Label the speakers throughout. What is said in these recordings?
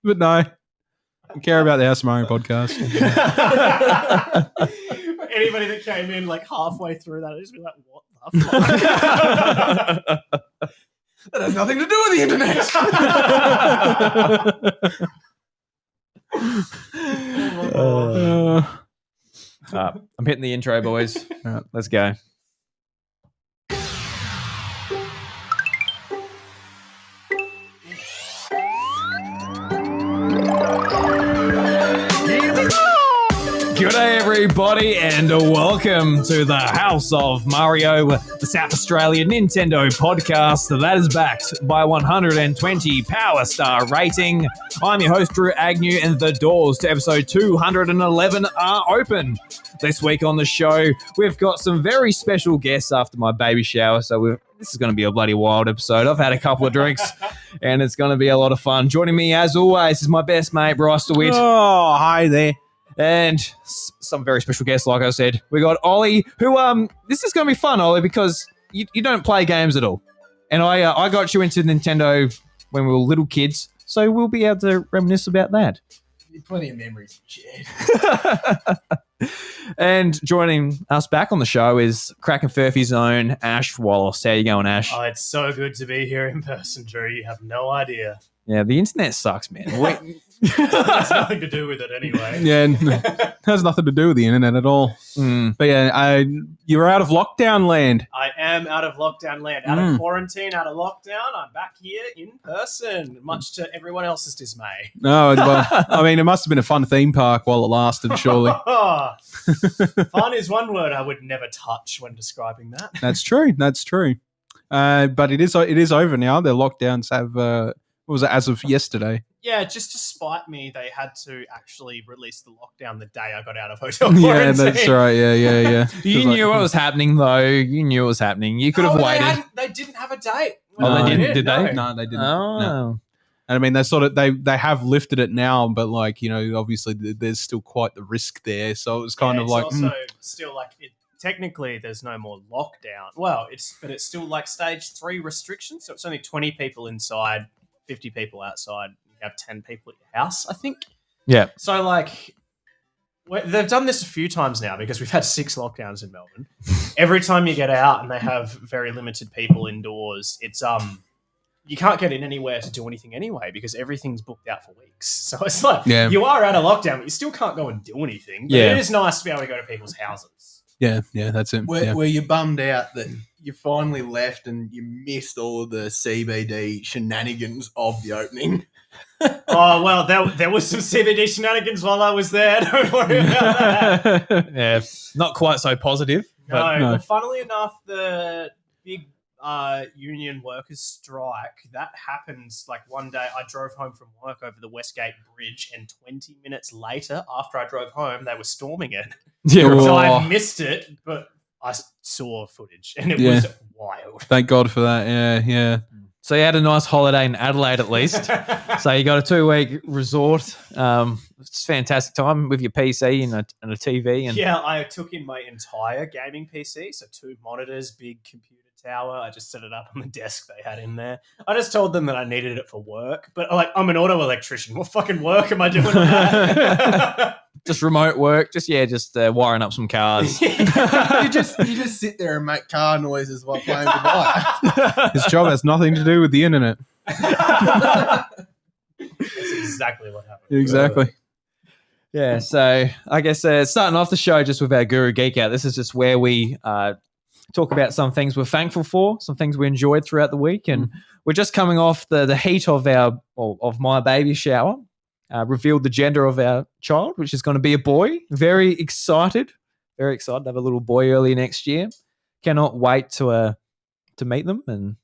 Speaker 1: But no, I care about the House of Mario podcast.
Speaker 2: Anybody that came in like halfway through that, I'd just be like, what the fuck?
Speaker 3: That has nothing to do with the internet.
Speaker 4: I'm hitting the intro, boys.
Speaker 1: Right.
Speaker 4: Let's go. G'day everybody and welcome to the House of Mario, the South Australian Nintendo podcast that is backed by 120 Power Star rating. I'm your host Drew Agnew and the doors to episode 211 are open. This week on the show, we've got some very special guests after my baby shower, so this is going to be a bloody wild episode. I've had a couple of drinks and it's going to be a lot of fun. Joining me as always is my best mate Bryce DeWitt.
Speaker 1: Oh, hi there.
Speaker 4: And some very special guests, like I said. We got Ollie, who, this is going to be fun, Ollie, because you don't play games at all. And I got you into Nintendo when we were little kids, so we'll be able to reminisce about that.
Speaker 3: Plenty of memories. Shit.
Speaker 4: And joining us back on the show is Crack and Furphy's own Ash Wallace. How you going, Ash?
Speaker 2: Oh, it's so good to be here in person, Drew. You have no idea.
Speaker 4: Yeah, the internet sucks, man.
Speaker 2: It has nothing to do with it anyway.
Speaker 1: Yeah, it has nothing to do with the internet at all. But yeah, you're out of lockdown land.
Speaker 2: I am out of lockdown land, out of quarantine, out of lockdown. I'm back here in person, much to everyone else's dismay.
Speaker 1: No, well, I mean, it must have been a fun theme park while it lasted, surely.
Speaker 2: Fun is one word I would never touch when describing that.
Speaker 1: That's true. That's true. But it is over now. The lockdowns have, what was it, as of yesterday?
Speaker 2: Yeah, just to spite me, they had to actually release the lockdown the day I got out of hotel quarantine.
Speaker 1: Yeah, that's right. Yeah.
Speaker 4: You knew what was happening, though. You knew what was happening. You could have waited.
Speaker 2: They didn't have a date.
Speaker 4: Oh, they didn't? Did they?
Speaker 1: No, they didn't.
Speaker 4: Oh.
Speaker 1: No. And I mean, they have lifted it now, but like, you know, obviously there's still quite the risk there. So it was kind of like,
Speaker 2: also still like technically there's no more lockdown. Well, it's still like stage 3 restrictions. So it's only 20 people inside, 50 people outside. You have 10 people at your house, I think.
Speaker 4: Yeah.
Speaker 2: So like they've done this a few times now because we've had 6 lockdowns in Melbourne. Every time you get out and they have very limited people indoors, it's you can't get in anywhere to do anything anyway because everything's booked out for weeks. So it's like you are out of lockdown, but you still can't go and do anything. But it is nice to be able to go to people's houses.
Speaker 1: yeah, that's it.
Speaker 3: Were you bummed out that you finally left and you missed all of the CBD shenanigans of the opening?
Speaker 2: Oh, well, there was some CBD shenanigans while I was there. Don't worry about that.
Speaker 4: Yeah, not quite so positive.
Speaker 2: But funnily enough, the big union workers strike, that happens like one day I drove home from work over the Westgate Bridge and 20 minutes later, after I drove home, they were storming it.
Speaker 4: Yeah,
Speaker 2: So I missed it, but I saw footage and it was wild.
Speaker 1: Thank God for that. Yeah.
Speaker 4: So you had a nice holiday in Adelaide at least. So you got a 2-week resort. It's a fantastic time with your PC and a TV. And
Speaker 2: yeah, I took in my entire gaming PC, so 2 monitors, big computer tower. I just set it up on the desk they had in there. I just told them that I needed it for work, but like I'm an auto electrician. What fucking work am I doing with that?
Speaker 4: Just remote work. Just wiring up some cars.
Speaker 3: you just sit there and make car noises while playing goodbye.
Speaker 1: His job has nothing to do with the internet.
Speaker 2: That's exactly what happened.
Speaker 1: Exactly.
Speaker 4: Yeah, so I guess starting off the show just with our Guru Geek Out. This is just where we talk about some things we're thankful for, some things we enjoyed throughout the week, and we're just coming off the heat of my baby shower. Revealed the gender of our child, which is going to be a boy. Very excited to have a little boy early next year. Cannot wait to meet them and.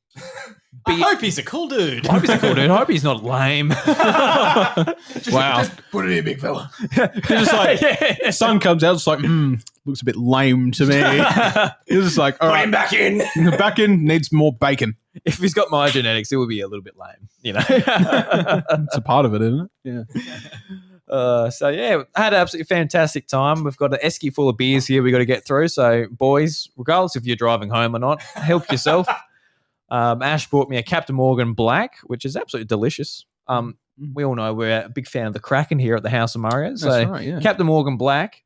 Speaker 2: I hope he's a cool dude.
Speaker 4: I hope he's not lame.
Speaker 3: Just put it in, big fella.
Speaker 1: Just like sun comes out, it's like looks a bit lame to me. It's just like, all
Speaker 2: Put
Speaker 1: right,
Speaker 2: him back in.
Speaker 1: back in, needs more bacon.
Speaker 4: If he's got my genetics, it would be a little bit lame, you know.
Speaker 1: It's a part of it, isn't it? Yeah.
Speaker 4: So yeah, I had an absolutely fantastic time. We've got an esky full of beers here we got to get through. So boys, regardless if you're driving home or not, help yourself. Ash brought me a Captain Morgan Black, which is absolutely delicious. we all know we're a big fan of the Kraken here at the House of Mario. So
Speaker 1: That's right, yeah.
Speaker 4: Captain Morgan Black.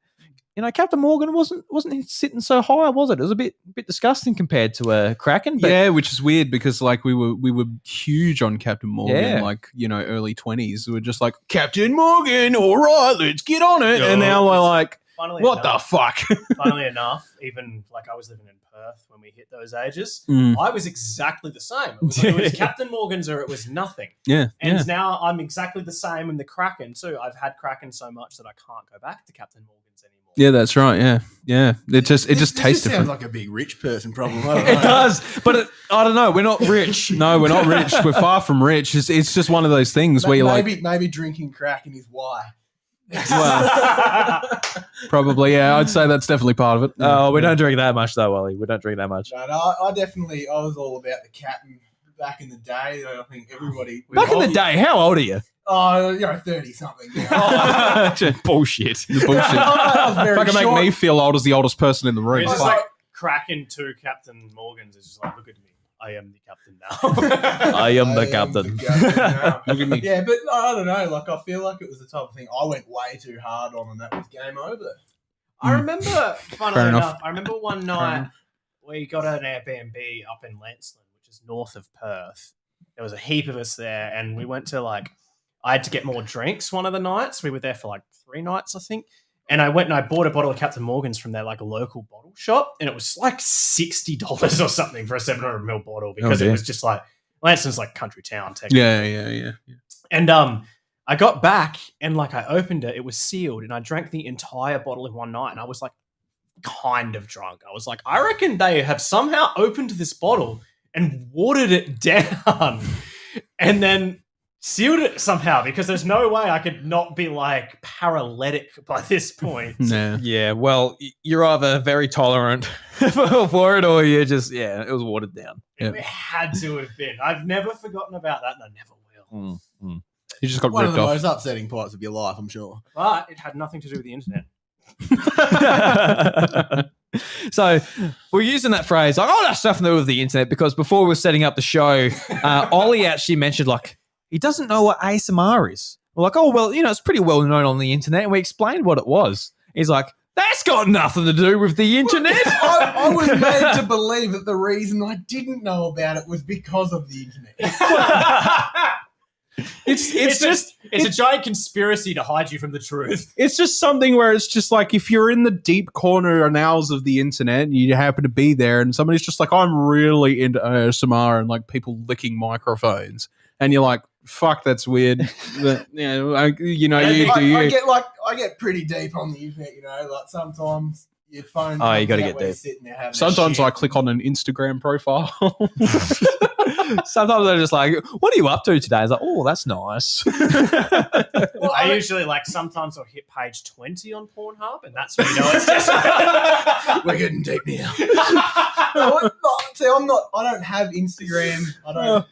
Speaker 4: Captain Morgan wasn't sitting so high, was it? It was a bit disgusting compared to a Kraken. But
Speaker 1: yeah, which is weird because like we were huge on Captain Morgan,
Speaker 4: Yeah.
Speaker 1: like early 20s. We were just like Captain Morgan, all right, let's get on it. And now we're like,
Speaker 2: Funnily
Speaker 1: what
Speaker 2: enough,
Speaker 1: the fuck?
Speaker 2: Funnily enough, even like I was living in Perth when we hit those ages, I was exactly the same. It was Captain Morgan's or it was nothing.
Speaker 1: Yeah,
Speaker 2: And now I'm exactly the same in the Kraken too. I've had Kraken so much that I can't go back to Captain Morgan's anymore.
Speaker 1: yeah, that's right. Yeah. It just
Speaker 3: This
Speaker 1: tastes
Speaker 3: sounds
Speaker 1: different.
Speaker 3: like a big rich person problem. I don't know.
Speaker 4: it does, but I don't know. We're not rich.
Speaker 1: No, we're not rich. We're far from rich. It's just one of those things where you're like,
Speaker 3: maybe drinking Kraken is why.
Speaker 1: well, probably, yeah. I'd say that's definitely part of it.
Speaker 4: Oh, we don't drink that much though, Wally. We don't drink that much.
Speaker 3: No, I was all about the captain back in the day. I think everybody
Speaker 4: Back in the day, how old are you?
Speaker 3: 30 something.
Speaker 4: Bullshit.
Speaker 1: The bullshit.
Speaker 3: I was very
Speaker 1: Fucking make
Speaker 3: short.
Speaker 1: me feel old as the oldest person in the room.
Speaker 2: It's just
Speaker 1: Fuck.
Speaker 2: like Kraken to Captain Morgan's. It's just like, look at me. I am the captain now.
Speaker 4: I am the captain.
Speaker 3: now.
Speaker 1: Look at me.
Speaker 3: Yeah, but I don't know. Like, I feel like it was the type of thing I went way too hard on, and that was game over.
Speaker 2: I remember, funnily
Speaker 1: Fair enough.
Speaker 2: enough, I remember one night we got an Airbnb up in Lanceland, which is north of Perth. There was a heap of us there, and we went to I had to get more drinks one of the nights. We were there for 3 nights, I think. And I went and I bought a bottle of Captain Morgan's from their a local bottle shop, and it was $60 or something for a 700ml bottle because it was just Lanston's country town, technically.
Speaker 1: Yeah.
Speaker 2: And I got back and I opened it, it was sealed, and I drank the entire bottle in one night, and I was kind of drunk. I was I reckon they have somehow opened this bottle and watered it down and then sealed it somehow, because there's no way I could not be paralytic by this point.
Speaker 1: Nah.
Speaker 4: Yeah, well, you're either very tolerant for it, or you're just it was watered down.
Speaker 2: It had to have been. I've never forgotten about that, and I never will.
Speaker 1: You just got
Speaker 3: One of
Speaker 1: ripped
Speaker 3: the
Speaker 1: off.
Speaker 3: most upsetting parts of your life, I'm sure.
Speaker 2: But it had nothing to do with the internet.
Speaker 4: So we're using that phrase that's nothing to do with the internet, because before we were setting up the show, Ollie actually mentioned he doesn't know what ASMR is. We're it's pretty well known on the internet, and we explained what it was. He's like, that's got nothing to do with the internet.
Speaker 3: I was made to believe that the reason I didn't know about it was because of the internet.
Speaker 2: It's a giant conspiracy to hide you from the truth.
Speaker 1: It's just something where it's just if you're in the deep corner annals of the internet and you happen to be there and somebody's just I'm really into ASMR and people licking microphones, and you're like, fuck, that's weird. But, I
Speaker 3: get pretty deep on the internet, sometimes your phone.
Speaker 4: Oh, you
Speaker 3: got
Speaker 4: gotta
Speaker 3: to
Speaker 4: get deep.
Speaker 3: sitting there having a
Speaker 1: sometimes
Speaker 3: shit.
Speaker 1: I click on an Instagram profile.
Speaker 4: Sometimes they're just what are you up to today? It's oh, that's nice.
Speaker 2: I usually sometimes I'll hit page 20 on Pornhub, and that's when you know it's just
Speaker 3: We're getting deep now. See, I don't have Instagram. I don't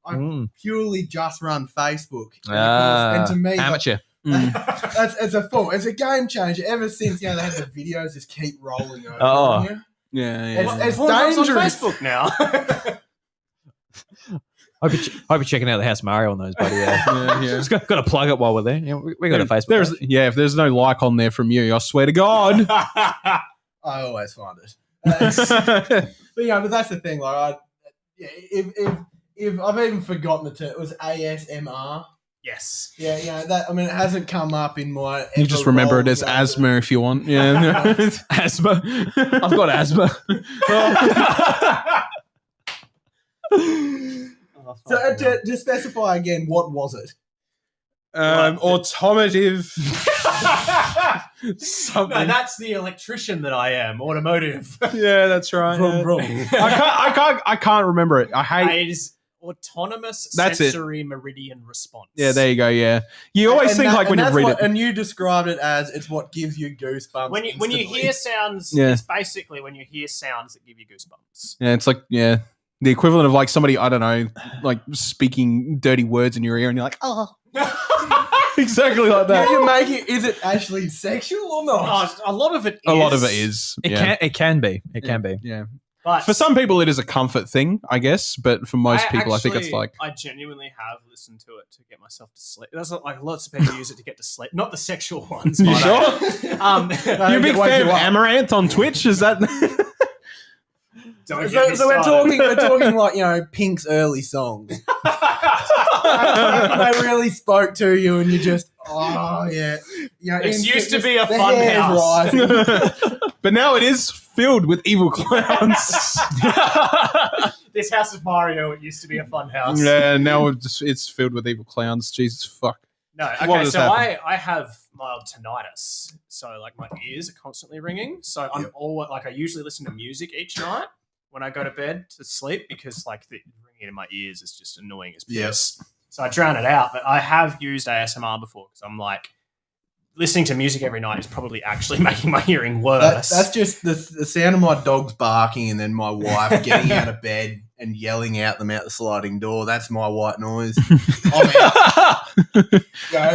Speaker 3: I purely just run Facebook. And to me,
Speaker 4: amateur.
Speaker 3: it's a game changer. Ever since they had the videos just keep rolling over.
Speaker 4: Oh.
Speaker 3: You.
Speaker 1: Yeah.
Speaker 3: It's
Speaker 2: Pornhub's on
Speaker 3: dangerous.
Speaker 2: Facebook now.
Speaker 4: Hope you're checking out the House Mario on those, buddy.
Speaker 1: Yeah.
Speaker 4: Just got to plug it while we're there. We got a Facebook.
Speaker 1: If there's no like on there from you, I swear to God.
Speaker 3: I always find it. But that's the thing. If I've even forgotten the term, it was ASMR.
Speaker 2: Yes.
Speaker 3: Yeah, that. I mean, it hasn't come up in my.
Speaker 1: You just remember it as asthma if you want. Yeah.
Speaker 4: Asthma. I've got asthma.
Speaker 3: So to specify again, what was it?
Speaker 1: Automotive.
Speaker 2: No,
Speaker 1: Something.
Speaker 2: that's the electrician that I am. Automotive.
Speaker 1: Yeah, that's right. I can't remember it. I hate.
Speaker 2: It is autonomous
Speaker 1: That's it.
Speaker 2: sensory meridian response.
Speaker 1: Yeah, there you go. Yeah, you always think when you read it,
Speaker 3: and you described it as it's what gives you goosebumps.
Speaker 2: When you
Speaker 3: instantly.
Speaker 2: hear sounds,
Speaker 1: Yeah.
Speaker 2: it's basically when you hear sounds that give you goosebumps.
Speaker 1: yeah, it's the equivalent of somebody, I don't know, speaking dirty words in your ear, and you're like, oh, exactly like that.
Speaker 3: you make it. Is it actually sexual or not?
Speaker 2: Oh, a lot of it is.
Speaker 1: A lot of it is.
Speaker 4: It can be. It can be.
Speaker 1: Yeah.
Speaker 2: But
Speaker 1: For some people, it is a comfort thing, I guess. But for most people, I think it's
Speaker 2: actually-
Speaker 1: like
Speaker 2: I genuinely have listened to it to get myself to sleep. That's not like lots of people use it to get to sleep. Not the sexual ones.
Speaker 1: You
Speaker 2: but,
Speaker 1: sure?
Speaker 3: No,
Speaker 1: You're a big
Speaker 3: wake
Speaker 1: fan
Speaker 3: you
Speaker 1: of
Speaker 3: up.
Speaker 1: Amaranth on Twitch? Is that?
Speaker 2: don't get
Speaker 3: So,
Speaker 2: me
Speaker 3: so we're
Speaker 2: started.
Speaker 3: talking like Pink's early songs. They really spoke to you, and you just
Speaker 2: This used to be a
Speaker 3: the
Speaker 2: fun
Speaker 3: hair's
Speaker 2: house.
Speaker 3: rising.
Speaker 1: But now it is filled with evil clowns.
Speaker 2: This house of Mario, it used to be a fun house.
Speaker 1: Yeah, now it's filled with evil clowns. Jesus fuck.
Speaker 2: No,
Speaker 1: What
Speaker 2: okay,
Speaker 1: has
Speaker 2: so
Speaker 1: happened?
Speaker 2: I have mild tinnitus. So like my ears are constantly ringing. So I'm always like I usually listen to music each night when I go to bed to sleep because like the ringing in my ears is just annoying as piss. So I drown it out. But I have used ASMR before because I'm like listening to music every night is probably actually making my hearing worse.
Speaker 3: That's just the sound of my dogs barking, and then my wife getting out of bed and yelling at them out the sliding door. That's my white noise. I'm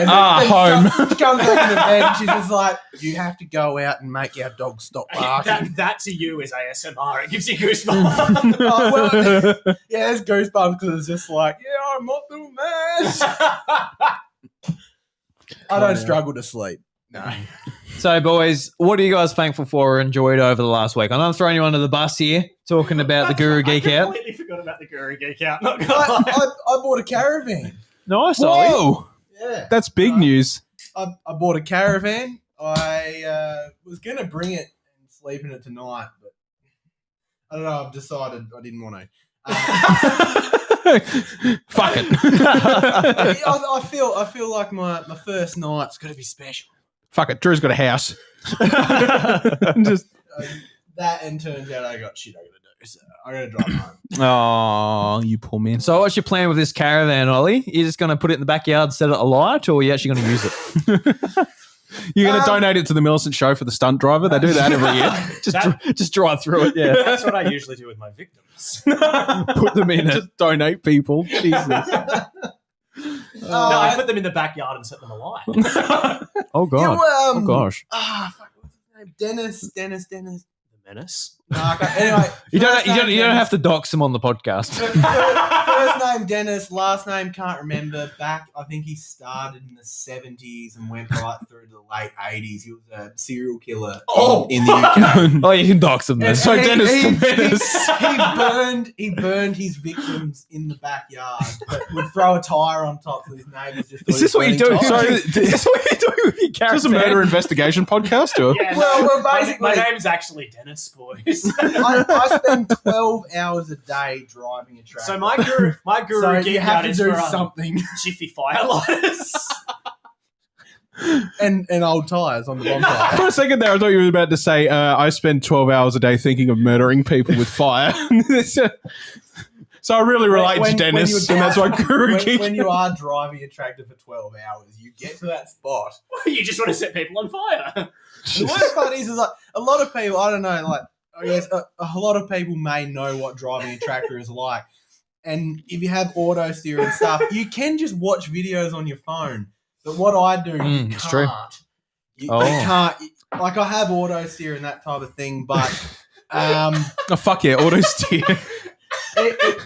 Speaker 3: out.
Speaker 1: Home.
Speaker 3: She comes back into bed and she's just like, "You have to go out and make our dogs stop barking."
Speaker 2: that to you is ASMR. It gives you goosebumps.
Speaker 3: Oh, well, yeah, it's goosebumps because it's just like, yeah, I'm not doing that. I don't struggle to sleep. No.
Speaker 4: So, boys, what are you guys thankful for or enjoyed over the last week? I'm throwing you under the bus here, talking about the Guru Geek
Speaker 2: I
Speaker 4: Out.
Speaker 2: completely forgot about the Guru Geek Out. Not gonna lie.
Speaker 3: I bought a caravan.
Speaker 4: Nice, Ollie.
Speaker 1: Whoa,
Speaker 3: Yeah.
Speaker 1: that's big news.
Speaker 3: I bought a caravan. I was going to bring it and sleep in it tonight, but I don't know. I've decided I didn't want to.
Speaker 1: Fuck it.
Speaker 3: I feel like my first night's got to be special.
Speaker 1: Fuck it. Drew's got a house. Just
Speaker 3: That and turns out I got shit I got to do, so I got to drive home.
Speaker 1: oh, you poor man.
Speaker 4: So, what's your plan with this caravan, Ollie? You're just going to put it in the backyard, set it alight, or are you actually going to use it?
Speaker 1: You're going to donate it to the Millicent Show for the stunt driver. They do that every year.
Speaker 4: Just drive through it, yeah.
Speaker 2: That's what I usually do with my victims.
Speaker 1: Put them in it. Just donate people. Jesus.
Speaker 2: No, I put them in the backyard and set them alight.
Speaker 4: Oh, God.
Speaker 3: Yeah, well,
Speaker 4: Oh, gosh.
Speaker 3: Fuck, what's his name? Dennis.
Speaker 2: The Menace.
Speaker 3: Anyway,
Speaker 4: You
Speaker 3: first
Speaker 4: don't
Speaker 3: name
Speaker 4: have to dox him on the podcast.
Speaker 3: First name Dennis, last name can't remember. Back, I think he started in the 70s and went right through to the late 80s. He was a serial killer in the UK.
Speaker 4: Oh, you can dox him then.
Speaker 3: And
Speaker 1: So Dennis
Speaker 3: he,
Speaker 1: the Menace.
Speaker 3: he burned his victims in the backyard, but would throw a tire on top so his neighbours just thought
Speaker 4: Is this what you
Speaker 3: he was
Speaker 4: do?
Speaker 3: burning
Speaker 1: Sorry,
Speaker 3: tires.
Speaker 4: Is this what you're doing with your
Speaker 1: Is
Speaker 4: caravan?
Speaker 1: this a murder investigation podcast? Or?
Speaker 2: Yeah,
Speaker 3: Well,
Speaker 2: my
Speaker 3: basically-
Speaker 2: name's actually Dennis, boys.
Speaker 3: I spend 12 hours a day driving a tractor.
Speaker 2: So my guru
Speaker 3: So
Speaker 2: geek
Speaker 3: you have
Speaker 2: out
Speaker 3: to
Speaker 2: is
Speaker 3: do
Speaker 2: for
Speaker 3: something.
Speaker 2: Jiffy Firelighters.
Speaker 3: and old tires on the bonfire.
Speaker 1: For a second there, I thought you were about to say, I spend 12 hours a day thinking of murdering people with fire. So I really relate to Dennis, and that's why Guru Geek.
Speaker 3: when you are driving a tractor for 12 hours, you get to that spot.
Speaker 2: You just want to set people on fire.
Speaker 3: The worst part is like a lot of people, I don't know, like I guess a lot of people may know what driving a tractor is like. And if you have auto steer and stuff, you can just watch videos on your phone. But what I do, you
Speaker 4: it's true.
Speaker 3: can't. You
Speaker 4: Oh.
Speaker 3: can't. Like I have auto steer and that type of thing, but
Speaker 1: Oh, fuck yeah, auto steer.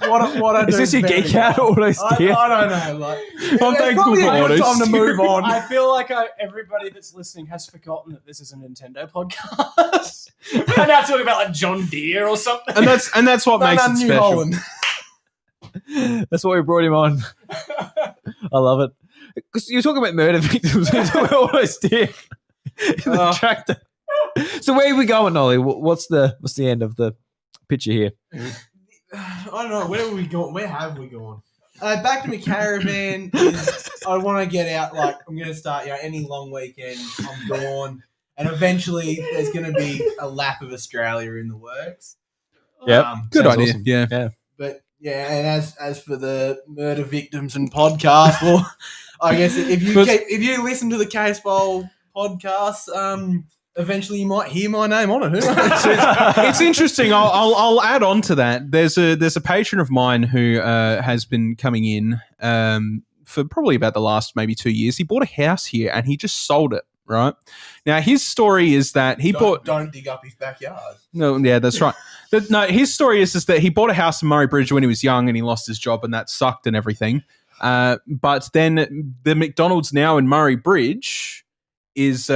Speaker 3: what I do
Speaker 4: Is this your
Speaker 3: very
Speaker 4: geek out
Speaker 3: well.
Speaker 4: auto steer?
Speaker 3: I don't know. Like,
Speaker 1: I'm
Speaker 3: it's
Speaker 1: thankful
Speaker 3: probably
Speaker 1: for
Speaker 3: a good
Speaker 1: auto
Speaker 3: time to
Speaker 1: steer.
Speaker 3: move on.
Speaker 2: I feel like everybody that's listening has forgotten that this is a Nintendo podcast. We're now talking about like John Deere or something.
Speaker 1: And that's what makes it
Speaker 3: New
Speaker 1: special.
Speaker 3: Holland.
Speaker 4: That's why we brought him on. I love it. Because you're talking about murder victims. You're talking about auto steer in the tractor. So where are we going, Ollie? What's the end of the picture here?
Speaker 3: I don't know. Where have we gone? Where have we gone? Back to my caravan. I want to get out. Like I'm going to start. Any long weekend, I'm gone, and eventually there's going to be a lap of Australia in the works.
Speaker 4: Yep.
Speaker 1: Good
Speaker 4: Sounds
Speaker 1: idea.
Speaker 4: awesome.
Speaker 1: Yeah.
Speaker 3: But yeah, and as for the murder victims and podcast, well, I guess if you listen to the Case File podcast, eventually you might hear my name on it. Who knows?
Speaker 1: It's interesting. I'll add on to that. There's a patron of mine who has been coming in for probably about the last maybe 2 years. He bought a house here and he just sold it right? Now, his story is that he
Speaker 3: Don't dig up his backyard.
Speaker 1: No, yeah, that's right. No, his story is that he bought a house in Murray Bridge when he was young and he lost his job and that sucked and everything. But then the McDonald's now in Murray Bridge has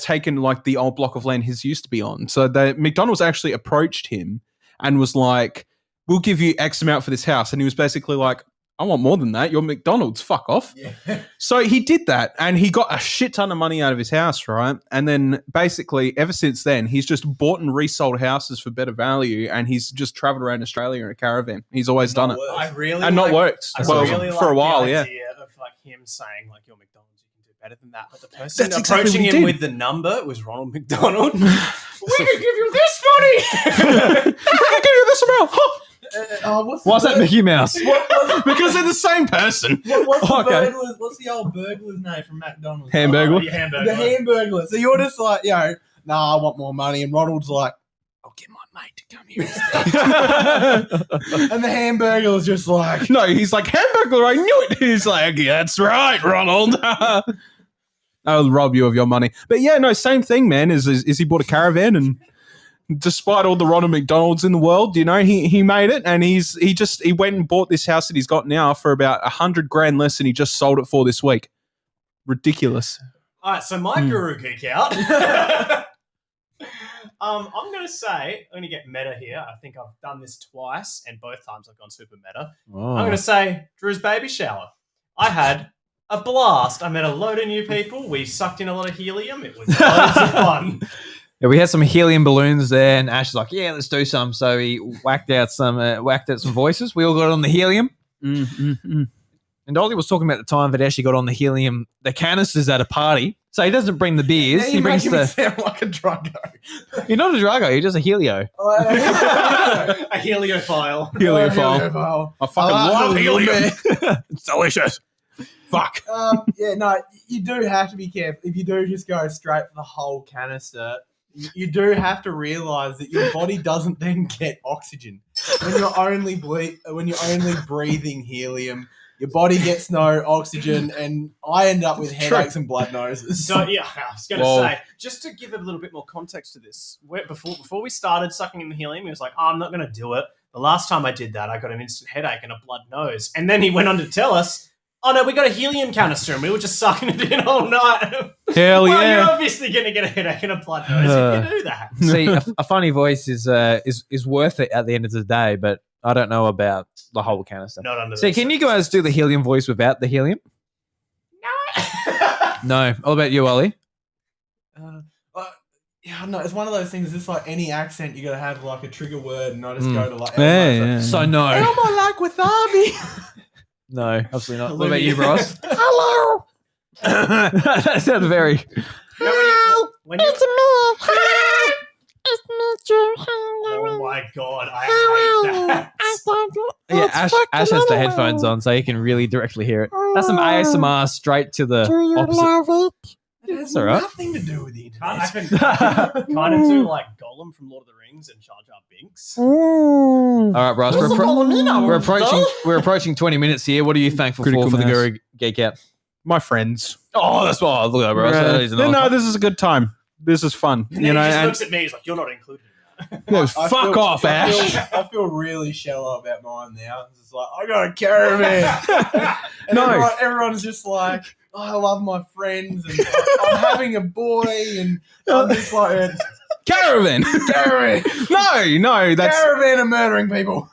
Speaker 1: taken like the old block of land his used to be on. So the McDonald's actually approached him and was like, we'll give you X amount for this house. And he was basically like, I want more than that. You're McDonald's. Fuck off.
Speaker 3: Yeah.
Speaker 1: So he did that and he got a shit ton of money out of his house, right? And then basically ever since then, he's just bought and resold houses for better value and he's just traveled around Australia in a caravan. He's always done it.
Speaker 2: I really
Speaker 1: And not worked.
Speaker 2: I
Speaker 1: Well,
Speaker 2: really
Speaker 1: for a while,
Speaker 2: the
Speaker 1: yeah.
Speaker 2: idea of like him saying like you're McDonald's, you can do better than that. But the person
Speaker 1: That's exactly
Speaker 2: approaching
Speaker 1: what he
Speaker 2: him
Speaker 1: did.
Speaker 2: with the number was Ronald McDonald. We can give you this money.
Speaker 1: I can give you this amount. Huh.
Speaker 4: Why's that Mickey Mouse?
Speaker 1: Because they're the same person.
Speaker 3: What's the old burglar's name from McDonald's?
Speaker 4: Hamburger.
Speaker 2: Your hamburger.
Speaker 3: The Hamburglar. So you're just like, nah, I want more money. And Ronald's like, I'll get my mate to come here instead. And the Hamburglar's just like,
Speaker 1: No, he's like, Hamburglar, I knew it. He's like, yeah, that's right, Ronald. I'll rob you of your money. But yeah, no, same thing, man, is he bought a caravan and despite all the Ronald McDonalds in the world, he made it and he went and bought this house that he's got now for about $100,000 less than he just sold it for this week. Ridiculous.
Speaker 2: All right, so my guru geek out. I'm going to say, I'm going to get meta here. I think I've done this twice, and both times I've gone super meta. I'm going to say Drew's baby shower. I had a blast. I met a load of new people. We sucked in a lot of helium. It was loads of fun.
Speaker 4: Yeah, we had some helium balloons there, and Ash was like, "Yeah, let's do some." So he whacked out some voices. We all got on the helium, and Ollie was talking about the time that Ash got on the canisters at a party. So he doesn't bring the beers;
Speaker 3: now
Speaker 4: he
Speaker 3: you're
Speaker 4: brings
Speaker 3: making me
Speaker 4: the.
Speaker 3: sound like a druggo.
Speaker 4: You're not a Drago; you're just a helio.
Speaker 2: A heliophile.
Speaker 1: Heliophile. I fucking love helium. It's delicious. Fuck.
Speaker 3: You do have to be careful. If you do just go straight for the whole canister, you do have to realize that your body doesn't then get oxygen when you're only breathing helium. Your body gets no oxygen, and I end up with headaches and blood noses.
Speaker 2: So yeah, I was going to say, just to give it a little bit more context to this, before we started sucking in the helium, he was like, I'm not going to do it. The last time I did that, I got an instant headache and a blood nose. And then he went on to tell us, oh no, we got a helium canister and we were just sucking it in all night.
Speaker 1: Hell
Speaker 2: well,
Speaker 1: yeah.
Speaker 2: You're obviously going to get a headache and a blood nose if you do that.
Speaker 4: See, a funny voice is worth it at the end of the day, but I don't know about the whole canister.
Speaker 2: Not under
Speaker 4: See, can you guys do the helium voice without the helium? No. What about you, Ollie?
Speaker 3: No, it's one of those things. It's like any accent, you got to have like a trigger word, and I just go to like.
Speaker 1: Yeah.
Speaker 4: So no.
Speaker 3: Elmo like wasabi.
Speaker 4: No, absolutely not. What about you, Bros?
Speaker 3: Hello.
Speaker 4: That sounded very.
Speaker 2: When you,
Speaker 5: It's me. Hi. It's me, Drew. Hello.
Speaker 2: oh my god, I hate that.
Speaker 4: Yeah, Ash has the headphones on, so you can really directly hear it. That's some ASMR straight to the
Speaker 5: Do you
Speaker 4: opposite.
Speaker 5: love it?
Speaker 3: It has
Speaker 4: all right.
Speaker 3: nothing to do with the
Speaker 2: I
Speaker 3: internet.
Speaker 2: can kind of do like Gollum from Lord of the Rings and Jar Jar Binks.
Speaker 4: All right, Bros.
Speaker 5: What's the problem, you know,
Speaker 4: We're approaching 20 minutes here. What are you thankful
Speaker 1: Critical
Speaker 4: for the
Speaker 1: mass.
Speaker 4: Guru Geek Out?
Speaker 1: My friends.
Speaker 4: Oh, that's why. Look at that, Bros. That is another
Speaker 1: No, this is a good time. This is fun.
Speaker 2: And then he just
Speaker 1: and
Speaker 2: looks at me, he's like, you're not included in that.
Speaker 1: fuck off, Ash.
Speaker 3: I feel really shallow about mine now. It's just like, I got a caravan. And
Speaker 1: No.
Speaker 3: everyone's just like, oh, I love my friends, and I'm having a boy, and I'm just like,
Speaker 1: Caravan.
Speaker 3: caravan.
Speaker 1: No, that's
Speaker 3: Caravan of murdering people.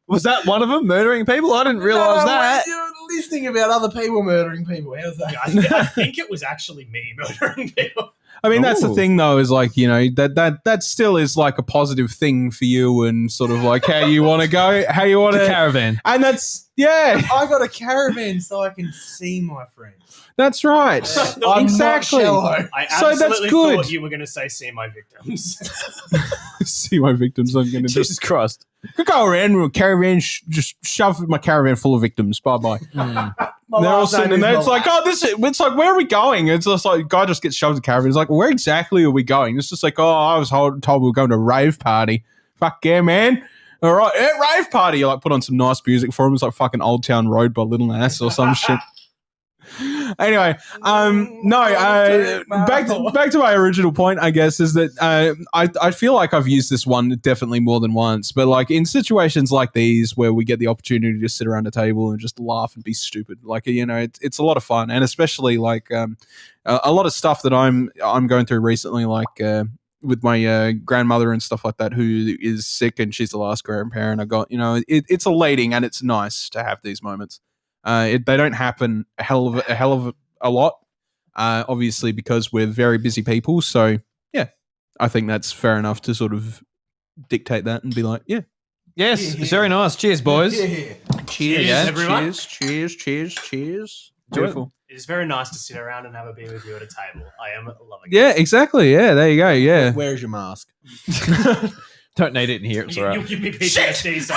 Speaker 4: Was that one of them murdering people? I didn't realize
Speaker 3: No,
Speaker 4: that.
Speaker 3: You're listening about other people murdering people. How's that?
Speaker 2: I think it was actually me murdering people.
Speaker 1: I mean, that's the
Speaker 4: Ooh.
Speaker 1: thing, though, is like, that still is like a positive thing for you and sort of like how you want to go, how you want
Speaker 4: The
Speaker 1: to.
Speaker 4: caravan.
Speaker 1: And that's, yeah,
Speaker 3: I got a caravan so I can see my friends.
Speaker 1: that's right.
Speaker 3: I'm
Speaker 1: Exactly.
Speaker 3: not shallow.
Speaker 2: I
Speaker 1: So that's
Speaker 2: absolutely
Speaker 1: good.
Speaker 2: thought you were going to say see my victims.
Speaker 1: See my victims. I'm going to
Speaker 4: Jesus Christ.
Speaker 1: go around with a caravan, just shove my caravan full of victims. Bye bye.
Speaker 3: My
Speaker 1: They're all
Speaker 3: last name
Speaker 1: sitting
Speaker 3: is
Speaker 1: there. It's
Speaker 3: Malak.
Speaker 1: like, it's like, where are we going? It's just like, guy just gets shoved in the caravan. It's like, where exactly are we going? It's just like, oh, I was told we were going to a rave party. Fuck yeah, man. All right, rave party. You like put on some nice music for him. It's like fucking Old Town Road by Little Nas or some shit. Anyway, back to my original point, I guess, is that I feel like I've used this one definitely more than once, but like in situations like these where we get the opportunity to sit around a table and just laugh and be stupid, like it's a lot of fun, and especially like a lot of stuff that I'm going through recently, like with my grandmother and stuff like that, who is sick and she's the last grandparent I got. It's elating and it's nice to have these moments. They don't happen a hell of a lot, obviously, because we're very busy people. So yeah, I think that's fair enough to sort of dictate that and be like, yeah.
Speaker 4: Yes, it's very nice. Cheers, boys.
Speaker 3: Yeah.
Speaker 2: Cheers, everyone.
Speaker 1: Cheers. Beautiful.
Speaker 2: It is very nice to sit around and have a beer with you at a table. I am loving
Speaker 1: Yeah, exactly. Yeah, there you go. Yeah.
Speaker 3: Where's your mask?
Speaker 4: Don't need it in here. It's
Speaker 2: it.
Speaker 4: all right.
Speaker 2: You'll give me PTSD. So.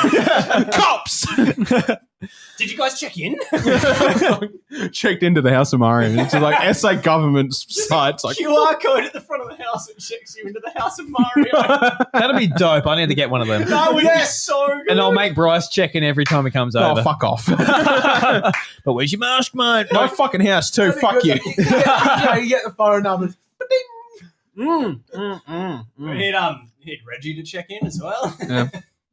Speaker 1: Cops!
Speaker 2: Did you guys check in?
Speaker 1: Checked into the House of Mario. It's like SA government sites. Like,
Speaker 2: QR code at the front of the house that checks you into the House of Mario.
Speaker 4: That'd be dope. I need to get one of them.
Speaker 2: That would be so good.
Speaker 4: And I'll make Bryce check in every time he comes over.
Speaker 1: oh, fuck off.
Speaker 4: But where's your mask, mate?
Speaker 1: My fucking house too. Fuck you.
Speaker 3: You get the phone numbers.
Speaker 2: We need Reggie to check in as well.
Speaker 1: Yeah.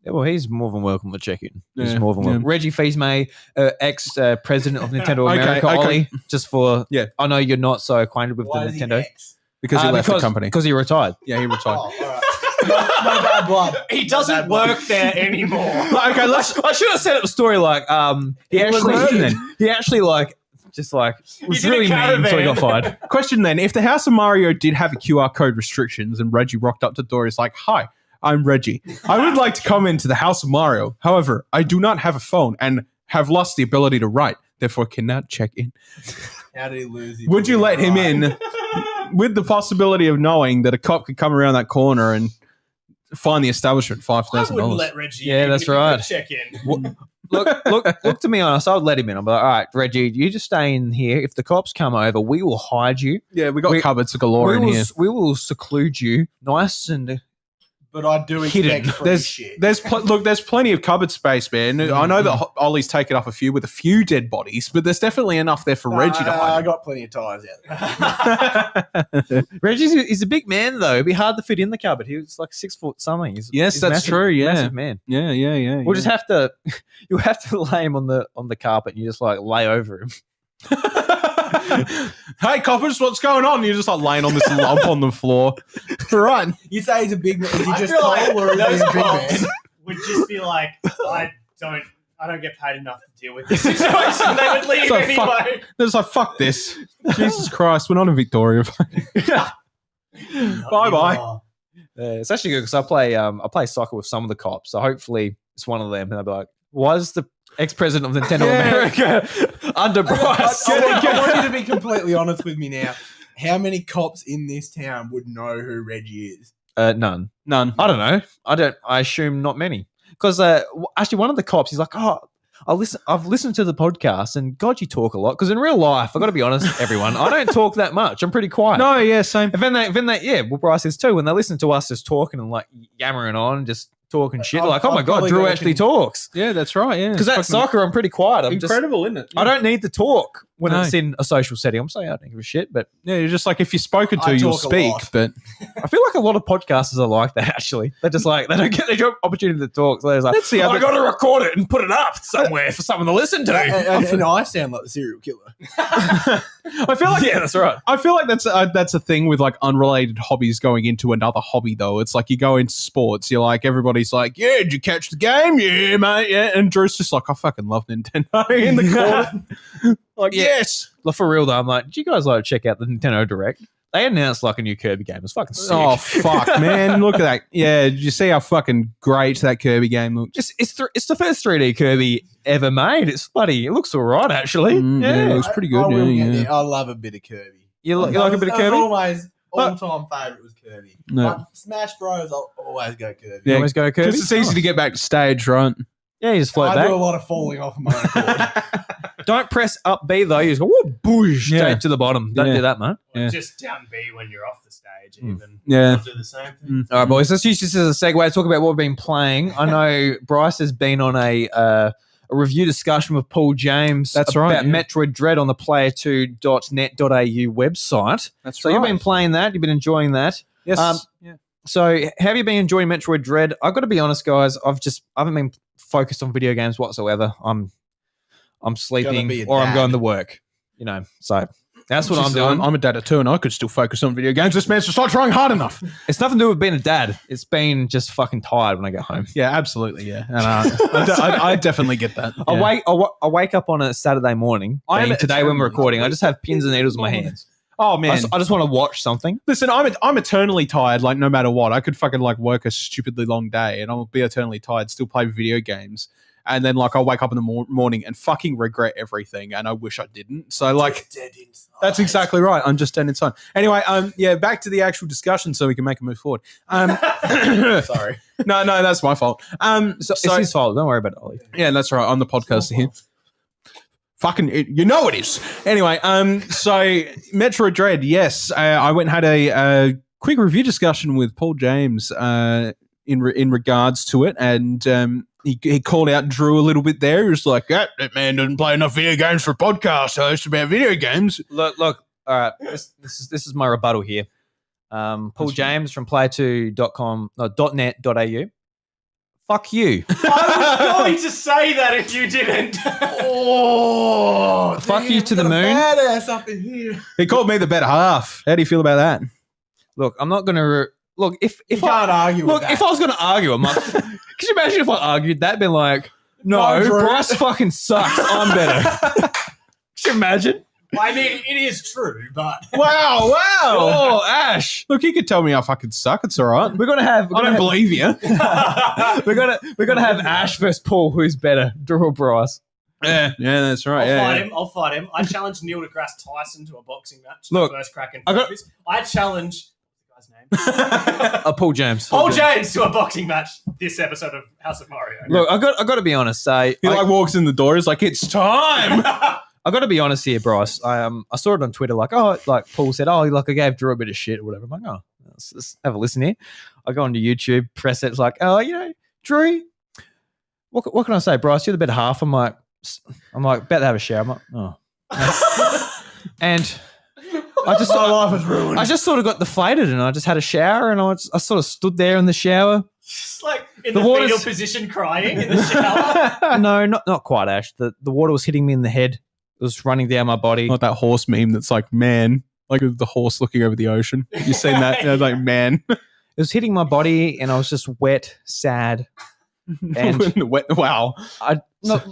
Speaker 4: Yeah, well, he's more than welcome to check in. He's
Speaker 1: Yeah,
Speaker 4: more than welcome.
Speaker 1: yeah.
Speaker 4: Reggie Fils-May, ex-president of Nintendo
Speaker 1: Okay,
Speaker 4: America,
Speaker 1: okay.
Speaker 4: Ollie, just for...
Speaker 1: Yeah.
Speaker 4: I know you're not so acquainted with
Speaker 3: Why
Speaker 4: the
Speaker 3: is he
Speaker 4: Nintendo.
Speaker 3: X?
Speaker 1: Because he left the company.
Speaker 4: Because he retired.
Speaker 1: Yeah, he retired.
Speaker 3: Oh, all right. My bad blood.
Speaker 2: He doesn't work there anymore.
Speaker 1: Okay,
Speaker 4: I should have set up a story like he actually was
Speaker 2: did a
Speaker 4: really mean, so he got fired.
Speaker 1: Question then: if the House of Mario did have a QR code restrictions and Reggie rocked up to the door, he's like, "Hi, I'm Reggie. I would like to come into the House of Mario. However, I do not have a phone and have lost the ability to write. Therefore, cannot check in."
Speaker 3: How did he lose?
Speaker 1: Would you let him in with the possibility of knowing that a cop could come around that corner and find the establishment
Speaker 2: I
Speaker 1: $5,000?
Speaker 2: wouldn't let Reggie
Speaker 4: Yeah,
Speaker 2: in
Speaker 4: that's
Speaker 2: if he could
Speaker 4: right.
Speaker 2: check in.
Speaker 4: Look, to be honest, I would let him in. I'm like, all right, Reggie, you just stay in here. If the cops come over, we will hide you.
Speaker 1: Yeah, we got cupboards galore in here.
Speaker 4: We will seclude you nice and...
Speaker 3: But I do
Speaker 4: Hidden.
Speaker 3: expect free
Speaker 1: There's
Speaker 3: shit.
Speaker 1: there's plenty of cupboard space, man. I know that Ollie's taken up a few dead bodies, but there's definitely enough there for Reggie to
Speaker 3: I
Speaker 1: hide.
Speaker 3: got plenty of ties out there.
Speaker 4: He's a big man, though. It'd be hard to fit in the cupboard. He was like 6 foot something.
Speaker 1: Yes,
Speaker 4: He's
Speaker 1: that's
Speaker 4: massive,
Speaker 1: true, yeah.
Speaker 4: Massive man.
Speaker 1: Yeah.
Speaker 4: We'll just have to... You have to lay him on the carpet and you just like lay over him.
Speaker 1: Hey, coppers, what's going on? You're just like laying on this lump on the floor. Right.
Speaker 3: You say he's a big man. Is he
Speaker 2: I
Speaker 3: just
Speaker 2: feel
Speaker 3: tall
Speaker 2: like
Speaker 3: or is he
Speaker 2: those
Speaker 3: a big
Speaker 2: cops
Speaker 3: man?
Speaker 2: would just be like, I don't get paid enough to deal with this situation. They would leave
Speaker 1: So
Speaker 2: anyway.
Speaker 1: They're just like, fuck this. Jesus Christ, we're not in Victoria. Bye-bye.
Speaker 4: It's actually good because I play soccer with some of the cops, so hopefully it's one of them, and I'll be like, "Why is the ex-president of Nintendo
Speaker 1: Yeah.
Speaker 4: America under Bryce?"
Speaker 3: I want you to be completely honest with me now. How many cops in this town would know who Reggie is?
Speaker 4: None. I don't know. I assume not many. Because actually, one of the cops, he's like, "Oh, I've listened to the podcast, and God, you talk a lot." Because in real life, I got to be honest, everyone, I don't talk that much. I'm pretty quiet.
Speaker 1: No, yeah, same.
Speaker 4: And then they, yeah, well, Bryce is too. When they listen to us just talking and like yammering on, just talking shit,
Speaker 3: I've-
Speaker 4: like, oh my
Speaker 3: I've
Speaker 4: God,
Speaker 3: probably
Speaker 4: Drew
Speaker 3: got
Speaker 4: actually
Speaker 3: to-
Speaker 4: talks.
Speaker 1: Yeah, that's right, yeah.
Speaker 4: Because at soccer, I'm pretty quiet. I'm
Speaker 1: incredible, isn't it?
Speaker 4: I don't need to talk when
Speaker 1: No.
Speaker 4: it's in a social setting. I'm saying I don't give a shit, but
Speaker 1: Yeah, you're just like, if you're spoken to,
Speaker 3: I
Speaker 1: you'll
Speaker 3: talk a
Speaker 1: speak,
Speaker 3: lot.
Speaker 1: but
Speaker 4: I feel like a lot of podcasters are like that, actually. They're just like, they don't get the opportunity to talk. So they're like,
Speaker 1: That's the
Speaker 4: I
Speaker 1: other-
Speaker 4: got to record it and put it up somewhere for someone to listen to.
Speaker 3: And I sound like the serial killer.
Speaker 1: I feel like
Speaker 4: Yeah, that's right.
Speaker 1: I feel like that's a thing with like unrelated hobbies going into another hobby though. It's like you go into sports, you're like everybody's like, yeah, did you catch the game? Yeah, mate. Yeah, and Drew's just like, I fucking love Nintendo in the corner. Like,
Speaker 4: Yeah.
Speaker 1: yes.
Speaker 4: Like, for real, though, I'm like, did you guys like check out the Nintendo Direct? They announced like a new Kirby game. It was fucking sick.
Speaker 1: Oh fuck, man! Look at that. Yeah, did you see how fucking great that Kirby game looks?
Speaker 4: It's the first 3D Kirby ever made. It's bloody. It looks all right, actually.
Speaker 1: Yeah, it looks pretty good.
Speaker 3: I will
Speaker 1: Yeah,
Speaker 3: get
Speaker 1: yeah.
Speaker 3: there. I love a bit of Kirby.
Speaker 4: You like a bit of
Speaker 3: That was
Speaker 4: Kirby?
Speaker 3: always all-time favourite was Kirby.
Speaker 1: No.
Speaker 3: Like, Smash Bros, I'll always go Kirby.
Speaker 4: You
Speaker 1: Yeah,
Speaker 4: always go Kirby?
Speaker 1: Because it's easy to get back to stage, right?
Speaker 4: Yeah, you just float
Speaker 3: I
Speaker 4: back.
Speaker 3: do a lot of falling off my own accord.
Speaker 4: Don't press up B though. You just go whoa, boosh,
Speaker 1: Yeah.
Speaker 4: straight to the bottom. Don't
Speaker 1: Yeah.
Speaker 4: do that, mate.
Speaker 2: Or
Speaker 1: Yeah.
Speaker 2: just down B when you're off the stage, even.
Speaker 1: Yeah.
Speaker 2: I'll do the same thing.
Speaker 4: All right, boys. Let's use this as a segue to talk about what we've been playing. I know Bryce has been on a a review discussion with Paul James.
Speaker 1: That's
Speaker 4: about
Speaker 1: right, yeah.
Speaker 4: Metroid Dread on the player2.net.au website.
Speaker 1: That's
Speaker 4: So you've been playing that. You've been enjoying that.
Speaker 1: Yes.
Speaker 4: So have you been enjoying Metroid Dread? I've got to be honest, guys. I haven't been focused on video games whatsoever. I'm sleeping
Speaker 3: be a
Speaker 4: or I'm
Speaker 3: dad.
Speaker 4: going to work. So that's what I'm doing.
Speaker 1: I'm a dad too, and I could still focus on video games. This man's just not trying hard enough.
Speaker 4: It's nothing to do with being a dad. It's been just fucking tired when I get home.
Speaker 1: Yeah, absolutely. Yeah, and I definitely get that. Yeah.
Speaker 4: I wake up on a Saturday morning. Today when we're recording, I just have pins and needles in my hands.
Speaker 1: Oh man,
Speaker 4: I just want to watch something.
Speaker 1: listen, I'm eternally tired. Like no matter what, I could fucking like work a stupidly long day, and I'll be eternally tired. Still play video games, and then like I'll wake up in the morning and fucking regret everything, and I wish I didn't. So like,
Speaker 3: Dead inside.
Speaker 1: that's exactly right. I'm just dead inside. Anyway, yeah, back to the actual discussion, so we can make a move forward.
Speaker 3: Sorry.
Speaker 1: No, that's my fault.
Speaker 4: So it's his fault. Don't worry about it, Ollie.
Speaker 1: Yeah, that's right. On the podcast here. Fucking, you know it is. Anyway, so Metroid Dread, yes. I went and had a quick review discussion with Paul James in regards to it, and he called out Drew a little bit there. He was like, that man doesn't play enough video games for a podcast host about video games.
Speaker 4: Look. All right. This is my rebuttal here. Paul James from player2.net.au. Fuck you.
Speaker 2: I was going to say that if you didn't.
Speaker 3: Oh,
Speaker 4: Fuck you to the moon.
Speaker 3: Badass up in here.
Speaker 1: He called me the better half. How do you feel about that?
Speaker 4: Look, I'm not going to... Look, if
Speaker 3: You
Speaker 4: I...
Speaker 3: can't argue with
Speaker 4: Look,
Speaker 3: that.
Speaker 4: if I was going to argue, I'm like... Could you imagine if I argued that? Been like, no,
Speaker 3: No, Drew.
Speaker 4: Bryce fucking sucks. I'm better. Could you imagine?
Speaker 2: I mean, it is true, but
Speaker 1: Wow.
Speaker 4: Oh, Ash.
Speaker 1: Look, you could tell me I fucking suck. It's all right.
Speaker 4: We're gonna have.
Speaker 1: I don't believe you.
Speaker 4: We're gonna have Ash versus Paul. Who's better, Drew or Bryce?
Speaker 1: Yeah, that's right.
Speaker 2: I'll fight him. I challenge Neil deGrasse Tyson to a boxing match.
Speaker 4: Look,
Speaker 2: First crack in
Speaker 4: I got-
Speaker 2: trophies. I challenge what's the guy's name?
Speaker 4: Paul James.
Speaker 2: Paul James to a boxing match this episode of House of Mario.
Speaker 4: Look, I got to be honest.
Speaker 1: He like walks in the door. He's like, it's time.
Speaker 4: I got to be honest here, Bryce. I saw it on Twitter. Like Paul said, like I gave Drew a bit of shit or whatever. I'm like, oh, let's have a listen here. I go onto YouTube, press it. It's like, oh, Drew. What can I say, Bryce? You're the better half. I'm like, about to have a shower. I'm like, oh. And I just
Speaker 3: My life is ruined.
Speaker 4: I just sort of got deflated, and I just had a shower, and I sort of stood there in the shower.
Speaker 2: Just like in
Speaker 4: The
Speaker 2: the,
Speaker 4: water's-
Speaker 2: fetal position crying in the shower.
Speaker 4: No, not quite, Ash. The water was hitting me in the head. It was running down my body.
Speaker 1: Like that horse meme that's like, man, like the horse looking over the ocean. You seen that? Yeah, like, man.
Speaker 4: It was hitting my body, and I was just wet, sad, and
Speaker 1: Wow.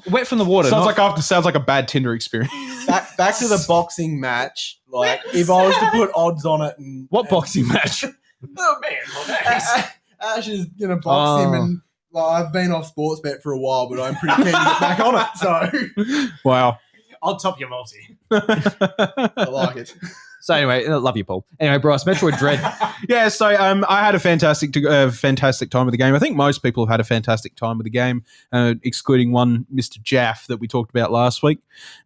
Speaker 4: wet from the water.
Speaker 1: Sounds like a bad Tinder experience.
Speaker 3: back to the boxing match. Like, if I was to put odds on it, and
Speaker 4: What boxing match?
Speaker 2: Oh man, well, thanks.
Speaker 3: Ash is gonna box him, and I've been off sports bet for a while, but I'm pretty keen to get back on it. So
Speaker 1: Wow.
Speaker 2: I'll top your multi.
Speaker 3: I like it.
Speaker 4: So anyway, I love you, Paul. Anyway, Bryce, Metroid Dread.
Speaker 1: Yeah, so I had a fantastic time with the game. I think most people have had a fantastic time with the game, excluding one Mr. Jaff that we talked about last week.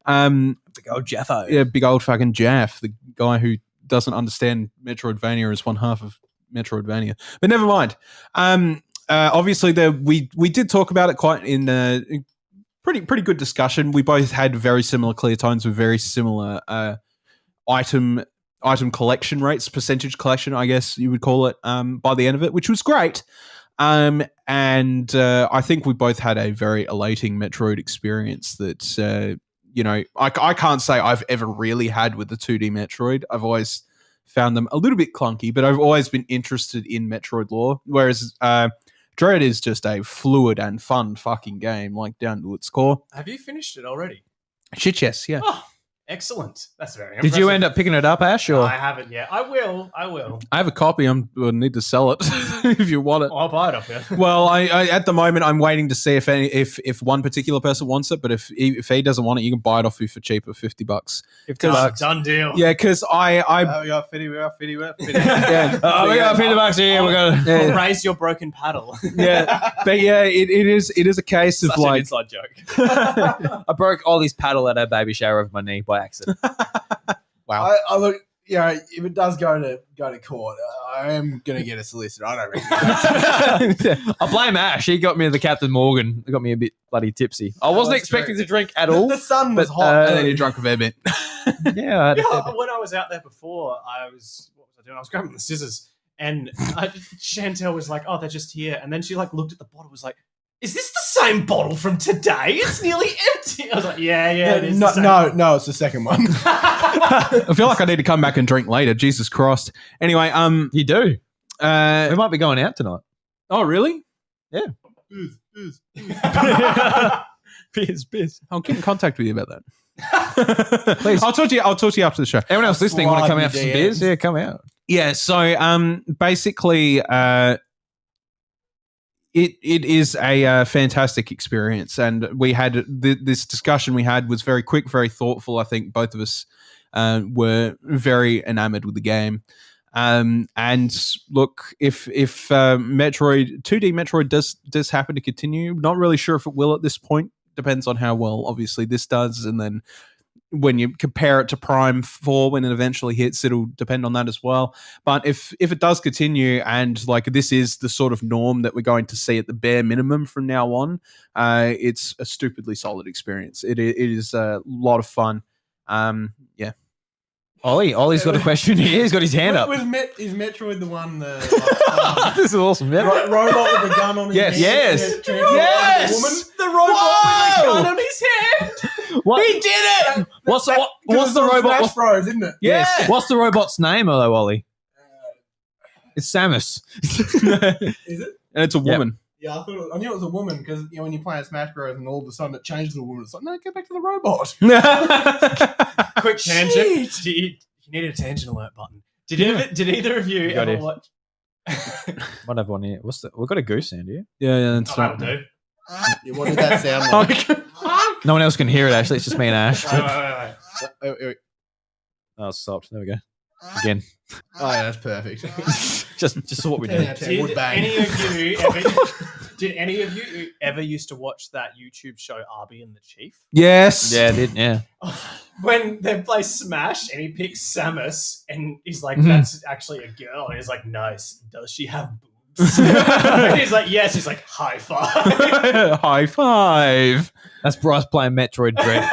Speaker 4: Big old Jaffo.
Speaker 1: Yeah, big old fucking Jaff, the guy who doesn't understand Metroidvania as one half of Metroidvania. But never mind. Obviously, we did talk about it quite in pretty good discussion. We both had very similar clear tones with very similar item collection rates, percentage collection, I guess you would call it, by the end of it, which was great. And I think we both had a very elating Metroid experience that, I can't say I've ever really had with the 2D Metroid. I've always found them a little bit clunky, but I've always been interested in Metroid lore, whereas Dread is just a fluid and fun fucking game, like down to its core.
Speaker 2: Have you finished it already?
Speaker 1: Shit, yes, yeah.
Speaker 2: Oh, excellent. That's very impressive.
Speaker 4: Did you end up picking it up, Ash? Or
Speaker 2: I haven't yet. I will.
Speaker 1: I have a copy. I need to sell it if you want it.
Speaker 2: I'll buy it off you.
Speaker 1: Well, I at the moment I'm waiting to see if one particular person wants it, but if he doesn't want it, you can buy it off you for cheaper, $50.
Speaker 2: Done deal.
Speaker 1: Yeah, because I
Speaker 3: We got 50.
Speaker 1: yeah,
Speaker 4: we got $50 here. We're gonna.
Speaker 2: I'll raise your broken paddle.
Speaker 1: yeah, but yeah, it is a case of
Speaker 2: Such
Speaker 1: like
Speaker 2: an inside joke.
Speaker 4: I broke Ollie's paddle at her baby shower over my knee by accident.
Speaker 1: wow.
Speaker 3: I look, if it does go to court, I am gonna get a solicitor. I don't reckon.
Speaker 4: I blame Ash. He got me the Captain Morgan. It got me a bit bloody tipsy. I wasn't
Speaker 3: that's
Speaker 4: expecting
Speaker 3: true.
Speaker 4: to drink at all.
Speaker 3: The sun was
Speaker 4: But,
Speaker 3: hot.
Speaker 1: And then you drunk a fair bit.
Speaker 4: Yeah, I had a fair bit.
Speaker 2: When I was out there before, what was I doing? I was grabbing the scissors, and Chantel was like, "Oh, they're just here." And then she like looked at the bottle, was like, "Is this the same bottle from today? It's nearly empty." I was like, "Yeah, it is." the same."
Speaker 3: No, it's the second one.
Speaker 1: I feel like I need to come back and drink later. Jesus Christ. Anyway,
Speaker 4: You do. We might be going out tonight.
Speaker 1: oh really?
Speaker 4: Biz.
Speaker 1: I'll get in contact with you about that.
Speaker 4: Please.
Speaker 1: I'll talk to you after the show.
Speaker 4: Everyone else listening, want to come out for some
Speaker 3: DMs.
Speaker 4: beers? Yeah, come out.
Speaker 1: Yeah, so basically it is a fantastic experience, and we had this discussion we had was very quick, very thoughtful. I think both of us were very enamored with the game. And look, if Metroid 2D Metroid does happen to continue, not really sure if it will at this point. Depends on how well obviously this does, and then when you compare it to Prime 4 when it eventually hits, it'll depend on that as well. But if it does continue, and like this is the sort of norm that we're going to see at the bare minimum from now on, it's a stupidly solid experience. It is a lot of fun. Yeah.
Speaker 4: Ollie's got a question here. He's got his hand up.
Speaker 3: Is Metroid the one?
Speaker 4: This is awesome. Yeah.
Speaker 3: Robot with a gun on his
Speaker 1: Yes.
Speaker 3: head?
Speaker 4: Yes.
Speaker 3: and transforms into a woman?
Speaker 2: The robot with a gun
Speaker 4: Whoa!
Speaker 2: on his head.
Speaker 4: What?
Speaker 2: He did it.
Speaker 4: What's the
Speaker 3: It's on
Speaker 4: robot?
Speaker 3: Smash
Speaker 4: What's,
Speaker 3: Bros, isn't it?
Speaker 1: Yes.
Speaker 4: what's the robot's name, though, Ollie? It's Samus.
Speaker 3: Is it?
Speaker 1: And it's a woman.
Speaker 3: Yeah, I knew it was a woman because when you play Smash Bros and all of a sudden it changes to a woman, it's like, no, go back to the robot.
Speaker 2: Quick tangent. You needed a tangent alert button. Did either of you
Speaker 4: Got
Speaker 2: ever
Speaker 4: it.
Speaker 2: watch?
Speaker 4: Might have one here. We've got a goose sound here.
Speaker 1: Yeah, that's
Speaker 2: Oh, that'll do.
Speaker 3: Yeah, what did that sound like?
Speaker 4: No one else can hear it, actually. It's just me and Ash.
Speaker 2: Wait.
Speaker 4: Oh, it stopped. There we go. Again.
Speaker 3: Oh, yeah, that's perfect.
Speaker 4: Just what we do.
Speaker 3: 10 out of 10 would
Speaker 2: Did
Speaker 3: bang.
Speaker 2: any of you ever used to watch that YouTube show Arby and the Chief?
Speaker 1: Yes.
Speaker 4: Yeah, I did. Yeah.
Speaker 2: When they play Smash and he picks Samus and he's like,
Speaker 4: Mhm.
Speaker 2: "That's actually a girl," and he's like, "Nice. Does she have boobs?" And he's like, "Yes." He's like, "High five."
Speaker 1: High five.
Speaker 4: That's Bryce playing Metroid Dread.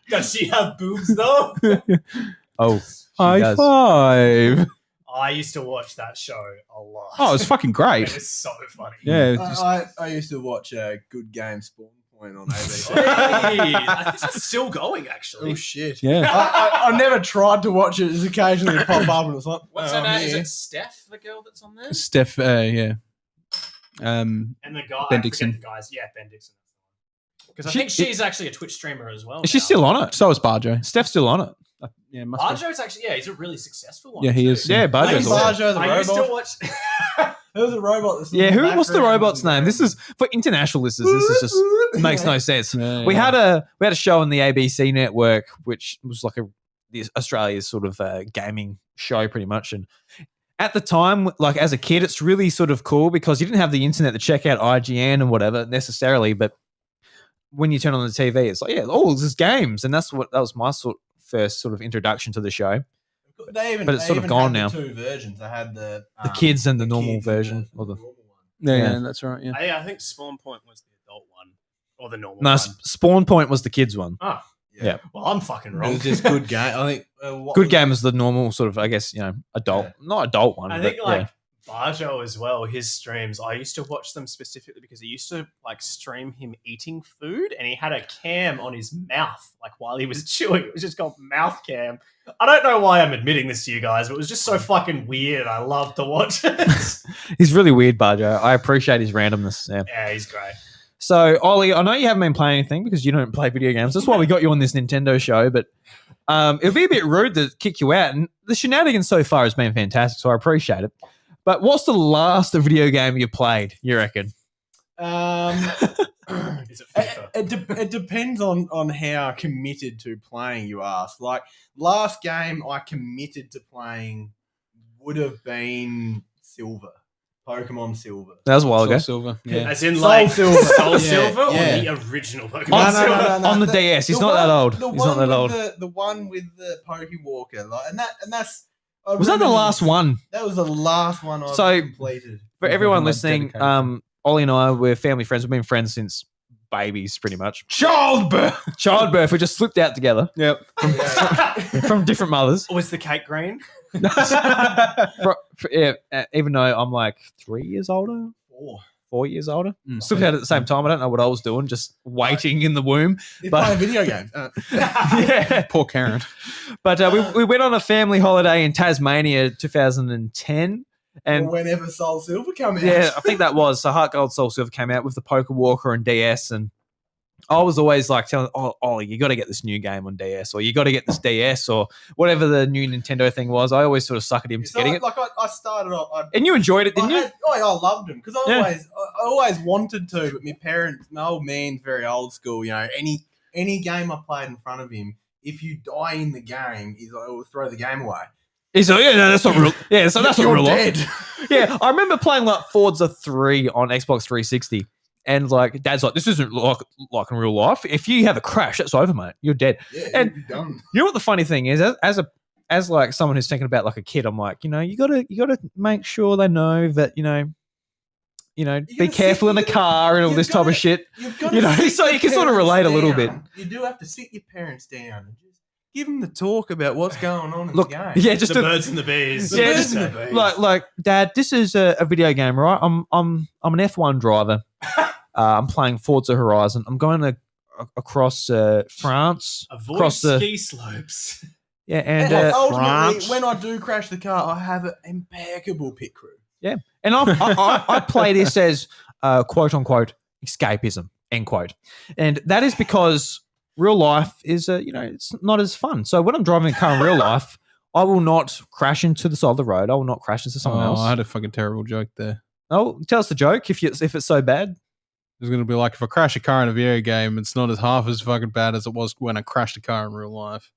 Speaker 2: Does she have boobs though?
Speaker 4: Oh, she
Speaker 1: High
Speaker 4: does.
Speaker 1: five.
Speaker 2: I used to watch that show a lot.
Speaker 1: Oh, it's fucking
Speaker 2: It
Speaker 1: great.
Speaker 2: was so funny.
Speaker 1: Yeah. it's just-
Speaker 3: I used to watch Good Game Spawn Point on ABC.
Speaker 2: Hey, I think it's still going actually.
Speaker 3: Oh, shit.
Speaker 1: yeah.
Speaker 3: I never tried to watch it. It's occasionally it pop up and it's like,
Speaker 2: What's
Speaker 3: oh,
Speaker 2: her name? Is
Speaker 3: yeah.
Speaker 2: it Steph, the girl that's on there?
Speaker 1: Steph, yeah.
Speaker 2: And the guy,
Speaker 1: Ben
Speaker 2: I forget
Speaker 1: Dixon.
Speaker 2: the guys. Yeah, Ben Dixon. Because I
Speaker 4: She-
Speaker 2: think she's actually a Twitch streamer as well.
Speaker 4: Is she
Speaker 2: now.
Speaker 4: still on it?
Speaker 1: So is Barjo.
Speaker 4: Steph's still on it.
Speaker 1: Yeah, must be.
Speaker 2: Barjo's actually, yeah, he's a really successful one.
Speaker 1: Yeah, he
Speaker 2: too.
Speaker 1: is.
Speaker 4: Yeah,
Speaker 3: I
Speaker 4: Barjo's
Speaker 3: used
Speaker 4: awesome.
Speaker 3: Barjo the
Speaker 2: I used to
Speaker 3: robot.
Speaker 2: watch.
Speaker 3: There was a robot. That's in
Speaker 4: Yeah,
Speaker 3: the
Speaker 4: what's the
Speaker 3: background.
Speaker 4: robot's name? This is for international listeners. This is just makes no sense.
Speaker 1: Yeah,
Speaker 4: We
Speaker 1: yeah.
Speaker 4: had a show on the ABC network, which was like Australia's sort of gaming show, pretty much. And at the time, like as a kid, it's really sort of cool because you didn't have the internet to check out IGN and whatever necessarily. But when you turn on the TV, it's like, yeah, oh, there's games, and that was my first sort of introduction to the show.
Speaker 3: But
Speaker 4: But it's sort of gone now.
Speaker 3: Two versions. They had the
Speaker 4: Kids and the normal
Speaker 3: kids and
Speaker 4: version,
Speaker 3: the
Speaker 4: or the
Speaker 3: normal one.
Speaker 1: Yeah,
Speaker 4: Yeah.
Speaker 1: yeah, that's right. Yeah.
Speaker 2: I think Spawn Point was the adult one or the normal
Speaker 4: no
Speaker 2: one.
Speaker 4: Spawn Point was the kids one.
Speaker 2: Oh,
Speaker 4: Yeah.
Speaker 2: well, I'm fucking
Speaker 3: It
Speaker 2: wrong.
Speaker 3: was just good game. I think. What
Speaker 4: Good
Speaker 3: was-
Speaker 4: Game is the normal sort of, I guess, adult,
Speaker 3: Yeah.
Speaker 4: not adult one.
Speaker 2: I
Speaker 4: but
Speaker 2: think
Speaker 4: yeah.
Speaker 2: like Barjo as well, his streams, I used to watch them specifically because he used to like stream him eating food and he had a cam on his mouth like while he was chewing. It was just called mouth cam. I don't know why I'm admitting this to you guys, but it was just so fucking weird. I love to watch it.
Speaker 4: He's really weird, Barjo. I appreciate his randomness. Yeah.
Speaker 2: Yeah, he's great.
Speaker 4: So, Ollie, I know you haven't been playing anything because you don't play video games. That's why we got you on this Nintendo show. But it would be a bit rude to kick you out. And the shenanigans so far has been fantastic, so I appreciate it. But what's the last video game you played, you reckon?
Speaker 2: Is it FIFA?
Speaker 3: It depends on how committed to playing you ask. Like last game I committed to playing would have been Silver, Pokemon Silver.
Speaker 4: That was a while
Speaker 1: Soul
Speaker 4: ago.
Speaker 1: Silver. Yeah.
Speaker 2: As in
Speaker 3: Soul
Speaker 2: like
Speaker 3: Silver.
Speaker 2: Soul
Speaker 3: Yeah,
Speaker 2: Silver or
Speaker 3: yeah.
Speaker 2: the original Pokemon
Speaker 3: No,
Speaker 2: Silver?
Speaker 3: no, no, no,
Speaker 4: On the DS. He's
Speaker 3: The
Speaker 4: not
Speaker 3: one-
Speaker 4: that old.
Speaker 3: The
Speaker 4: He's not
Speaker 3: one
Speaker 4: that
Speaker 3: with
Speaker 4: old.
Speaker 3: The one with the Pokewalker, like, and that's
Speaker 4: Was that the last one?
Speaker 3: That was the last one I
Speaker 4: So-
Speaker 3: completed.
Speaker 4: For
Speaker 1: Yeah,
Speaker 4: everyone
Speaker 1: fucking, like,
Speaker 4: listening,
Speaker 1: dedication.
Speaker 4: Ollie and I, we're family friends. We've been friends since babies, pretty much.
Speaker 1: Childbirth.
Speaker 4: Childbirth, we just slipped out together
Speaker 1: Yep.
Speaker 4: from different mothers.
Speaker 2: Was the cake green?
Speaker 4: Even though I'm like 3 years older, 4 years older. Slipped out at the same time. I don't know what I was doing, just waiting in the womb.
Speaker 3: They're
Speaker 4: But-
Speaker 3: playing video games.
Speaker 4: Yeah.
Speaker 1: Poor Karen.
Speaker 4: But we went on a family holiday in Tasmania 2010. And
Speaker 3: or whenever Soul Silver come out.
Speaker 4: yeah, I think that was. So Heart Gold Soul Silver came out with the Poker Walker and DS. And I was always like telling, Ollie, you got to get this new game on DS, or you got to get this DS, or whatever the new Nintendo thing was. I always sort of suckered him to getting it.
Speaker 3: Like I started off.
Speaker 4: And you enjoyed it, didn't you?
Speaker 3: I loved them because
Speaker 4: Yeah.
Speaker 3: I always wanted to, but my old man's very old school. You know, any game I played in front of him, if you die in the game, he's like, "Oh, throw the game away."
Speaker 4: He's like, yeah, no, that's not real. Yeah, so that's not
Speaker 3: You're
Speaker 4: real life.
Speaker 3: dead.
Speaker 4: Yeah, I remember playing like Forza 3 on Xbox 360. And like, Dad's like, this isn't like in real life. If you have a crash, that's over, mate. You're dead.
Speaker 3: Yeah,
Speaker 4: And-
Speaker 3: you're done.
Speaker 4: You know what the funny thing is? As like someone who's thinking about like a kid, I'm like, you gotta make sure they know that you be
Speaker 3: gotta
Speaker 4: careful
Speaker 3: sit-
Speaker 4: in the car and all
Speaker 3: you've
Speaker 4: this type of
Speaker 3: gotta-
Speaker 4: shit.
Speaker 3: You've got
Speaker 4: You
Speaker 3: to
Speaker 4: know,
Speaker 3: sit
Speaker 4: so
Speaker 3: your
Speaker 4: you can sort of
Speaker 3: parents
Speaker 4: relate a little
Speaker 3: down. You do have to sit your parents down and just give them the talk about what's going on in
Speaker 4: Look,
Speaker 3: the game.
Speaker 4: yeah, just
Speaker 2: The
Speaker 4: to,
Speaker 2: birds and the bees.
Speaker 4: Yeah,
Speaker 3: birds
Speaker 4: just
Speaker 3: and the bees.
Speaker 4: like, Dad, this is a video game, right? I'm an F1 driver. I'm playing Forza Horizon. I'm going across France,
Speaker 2: Avoid
Speaker 4: across the
Speaker 2: ski slopes.
Speaker 4: yeah,
Speaker 3: And
Speaker 4: and
Speaker 3: ultimately,
Speaker 1: France.
Speaker 3: when I do crash the car, I have an impeccable pit crew.
Speaker 4: And I play this as quote unquote escapism, end quote. And that is because real life is, it's not as fun. So when I'm driving a car in real life, I will not crash into the side of the road. I will not crash into someone else.
Speaker 1: I had a fucking terrible joke there.
Speaker 4: Oh, tell us the joke if it's so bad.
Speaker 1: It's going to be like if I crash a car in a video game, it's not as half as fucking bad as it was when I crashed a car in real life.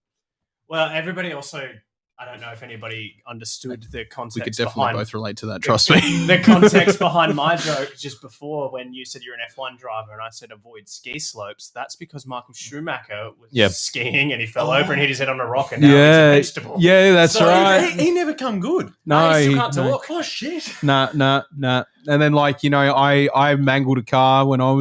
Speaker 2: Well, everybody also, I don't know if anybody understood the
Speaker 1: We
Speaker 2: context
Speaker 1: could definitely
Speaker 2: behind
Speaker 1: both relate to that, trust me.
Speaker 2: the context behind my joke just before when you said you're an F1 driver and I said avoid ski slopes. That's because Michael Schumacher was
Speaker 4: Yep.
Speaker 2: skiing and he fell over and hit his head on a rock and now
Speaker 1: Yeah,
Speaker 2: he's a vegetable.
Speaker 1: yeah, that's
Speaker 2: So-
Speaker 1: right.
Speaker 3: He never come good.
Speaker 1: No,
Speaker 2: he still
Speaker 1: he-
Speaker 2: can't
Speaker 1: no.
Speaker 2: talk.
Speaker 3: Oh shit!
Speaker 1: Nah. And then I mangled a car when I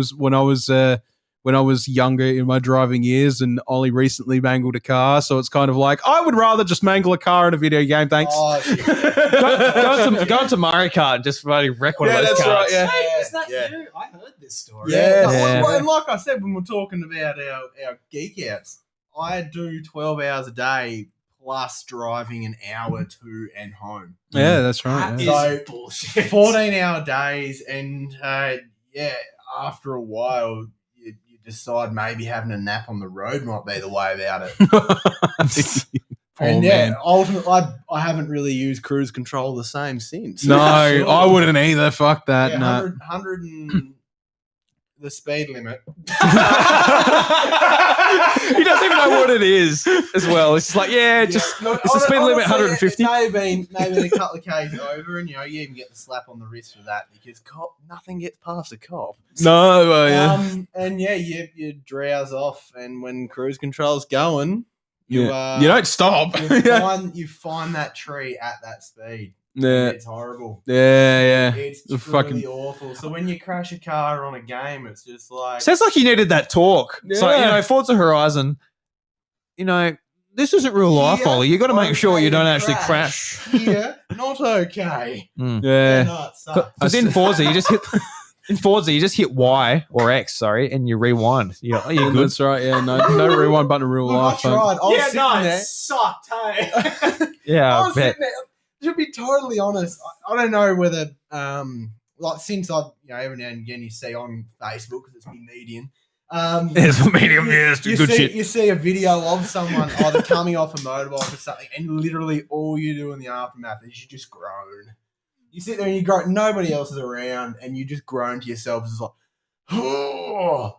Speaker 1: was younger in my driving years, and Ollie recently mangled a car. So it's kind of like I would rather just mangle a car in a video game. Thanks.
Speaker 3: Oh shit!
Speaker 4: Go into Mario Kart and just bloody wreck one
Speaker 1: Yeah,
Speaker 4: of those
Speaker 1: that's
Speaker 4: cars.
Speaker 1: right, yeah.
Speaker 2: Hey, is that
Speaker 3: Yeah.
Speaker 2: you? I heard this story.
Speaker 3: Yeah,
Speaker 4: Yeah.
Speaker 3: and like I said when we're talking about our geek outs, I do 12 hours a day plus driving an hour to and home.
Speaker 1: Yeah, that's
Speaker 2: That
Speaker 1: right.
Speaker 2: is
Speaker 1: yeah.
Speaker 3: So,
Speaker 2: bullshit.
Speaker 3: 14-hour days, and after a while, you decide maybe having a nap on the road might be the way about it.
Speaker 1: Poor
Speaker 3: And
Speaker 1: man.
Speaker 3: ultimately, I haven't really used cruise control the same since.
Speaker 1: No,
Speaker 3: Sure.
Speaker 1: I wouldn't either. Fuck that.
Speaker 3: Yeah,
Speaker 1: No.
Speaker 3: 100 and the speed limit.
Speaker 4: He doesn't even know what it is as well. It's just like, it's the speed limit 150.
Speaker 3: Maybe a couple of k's over, and you even get the slap on the wrist for that because nothing gets past a cop.
Speaker 1: No, yeah.
Speaker 3: And you drowse off, and when cruise control's going, you
Speaker 1: You don't stop.
Speaker 3: you find that tree at that speed.
Speaker 1: Yeah,
Speaker 3: It's horrible.
Speaker 1: yeah.
Speaker 3: It's
Speaker 1: The
Speaker 3: truly
Speaker 1: fucking-
Speaker 3: awful. So when you crash a car on a game, it's just like
Speaker 4: Sounds like you needed that talk. So,
Speaker 1: Yeah.
Speaker 4: Forza Horizon, this isn't real life,
Speaker 3: Yeah,
Speaker 4: Ollie. You got to make sure you don't
Speaker 3: okay,
Speaker 4: actually crash.
Speaker 3: Here, not okay.
Speaker 1: Yeah.
Speaker 3: No, it sucks.
Speaker 4: Because in Forza, you just hit Y or X, and you rewind. You're good.
Speaker 1: That's right. Yeah, no rewind button in real
Speaker 3: Look, I
Speaker 1: life.
Speaker 3: tried. I was
Speaker 2: Yeah,
Speaker 3: sitting
Speaker 2: no,
Speaker 3: there.
Speaker 2: it sucked, hey.
Speaker 4: Yeah,
Speaker 3: I
Speaker 4: I
Speaker 3: was
Speaker 4: bet.
Speaker 3: sitting there. To be totally honest, I don't know whether since I've every now and again you see on Facebook because it's my median.
Speaker 4: It's a medium, yes,
Speaker 3: You
Speaker 4: good
Speaker 3: see,
Speaker 4: shit.
Speaker 3: you see a video of someone either coming off a motorbike or something, and literally all you do in the aftermath is you just groan. You sit there and you groan. Nobody else is around, and you just groan to yourself. It's like, oh,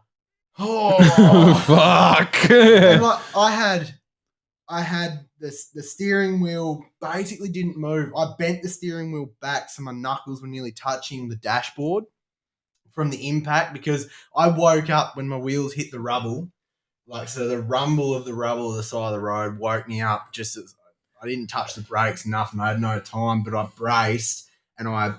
Speaker 1: Fuck.
Speaker 3: And like I had the steering wheel basically didn't move. I bent the steering wheel back so my knuckles were nearly touching the dashboard from the impact because I woke up when my wheels hit the rubble. Like, so the rumble of the rubble of the side of the road woke me up just as I didn't touch the brakes, nothing. I had no time, but I braced and I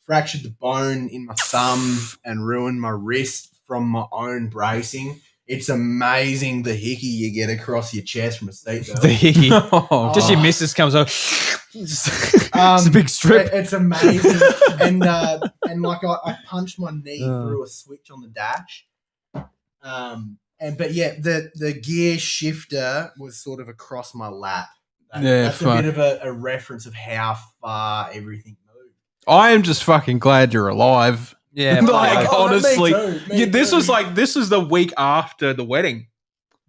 Speaker 3: fractured the bone in my thumb and ruined my wrist from my own bracing. It's amazing the hickey you get across your chest from a seatbelt.
Speaker 4: The hickey.
Speaker 1: Oh,
Speaker 4: Just your missus comes up. It's a big strip.
Speaker 3: It's amazing, and like I punched my knee through a switch on the dash. But the gear shifter was sort of across my lap. That's a bit of a reference of how far everything moved.
Speaker 1: I am just fucking glad you're alive.
Speaker 4: Yeah,
Speaker 1: Like,
Speaker 3: Oh,
Speaker 1: honestly,
Speaker 3: me too.
Speaker 1: this was the week after the wedding.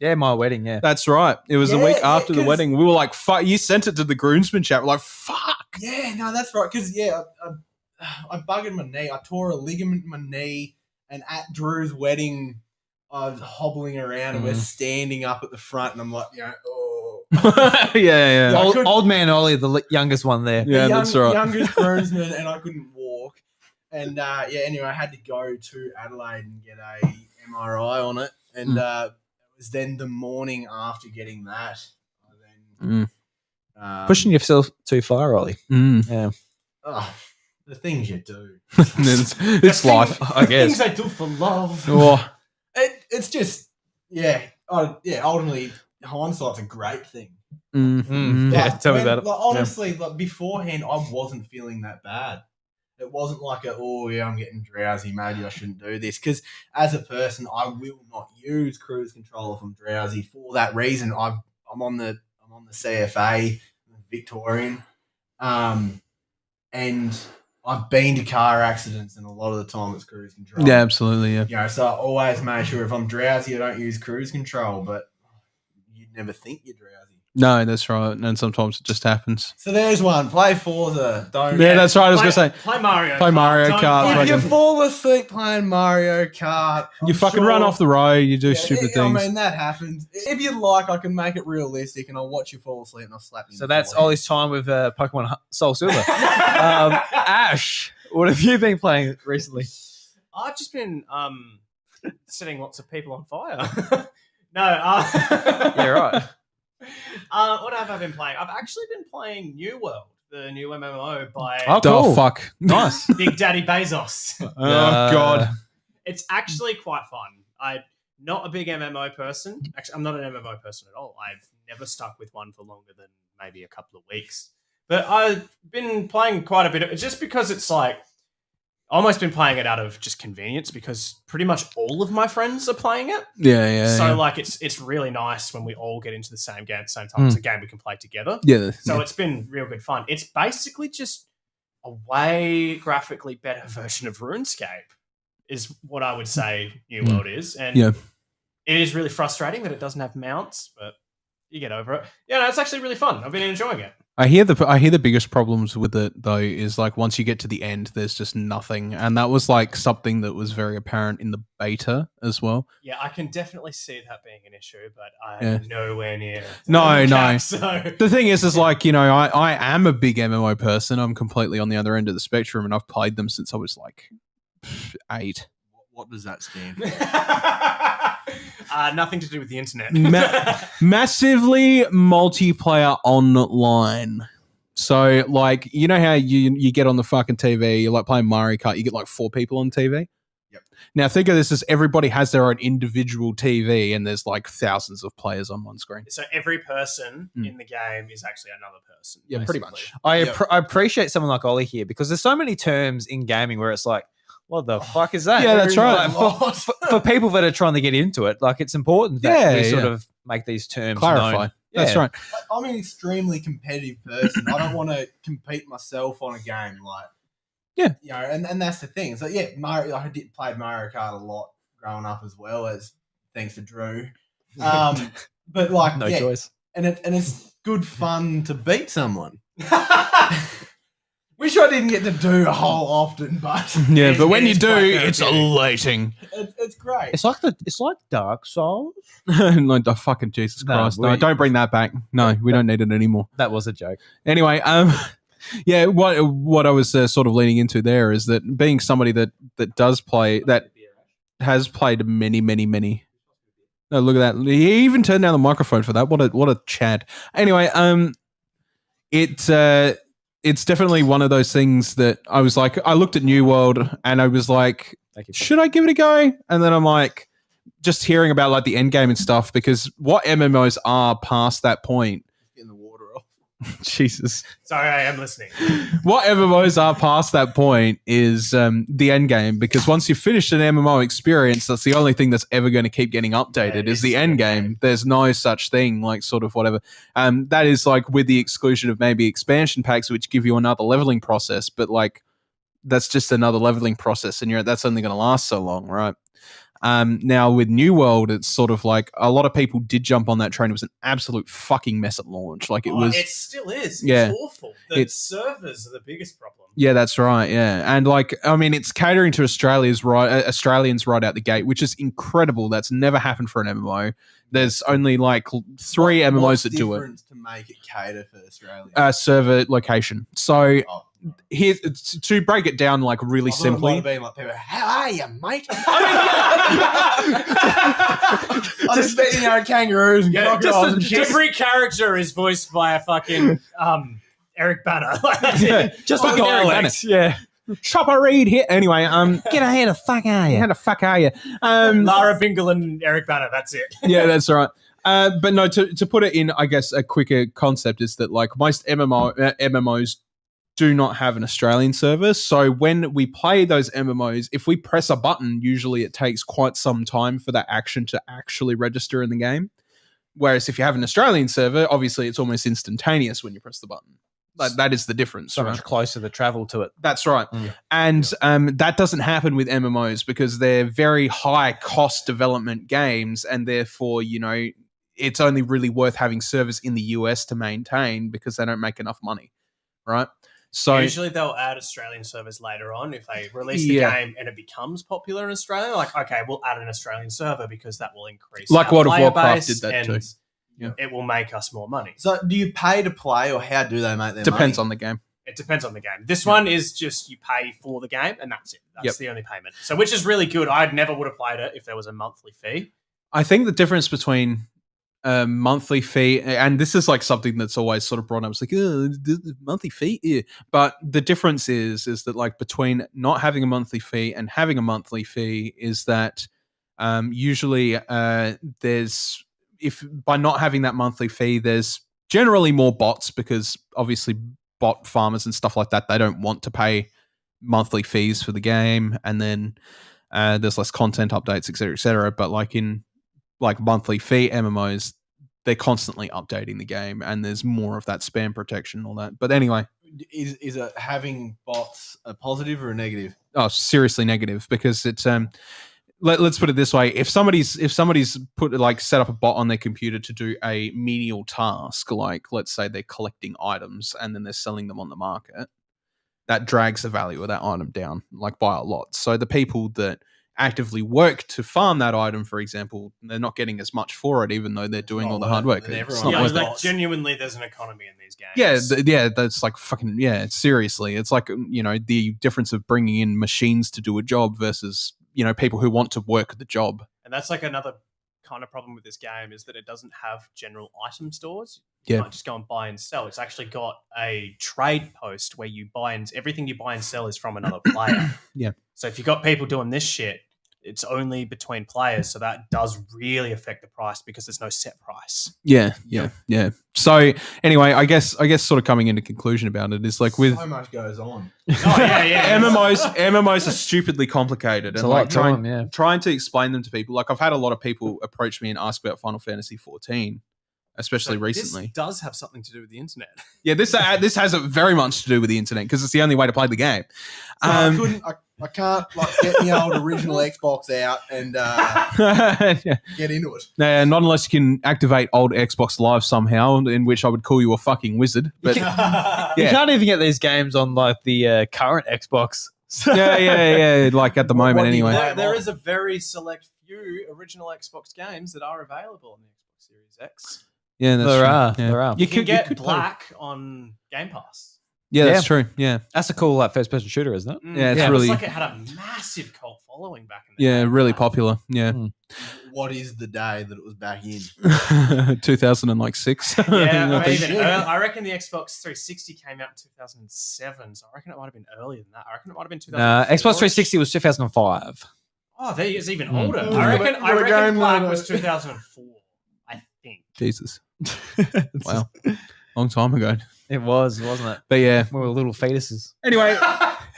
Speaker 4: yeah, my wedding. Yeah,
Speaker 1: That's right. It was the
Speaker 3: Yeah,
Speaker 1: week
Speaker 3: yeah,
Speaker 1: after the
Speaker 3: 'cause-
Speaker 1: wedding. We were like, fuck. You sent it to the groomsmen chat. We're like, fuck.
Speaker 3: Yeah, no, that's right. Because I buggered my knee. I tore a ligament in my knee, and at Drew's wedding, I was hobbling around, and we're standing up at the front, and I'm like, oh.
Speaker 1: yeah.
Speaker 3: I
Speaker 4: old,
Speaker 3: couldn't-
Speaker 4: old man Ollie, the youngest one there.
Speaker 1: Yeah, that's right.
Speaker 3: Youngest groomsman, and I couldn't walk. And anyway, I had to go to Adelaide and get a MRI on it. And it was then the morning after getting that.
Speaker 4: Pushing yourself too far, Ollie. Yeah,
Speaker 3: The things you do.
Speaker 1: it's life, I
Speaker 2: Things
Speaker 1: guess.
Speaker 2: I do for love.
Speaker 1: Oh,
Speaker 3: It's just, ultimately, hindsight's a great thing.
Speaker 4: Yeah, tell me about it.
Speaker 3: Like, honestly, like beforehand, I wasn't feeling that bad. It wasn't like I'm getting drowsy. Maybe I shouldn't do this. Because as a person, I will not use cruise control if I'm drowsy. For that reason, I'm on the CFA, Victorian, and I've been to car accidents, and a lot of the time it's cruise control.
Speaker 1: yeah, absolutely. Yeah.
Speaker 3: You know, so I always make sure if I'm drowsy, I don't use cruise control. But you'd never think you're drowsy.
Speaker 1: No, that's right. And sometimes it just happens.
Speaker 3: So there's one. Play Forza. Don't.
Speaker 1: Yeah, that's right. I was going to say,
Speaker 2: Play Mario.
Speaker 1: Play Mario
Speaker 2: Don't-
Speaker 1: Kart,
Speaker 3: If you
Speaker 1: fucking-
Speaker 3: fall asleep playing Mario Kart,
Speaker 1: you fucking run off the road, you do stupid things.
Speaker 3: I mean, that happens. If you'd like, I can make it realistic, and I'll watch you fall asleep, and I'll slap you.
Speaker 4: So that's Ollie's time with Pokemon Soul Silver. Ash, what have you been playing recently?
Speaker 2: I've just been setting lots of people on fire. No.
Speaker 4: Yeah, right.
Speaker 2: What have I been playing? I've actually been playing New World, the new MMO by
Speaker 4: Oh,
Speaker 1: Oh,
Speaker 4: cool.
Speaker 1: fuck.
Speaker 4: Nice.
Speaker 2: Big Daddy Bezos.
Speaker 1: Oh, God.
Speaker 2: It's actually quite fun. I'm not a big MMO person. Actually, I'm not an MMO person at all. I've never stuck with one for longer than maybe a couple of weeks. But I've been playing quite a bit of it just because it's like almost been playing it out of just convenience because pretty much all of my friends are playing it.
Speaker 1: Yeah.
Speaker 2: So like it's really nice when we all get into the same game at the same time. It's a game we can play together.
Speaker 1: Yeah.
Speaker 2: So it's been real good fun. It's basically just a way graphically better version of RuneScape is what I would say New World is. And
Speaker 1: Yeah.
Speaker 2: it is really frustrating that it doesn't have mounts, but you get over it. Yeah, no, it's actually really fun. I've been enjoying it.
Speaker 1: I hear the biggest problems with it though is like once you get to the end, there's just nothing, and that was like something that was very apparent in the beta as well.
Speaker 2: Yeah, I can definitely see that being an issue, but I'm
Speaker 1: Yeah.
Speaker 2: nowhere near.
Speaker 1: No.
Speaker 2: So
Speaker 1: The thing is like, you know, I am a big MMO person. I'm completely on the other end of the spectrum, and I've played them since I was like 8.
Speaker 3: What does that stand?
Speaker 2: Nothing to do with the internet.
Speaker 1: Massively multiplayer online. So, like, you know how you get on the fucking TV, you're like playing Mario Kart, you get like 4 people on TV?
Speaker 3: Yep.
Speaker 1: Now, think of this as everybody has their own individual TV, and there's like thousands of players on one screen.
Speaker 2: So every person in the game is actually another person.
Speaker 1: Yeah, pretty
Speaker 2: basically.
Speaker 1: much.
Speaker 4: I appreciate someone like Ollie here because there's so many terms in gaming where it's like, what the fuck is that?
Speaker 1: Yeah, that's right.
Speaker 4: Like, for people that are trying to get into it, like it's important that we sort of make these terms
Speaker 1: Clarify.
Speaker 4: known.
Speaker 1: That's
Speaker 4: Yeah.
Speaker 1: right.
Speaker 3: I'm an extremely competitive person. I don't want to compete myself on a game, like you know, and that's the thing. So yeah, Mario. I played Mario Kart a lot growing up as well as thanks to Drew. But like
Speaker 4: No choice.
Speaker 3: and it's good fun to beat someone. Which I didn't get to do a whole often, but
Speaker 1: Yeah, but when
Speaker 2: it
Speaker 1: you
Speaker 2: is
Speaker 1: do,
Speaker 2: quite
Speaker 1: it's
Speaker 2: therapeutic.
Speaker 1: elating.
Speaker 3: it's great.
Speaker 4: It's like Dark Souls.
Speaker 1: Like, oh, fucking Jesus
Speaker 4: No,
Speaker 1: Christ. No,
Speaker 4: we-
Speaker 1: don't bring that back. No, we don't need it anymore.
Speaker 4: That was a joke.
Speaker 1: Anyway, yeah, what I was sort of leaning into there is that being somebody that does play, that has played many. No, look at that. He even turned down the microphone for that. What a Chad. Anyway, it's definitely one of those things that I was like, I looked at New World and I was like, should I give it a go? And then I'm like, just hearing about like the end game and stuff, because what MMOs are past that point.
Speaker 3: Getting the water off.
Speaker 1: Jesus.
Speaker 2: Sorry, I am listening.
Speaker 1: What MMOs are past that point is the end game, because once you've finished an MMO experience, that's the only thing that's ever going to keep getting updated is the end game. There's no such thing like sort of whatever. That is like with the exclusion of maybe expansion packs, which give you another leveling process, but like that's just another leveling process, and that's only going to last so long, right? Now with New World, it's sort of like a lot of people did jump on that train. It was an absolute fucking mess at launch. Like
Speaker 2: It still is.
Speaker 1: Yeah.
Speaker 2: It's awful. The servers are the biggest problem.
Speaker 1: Yeah, that's right. Yeah, and like I mean, it's catering to Australians right out the gate, which is incredible. That's never happened for an MMO. There's only like 3 MMOs that do it.
Speaker 3: What's the difference to make it cater for Australia?
Speaker 1: Server location. So. Here, to break it down like really simply.
Speaker 3: It might have been like people, how are you, mate? I just bet kangaroos and crocodiles and shit.
Speaker 2: Every character is voiced by a fucking Eric Banner.
Speaker 4: Just like dialect. Yeah.
Speaker 1: Chopper Reed here. Anyway,
Speaker 5: Get out, the fuck are you?
Speaker 1: how the fuck are you?
Speaker 2: Lara Bingle and Eric Banner, that's it.
Speaker 1: Yeah, that's right. But no, to put it in, I guess a quicker concept is that like most MMOs do not have an Australian server. So when we play those MMOs, if we press a button, usually it takes quite some time for that action to actually register in the game. Whereas if you have an Australian server, obviously it's almost instantaneous when you press the button. Like that is the difference.
Speaker 4: So much closer the travel to it.
Speaker 1: That's right. And that doesn't happen with MMOs because they're very high cost development games, and therefore, it's only really worth having servers in the US to maintain because they don't make enough money. Right? So
Speaker 2: usually they'll add Australian servers later on if they release the game and it becomes popular in Australia. Like, okay, we'll add an Australian server because that will increase
Speaker 1: like
Speaker 2: our
Speaker 1: World of
Speaker 2: player
Speaker 1: Warcraft
Speaker 2: base
Speaker 1: did that
Speaker 2: and
Speaker 1: too. Yeah.
Speaker 2: it will make us more money.
Speaker 3: So do you pay to play, or how do they make their
Speaker 1: Depends
Speaker 3: money?
Speaker 1: on the game.
Speaker 2: It depends on the game. This one is just you pay for the game and that's it. That's the only payment. So which is really good. I never would have played it if there was a monthly fee.
Speaker 1: I think the difference between a monthly fee, and this is like something that's always sort of brought up. It's like, the monthly fee, yeah. But the difference is that like between not having a monthly fee and having a monthly fee is that usually there's, if by not having that monthly fee, there's generally more bots because obviously bot farmers and stuff like that, they don't want to pay monthly fees for the game, and then there's less content updates, etc., etc. But like in like monthly fee MMOs, they're constantly updating the game, and there's more of that spam protection and all that. But anyway,
Speaker 3: is it having bots a positive or a negative?
Speaker 1: Oh, seriously negative, because it's let's put it this way: if somebody's put like set up a bot on their computer to do a menial task, like let's say they're collecting items and then they're selling them on the market, that drags the value of that item down like by a lot. So the people that actively work to farm that item, for example, they're not getting as much for it, even though they're doing all the hard work. It's not worth it.
Speaker 2: Genuinely, there's an economy in these games.
Speaker 1: Yeah, that's like fucking, seriously. It's like, the difference of bringing in machines to do a job versus, people who want to work the job.
Speaker 2: And that's like another kind of problem with this game is that it doesn't have general item stores.
Speaker 1: Yeah.
Speaker 2: You can't just go and buy and sell. It's actually got a trade post where you buy and everything you buy and sell is from another player.
Speaker 1: Yeah.
Speaker 2: So if you've got people doing this shit, it's only between players, so that does really affect the price because there's no set price.
Speaker 1: Yeah. So anyway, I guess sort of coming into conclusion about it is like with
Speaker 3: So much goes on.
Speaker 2: Oh yeah.
Speaker 1: MMOs are stupidly complicated,
Speaker 4: It's
Speaker 1: and
Speaker 4: a lot
Speaker 1: like
Speaker 4: of time,
Speaker 1: trying to explain them to people. Like I've had a lot of people approach me and ask about Final Fantasy 14. Especially recently.
Speaker 2: This does have something to do with the internet.
Speaker 1: Yeah, this has very much to do with the internet because it's the only way to play the game.
Speaker 3: So I can't like get the old original Xbox out and get into it.
Speaker 1: Not unless you can activate old Xbox Live somehow, in which I would call you a fucking wizard. But
Speaker 4: You can't even get these games on like the current Xbox.
Speaker 1: yeah. Like at the moment, anyway.
Speaker 2: There is a very select few original Xbox games that are available on the Xbox Series X.
Speaker 1: Yeah, that's
Speaker 4: There
Speaker 1: true.
Speaker 4: are.
Speaker 1: Yeah.
Speaker 4: There are.
Speaker 2: You can get
Speaker 1: could play.
Speaker 2: Black on Game Pass.
Speaker 1: Yeah, that's true. Yeah,
Speaker 4: That's a cool like first-person shooter, isn't it?
Speaker 1: Yeah, it's really-
Speaker 2: like it had a massive cult following back in the day.
Speaker 1: yeah, really popular. Yeah.
Speaker 3: what is the day that it was back in?
Speaker 1: 2006.
Speaker 2: Yeah, or
Speaker 1: think.
Speaker 2: even I reckon the Xbox 360 came out in 2007, so I reckon it might have been earlier than that. I reckon it might have been 2004.
Speaker 4: Xbox 360 was 2005.
Speaker 2: Oh, there is even
Speaker 4: Hmm.
Speaker 2: older.
Speaker 3: Mm.
Speaker 2: I reckon
Speaker 3: You're a game
Speaker 2: Black
Speaker 3: lover.
Speaker 2: was 2004. I think.
Speaker 1: Jesus. Wow. Long time ago.
Speaker 4: It was, wasn't it?
Speaker 1: But yeah.
Speaker 4: We were little fetuses.
Speaker 1: Anyway.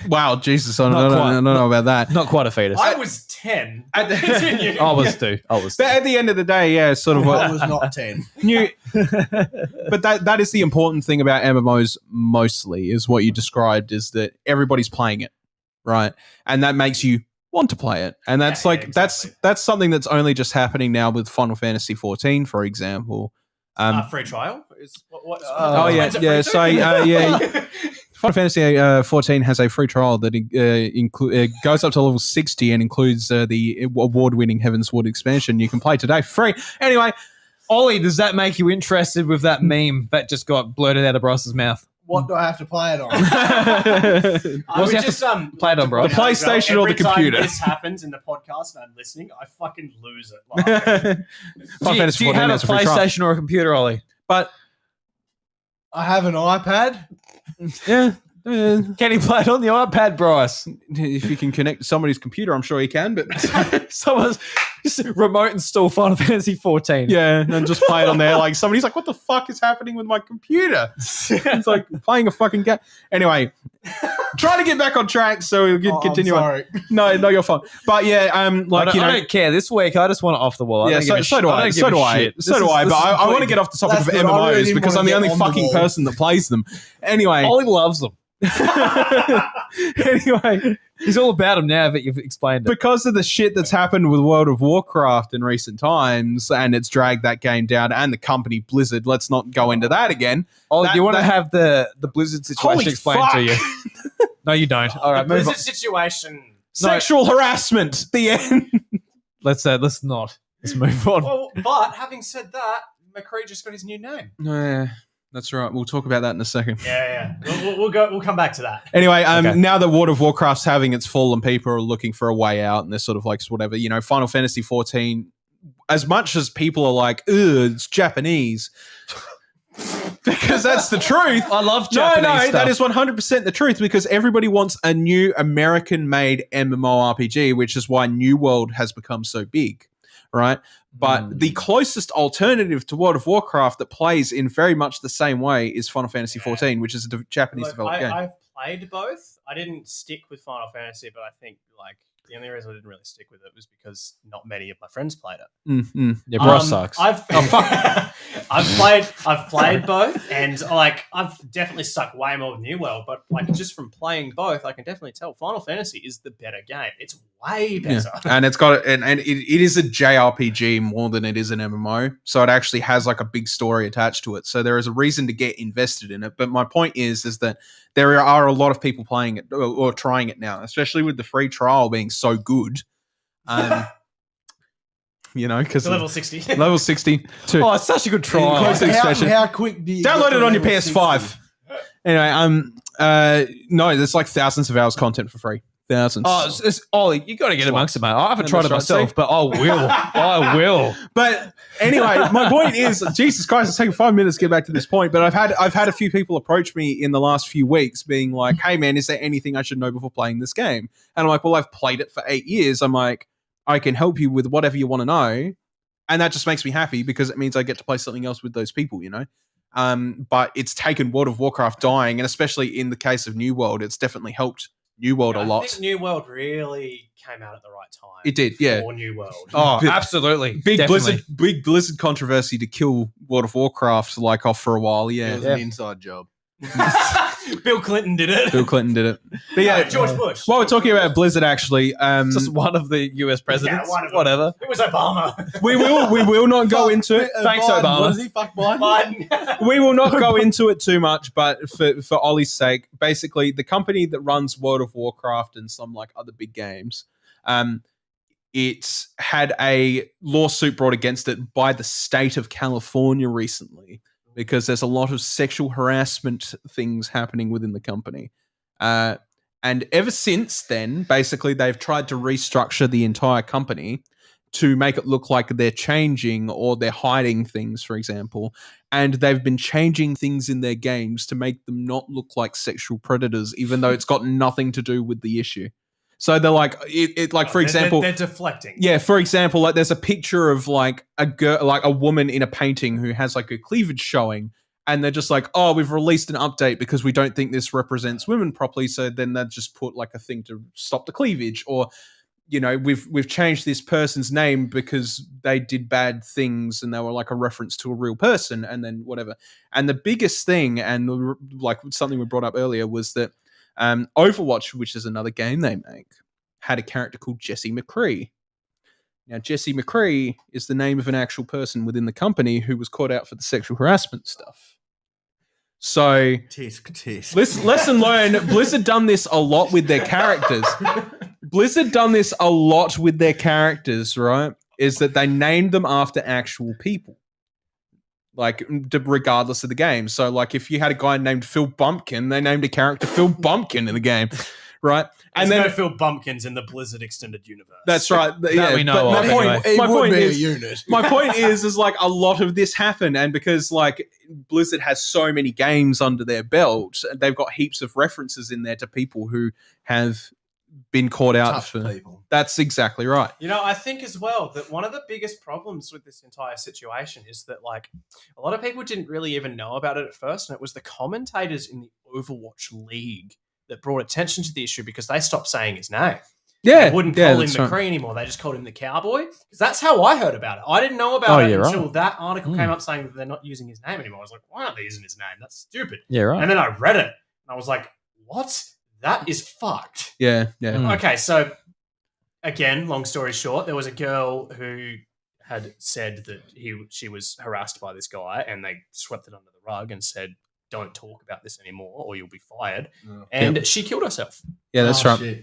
Speaker 1: Wow, Jesus. I
Speaker 4: Not quite.
Speaker 1: don't know about that.
Speaker 4: Not quite a fetus.
Speaker 2: I was 10.
Speaker 1: At the-
Speaker 2: Continue.
Speaker 4: I was too.
Speaker 1: But at the end of the day, yeah, sort of
Speaker 3: I
Speaker 1: what
Speaker 3: was not 10.
Speaker 1: new. But that is the important thing about MMOs mostly is what you described is that everybody's playing it, right? And that makes you want to play it. And that's
Speaker 2: Yeah,
Speaker 1: like
Speaker 2: yeah, exactly.
Speaker 1: that's something that's only just happening now with Final Fantasy 14, for example.
Speaker 2: Free trial?
Speaker 1: Oh, yeah,
Speaker 2: when's it
Speaker 1: yeah,
Speaker 2: free
Speaker 1: so,
Speaker 2: to?
Speaker 1: yeah. Final Fantasy 14 has a free trial that goes up to level 60 and includes the award-winning Heavensward expansion. You can play today for free. Anyway,
Speaker 4: Ollie, does that make you interested with that meme that just got blurted out of Bryce's mouth?
Speaker 3: What do I have to play it on?
Speaker 2: I
Speaker 4: What's
Speaker 2: would
Speaker 4: he
Speaker 2: just
Speaker 4: play it on, bro?
Speaker 1: The PlayStation or the
Speaker 2: every time
Speaker 1: computer?
Speaker 2: this happens in the podcast and I'm listening, I fucking lose it. Like,
Speaker 1: Final Fantasy
Speaker 4: Do you
Speaker 1: 14
Speaker 4: have a
Speaker 1: has a free trial.
Speaker 4: PlayStation or a computer, Ollie?
Speaker 1: But
Speaker 3: I have an iPad.
Speaker 1: yeah,
Speaker 4: Can he play it on the iPad, Bryce?
Speaker 1: if you can connect to somebody's computer, I'm sure you can. But
Speaker 4: Someone's just remote install Final Fantasy 14.
Speaker 1: yeah, and just play it on there. Like somebody's like, "What the fuck is happening with my computer?" It's like playing a fucking game. Anyway, trying to get back on track, so we'll
Speaker 3: Oh,
Speaker 1: continue
Speaker 3: I'm
Speaker 1: on.
Speaker 3: sorry.
Speaker 1: No, you're fine. But yeah,
Speaker 4: I don't care. This week, I just want it off the wall.
Speaker 1: Yeah, so do I. So do I. So do I. But I want to get off the topic of
Speaker 3: That's good. I really
Speaker 1: MMOs
Speaker 3: didn't
Speaker 1: because
Speaker 3: wanna
Speaker 1: I'm the
Speaker 3: get
Speaker 1: only
Speaker 3: on the
Speaker 1: fucking
Speaker 3: ball.
Speaker 1: person that plays them. Anyway,
Speaker 4: Ollie loves them.
Speaker 1: anyway,
Speaker 4: He's all about them now that you've explained it.
Speaker 1: because of the shit that's happened with World of Warcraft in recent times, and it's dragged that game down, and the company Blizzard. Let's not go into that again.
Speaker 4: Ollie,
Speaker 1: that-
Speaker 4: do you want to
Speaker 1: that-
Speaker 4: have the Blizzard situation
Speaker 1: Holy
Speaker 4: explained
Speaker 1: fuck.
Speaker 4: to you? No, you don't. All right,
Speaker 2: the
Speaker 4: move on.
Speaker 2: Blizzard situation.
Speaker 1: Sexual harassment. The end.
Speaker 4: Let's not. Let's move on.
Speaker 2: Well, but having said that, McCree just got his new name.
Speaker 1: Yeah, that's right. We'll talk about that in a second.
Speaker 2: Yeah. We'll come back to that.
Speaker 1: Anyway,
Speaker 4: Okay.
Speaker 1: now that World of Warcraft's having its fall and people are looking for a way out and they're sort of like whatever, Final Fantasy 14, as much as people are like, ugh, it's Japanese. Because that's the truth.
Speaker 4: I love
Speaker 1: No,
Speaker 4: Japanese stuff.
Speaker 1: that is 100% the truth because everybody wants a new American-made MMORPG, which is why New World has become so big, right? But the closest alternative to World of Warcraft that plays in very much the same way is Final Fantasy 14, which is a Japanese
Speaker 2: Look,
Speaker 1: developed game.
Speaker 2: I've played both. I didn't stick with Final Fantasy, but I think the only reason I didn't really stick with it was because not many of my friends played it.
Speaker 4: Yeah, Bryce sucks.
Speaker 2: I've I've played both, and I've definitely stuck way more with New World. But just from playing both, I can definitely tell Final Fantasy is the better game. It's way better.
Speaker 1: And it's got and it is a JRPG more than it is an MMO, so it actually has like a big story attached to it. So there is a reason to get invested in it. But my point is that there are a lot of people playing it or trying it now, especially with the free trial being so good. Because
Speaker 2: To level 60.
Speaker 1: level 60 to
Speaker 4: Oh, it's such a good trial.
Speaker 1: Close to expansion.
Speaker 3: How quick do you
Speaker 1: download
Speaker 3: get
Speaker 1: it
Speaker 3: to
Speaker 1: on your
Speaker 3: level
Speaker 1: PS5.
Speaker 3: 60?
Speaker 1: Anyway, no, there's like thousands of hours content for free. Thousands.
Speaker 4: Oh, Ollie, you got to get amongst it, mate. I haven't
Speaker 1: Yeah,
Speaker 4: tried it
Speaker 1: that's right.
Speaker 4: myself, but I will. I will.
Speaker 1: But anyway, my point is, Jesus Christ, it's taken 5 minutes to get back to this point. But I've had a few people approach me in the last few weeks, being like, "Hey, man, is there anything I should know before playing this game?" And I'm like, "Well, I've played it for 8 years. I'm like, I can help you with whatever you want to know," and that just makes me happy because it means I get to play something else with those people, But it's taken World of Warcraft dying, and especially in the case of New World, it's definitely helped New World a
Speaker 2: I
Speaker 1: lot.
Speaker 2: think New World really came out at the right time.
Speaker 1: It did, yeah.
Speaker 2: For New World.
Speaker 4: Oh,
Speaker 1: Big-
Speaker 4: absolutely.
Speaker 1: Big
Speaker 4: Definitely.
Speaker 1: Blizzard controversy to kill World of Warcraft off for a while.
Speaker 3: It
Speaker 1: Yeah,
Speaker 3: was an inside job.
Speaker 2: Bill Clinton did it.
Speaker 1: Bill Clinton did it. But yeah,
Speaker 2: George Bush.
Speaker 1: while we're talking about Blizzard, actually,
Speaker 4: Just one of the US presidents.
Speaker 2: one of them.
Speaker 4: Whatever.
Speaker 2: It was Obama.
Speaker 1: we will not go into it.
Speaker 4: Thanks,
Speaker 3: Biden,
Speaker 4: Obama.
Speaker 3: Was he? Fuck Biden.
Speaker 2: Biden.
Speaker 1: We will not go into it too much, but for Ollie's sake, basically, the company that runs World of Warcraft and some other big games, it's had a lawsuit brought against it by the state of California recently because there's a lot of sexual harassment things happening within the company. And ever since then, basically, they've tried to restructure the entire company to make it look like they're changing or they're hiding things, for example. And they've been changing things in their games to make them not look like sexual predators, even though it's got nothing to do with the issue. So they're like, for example,
Speaker 2: they're deflecting.
Speaker 1: Yeah, for example, like there's a picture of like a girl, like a woman in a painting who has like her cleavage showing, and they're just like, oh, we've released an update because we don't think this represents women properly. So then they just put like a thing to stop the cleavage, or we've changed this person's name because they did bad things and they were like a reference to a real person, and then whatever. And the biggest thing, and like something we brought up earlier, was that Overwatch, which is another game they make, had a character called Jesse McCree. Now, Jesse McCree is the name of an actual person within the company who was caught out for the sexual harassment stuff. So,
Speaker 3: tisk.
Speaker 1: lesson learned, Blizzard done this a lot with their characters. Right? Is that they named them after actual people. Like, regardless of the game. So, like, if you had a guy named Phil Bumpkin, they named a character Phil Bumpkin in the game, right?
Speaker 2: And then Phil Bumpkins in the Blizzard Extended Universe.
Speaker 1: That's right.
Speaker 4: That we know of, anyway.
Speaker 1: My point is like a lot of this happened, and because like Blizzard has so many games under their belt, they've got heaps of references in there to people who have been caught out
Speaker 3: Tough
Speaker 1: for
Speaker 3: people.
Speaker 1: That's exactly right.
Speaker 2: I think as well that one of the biggest problems with this entire situation is that like a lot of people didn't really even know about it at first, and it was the commentators in the Overwatch League that brought attention to the issue because they stopped saying his name.
Speaker 1: Yeah,
Speaker 2: They wouldn't call him McCree anymore. They just called him the Cowboy. Because that's how I heard about it. I didn't know about it until that article came up saying that they're not using his name anymore. I was like, why aren't they using his name? That's stupid.
Speaker 4: Yeah, right.
Speaker 2: And then I read it, and I was like, what? That is fucked.
Speaker 1: Yeah.
Speaker 2: Okay, so again, long story short, there was a girl who had said that she was harassed by this guy, and they swept it under the rug and said, don't talk about this anymore or you'll be fired. And she killed herself.
Speaker 1: Yeah, that's right.
Speaker 3: Shit.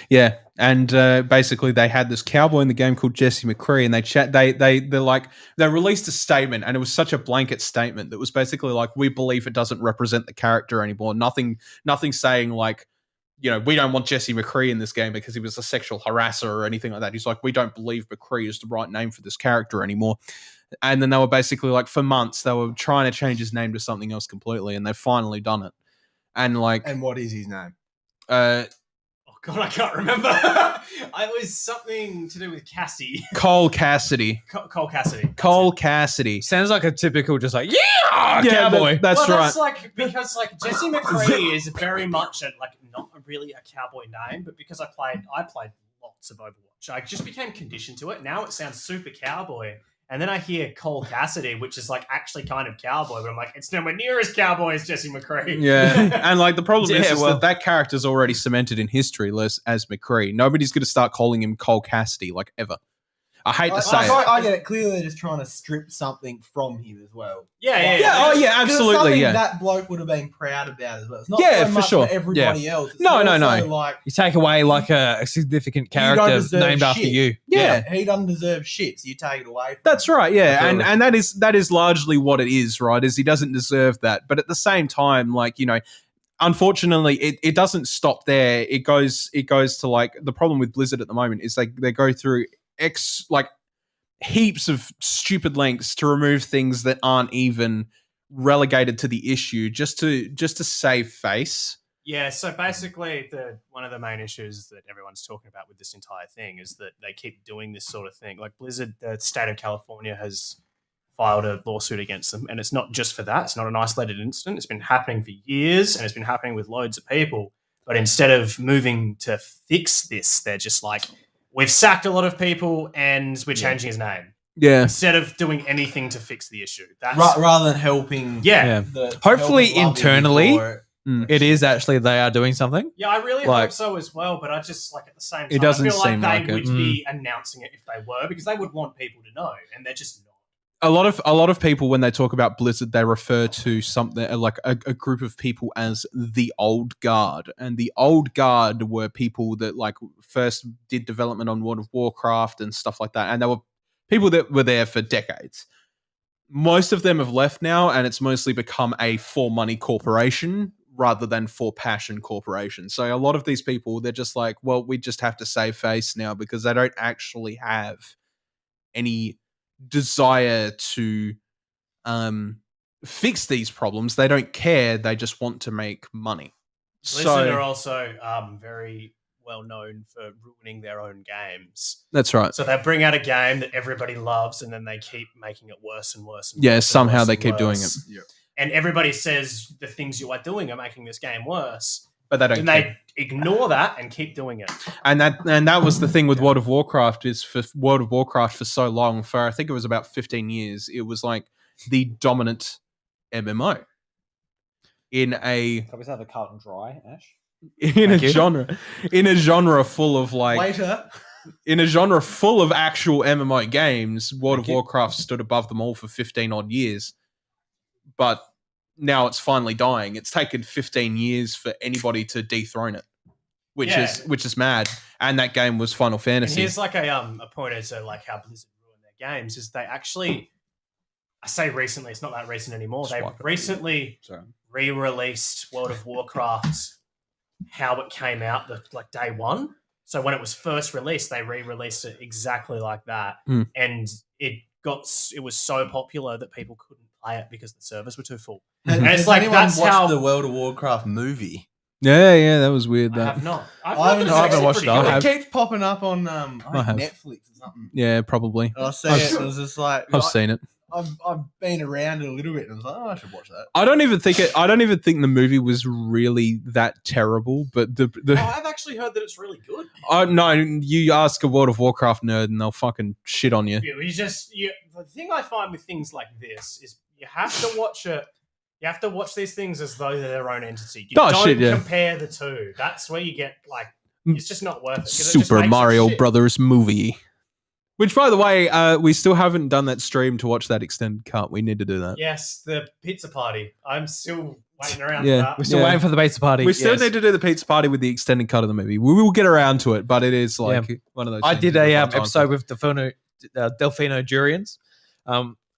Speaker 1: Yeah. And basically they had this cowboy in the game called Jesse McCree, and they released a statement, and it was such a blanket statement that was basically like, we believe it doesn't represent the character anymore. Nothing saying like, we don't want Jesse McCree in this game because he was a sexual harasser or anything like that. He's like, we don't believe McCree is the right name for this character anymore. And then they were basically like, for months, they were trying to change his name to something else completely, and they've finally done it. And
Speaker 3: what is his name?
Speaker 2: Oh God, I can't remember. It was something to do with Cassie.
Speaker 1: Cole Cassidy.
Speaker 2: Cole Cassidy.
Speaker 1: Cole Cassidy.
Speaker 4: Sounds like a typical just like, cowboy.
Speaker 1: That's right.
Speaker 2: That's like, because like Jesse McCree is very much not really a cowboy name, but because I played lots of Overwatch, I just became conditioned to it. Now it sounds super cowboy. And then I hear Cole Cassidy, which is like actually kind of cowboy, but I'm like, it's nowhere near as cowboy as Jesse McCree.
Speaker 1: Yeah. And like the problem is that character's already cemented in history as McCree. Nobody's going to start calling him Cole Cassidy like ever. I hate to say it.
Speaker 3: I get it. Clearly, they're just trying to strip something from him as well.
Speaker 2: Yeah.
Speaker 1: Oh, yeah, absolutely.
Speaker 3: Something
Speaker 1: Yeah.
Speaker 3: that bloke would have been proud about as well. It's not
Speaker 1: Yeah,
Speaker 3: so
Speaker 1: for
Speaker 3: much
Speaker 1: sure.
Speaker 3: for everybody else. It's
Speaker 1: No.
Speaker 3: Like,
Speaker 4: You take away like a significant
Speaker 3: don't
Speaker 4: character
Speaker 3: deserve
Speaker 4: named after
Speaker 3: shit.
Speaker 4: you.
Speaker 1: Yeah.
Speaker 3: he doesn't deserve shit, so you take it away from
Speaker 1: That's
Speaker 3: him.
Speaker 1: right, yeah,
Speaker 4: Absolutely.
Speaker 1: and that is largely what it is, right? Is he doesn't deserve that, but at the same time, like unfortunately, it doesn't stop there. It goes to like the problem with Blizzard at the moment is they go through heaps of stupid lengths to remove things that aren't even relegated to the issue just to save face.
Speaker 2: Yeah, so basically one of the main issues that everyone's talking about with this entire thing is that they keep doing this sort of thing. Like Blizzard, the state of California has filed a lawsuit against them, and it's not just for that. It's not an isolated incident. It's been happening for years, and it's been happening with loads of people. But instead of moving to fix this, they're just like, we've sacked a lot of people and we're changing his name.
Speaker 1: Yeah.
Speaker 2: Instead of doing anything to fix the issue. That's
Speaker 3: Rather than helping.
Speaker 2: Yeah.
Speaker 4: Hopefully
Speaker 3: helping lobby
Speaker 4: internally,
Speaker 3: for it.
Speaker 4: it is actually they are doing something.
Speaker 2: Yeah, I really hope so as well, but I just like at the same time,
Speaker 1: It doesn't
Speaker 2: I feel like
Speaker 1: seem
Speaker 2: they
Speaker 1: like
Speaker 2: would
Speaker 1: it.
Speaker 2: be announcing it if they were, because they would want people to know, and they're just not.
Speaker 1: A lot of people, when they talk about Blizzard, they refer to something like a group of people as the old guard, and the old guard were people that like first did development on World of Warcraft and stuff like that, and they were people that were there for decades. Most of them have left now, and it's mostly become a for money corporation rather than for passion corporations. So a lot of these people, they're just like, well, we just have to save face now because they don't actually have any desire to fix these problems. They don't care. They just want to make money.
Speaker 2: Blizzard are also very well known for ruining their own games.
Speaker 1: That's right.
Speaker 2: So they bring out a game that everybody loves, and then they keep making it worse and worse. And
Speaker 1: Yeah,
Speaker 2: worse
Speaker 1: somehow
Speaker 2: and
Speaker 1: they
Speaker 2: worse
Speaker 1: keep
Speaker 2: and
Speaker 1: doing it.
Speaker 2: worse.
Speaker 1: Yeah.
Speaker 2: And everybody says the things you are doing are making this game worse,
Speaker 1: But they don't
Speaker 2: and
Speaker 1: care.
Speaker 2: they ignore that and keep doing it.
Speaker 1: And that was the thing with World of Warcraft is for World of Warcraft for so long, for I think it was about 15 years, it was like the dominant MMO in a
Speaker 4: Can we have a Carlton Dry, Ash?
Speaker 1: in a genre full of like
Speaker 3: Waiter.
Speaker 1: in a genre full of actual MMO games. World
Speaker 4: Thank
Speaker 1: of
Speaker 4: you.
Speaker 1: Warcraft stood above them all for 15 odd years, but now it's finally dying. It's taken 15 years for anybody to dethrone it, which
Speaker 2: Yeah.
Speaker 1: is mad. And that game was Final
Speaker 2: And
Speaker 1: Fantasy.
Speaker 2: here's like a pointer to like how Blizzard ruin their games is they actually, I say recently, it's not that recent anymore. They
Speaker 1: Swipe it.
Speaker 2: recently
Speaker 1: Sorry.
Speaker 2: re-released World of Warcraft how it came out, like day one. So when it was first released, they re-released it exactly like that, and it was so popular that people couldn't play it because the servers were too full.
Speaker 3: Has
Speaker 2: And it's like
Speaker 3: anyone
Speaker 2: that's
Speaker 3: watched
Speaker 2: how
Speaker 3: the World of Warcraft movie?
Speaker 1: Yeah, that was weird.
Speaker 2: I
Speaker 1: That
Speaker 2: have not.
Speaker 3: I haven't
Speaker 4: watched it. I
Speaker 3: It keeps popping up on
Speaker 1: I
Speaker 3: I
Speaker 1: have.
Speaker 3: think Netflix or something.
Speaker 1: yeah, probably.
Speaker 3: And I see it, and I was just like,
Speaker 1: I've seen it.
Speaker 3: I've been around it a little bit, and I was like, oh, I should watch that.
Speaker 1: I don't even think the movie was really that terrible. But
Speaker 2: Oh,
Speaker 1: the
Speaker 2: I've actually heard that it's really good.
Speaker 1: no, you ask a World of Warcraft nerd and they'll fucking shit on you.
Speaker 2: The thing I find with things like this is you have to watch it. You have to watch these things as though they're their own entity. You
Speaker 1: Oh,
Speaker 2: don't
Speaker 1: shit, yeah.
Speaker 2: compare the two. That's where you get like it's just not worth it. 'cause it just
Speaker 1: Super
Speaker 2: makes it
Speaker 1: Mario
Speaker 2: shit.
Speaker 1: Brothers movie. Which, by the way, we still haven't done that stream to watch that extended cut. We need to do that.
Speaker 2: Yes, the pizza party. I'm still waiting around
Speaker 1: Yeah.
Speaker 2: for that.
Speaker 4: We're still
Speaker 1: Yeah.
Speaker 4: waiting for the pizza party.
Speaker 1: We still
Speaker 4: yes.
Speaker 1: need to do the pizza party with the extended cut of the movie. We will get around to it, but it is like one of those.
Speaker 4: I
Speaker 1: things
Speaker 4: did
Speaker 1: you
Speaker 4: a
Speaker 1: gotta find time
Speaker 4: episode
Speaker 1: for.
Speaker 4: with Delfino Durians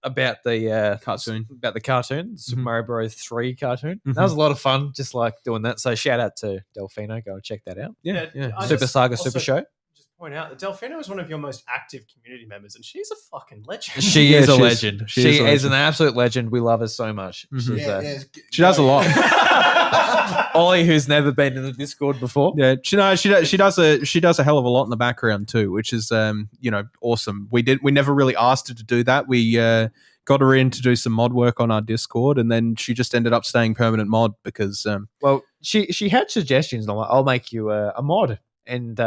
Speaker 4: about the
Speaker 1: Cartoon.
Speaker 4: about the cartoon, Super
Speaker 1: Mhm.
Speaker 4: Mario Bros. 3 cartoon.
Speaker 1: Mhm.
Speaker 4: That was a lot of fun, just like doing that. So shout out to Delfino. Go and check that out.
Speaker 1: Yeah.
Speaker 2: I
Speaker 4: Super
Speaker 2: just
Speaker 4: Saga,
Speaker 2: also
Speaker 4: Super Show.
Speaker 2: Just point out that Delfino is one of your most active community members, and she's a fucking legend.
Speaker 4: She
Speaker 1: Yeah,
Speaker 4: is a
Speaker 1: she is.
Speaker 4: legend.
Speaker 1: She
Speaker 4: She
Speaker 1: is a
Speaker 4: is an
Speaker 1: legend.
Speaker 4: absolute legend. We love her so much.
Speaker 1: Mhm.
Speaker 4: She's
Speaker 1: She does a lot.
Speaker 4: Ollie, who's never been in the Discord before.
Speaker 1: Yeah, she does a hell of a lot in the background too, which is awesome. We never really asked her to do that. We got her in to do some mod work on our Discord, and then she just ended up staying permanent mod because
Speaker 4: Well, she had suggestions. And I'm like, I'll make you a mod, and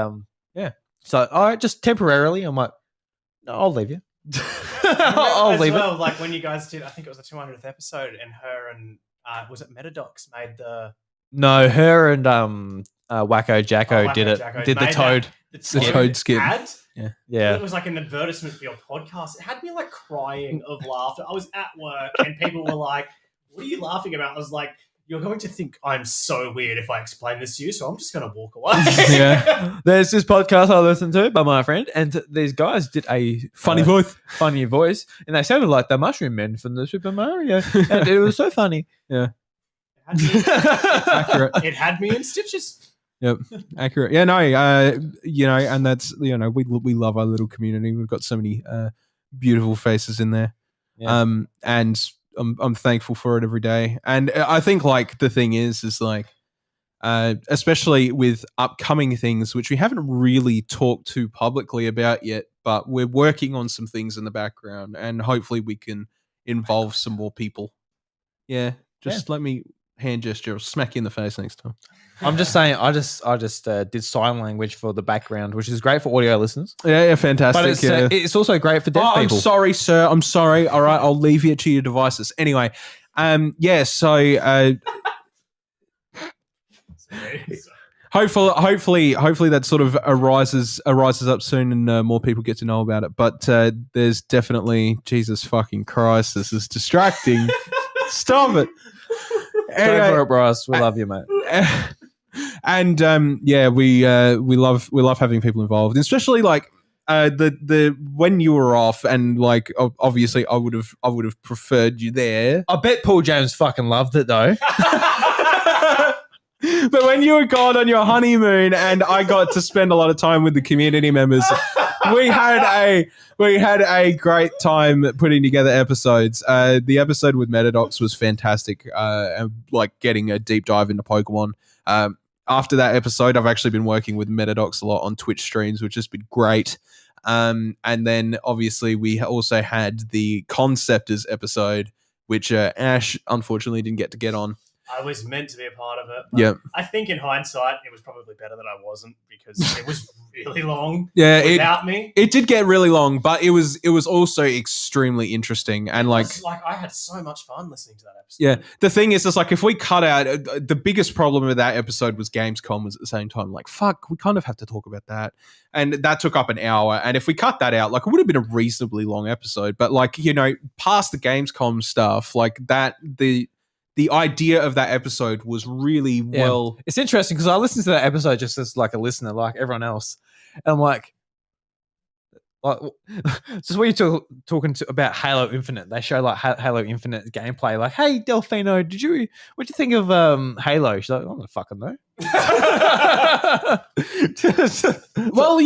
Speaker 4: yeah. So all right, just temporarily. I'm like, no, I'll leave you. I'll
Speaker 2: As
Speaker 4: leave
Speaker 2: well, like when you guys did, I think it was the 200th episode, and her and was it Metadocs made the
Speaker 4: No, her and Wacko Jacko
Speaker 2: Wacko
Speaker 4: did it.
Speaker 2: Jacko
Speaker 4: Did the
Speaker 2: made
Speaker 4: toad?
Speaker 2: the
Speaker 1: toad skip.
Speaker 2: ad.
Speaker 4: Yeah.
Speaker 2: It was like an advertisement for your podcast. It had me like crying of laughter. I was at work and people were like, "What are you laughing about?" I was like, "You're going to think I'm so weird if I explain this to you, so I'm just going to walk away."
Speaker 1: yeah,
Speaker 4: There's this podcast I listened to by my friend, and these guys did a
Speaker 1: funny voice.
Speaker 4: funny voice, and they sounded like the Mushroom Men from the Super Mario, and it was so funny.
Speaker 1: Accurate.
Speaker 2: It had me in stitches.
Speaker 1: Yep, accurate. Yeah, no, and that's we love our little community. We've got so many beautiful faces in there,
Speaker 4: Yeah.
Speaker 1: and I'm thankful for it every day. And I think like the thing is like, especially with upcoming things which we haven't really talked too publicly about yet, but we're working on some things in the background, and hopefully we can involve some more people. Yeah, just let me hand gesture or smack you in the face next time.
Speaker 4: I'm just saying, I just did sign language for the background, which is great for audio listeners,
Speaker 1: Yeah, fantastic.
Speaker 4: but it's also great for deaf
Speaker 1: I'm
Speaker 4: people.
Speaker 1: sorry, sir. I'm sorry. All right, I'll leave you to your devices. Anyway, so hopefully that sort of arises up soon, and more people get to know about it. But there's definitely, Jesus fucking Christ, this is distracting. Stop it.
Speaker 4: Go for it, Bryce. We love you, mate.
Speaker 1: And we love having people involved, especially like the when you were off, and like obviously I would have preferred you there.
Speaker 4: I bet Paul James fucking loved it though.
Speaker 1: But when you were gone on your honeymoon and I got to spend a lot of time with the community members, we had a great time putting together episodes. The episode with Metadox was fantastic, and like getting a deep dive into Pokemon. After that episode, I've actually been working with Metadox a lot on Twitch streams, which has been great. And then obviously we also had the Conceptors episode, which Ash unfortunately didn't get on.
Speaker 2: I was meant to be a part of it. But
Speaker 1: Yeah.
Speaker 2: I think in hindsight, it was probably better that I wasn't because it was really long.
Speaker 1: Yeah,
Speaker 2: without me.
Speaker 1: It did get really long, but it was also extremely interesting and
Speaker 2: I had so much fun listening to that episode.
Speaker 1: yeah. The thing is, it's like if we cut out the biggest problem with that episode was Gamescom was at the same time like fuck, we kind of have to talk about that, and that took up an hour. And if we cut that out, like it would have been a reasonably long episode. But like past the Gamescom stuff, like that the idea of that episode was really well.
Speaker 4: It's interesting because I listened to that episode just as like a listener, like everyone else, and I'm like just when you're talking about Halo Infinite, they show like Halo Infinite gameplay. Like, hey Delfino, what'd you think of Halo? She's like, I don't fucking know.
Speaker 1: Well,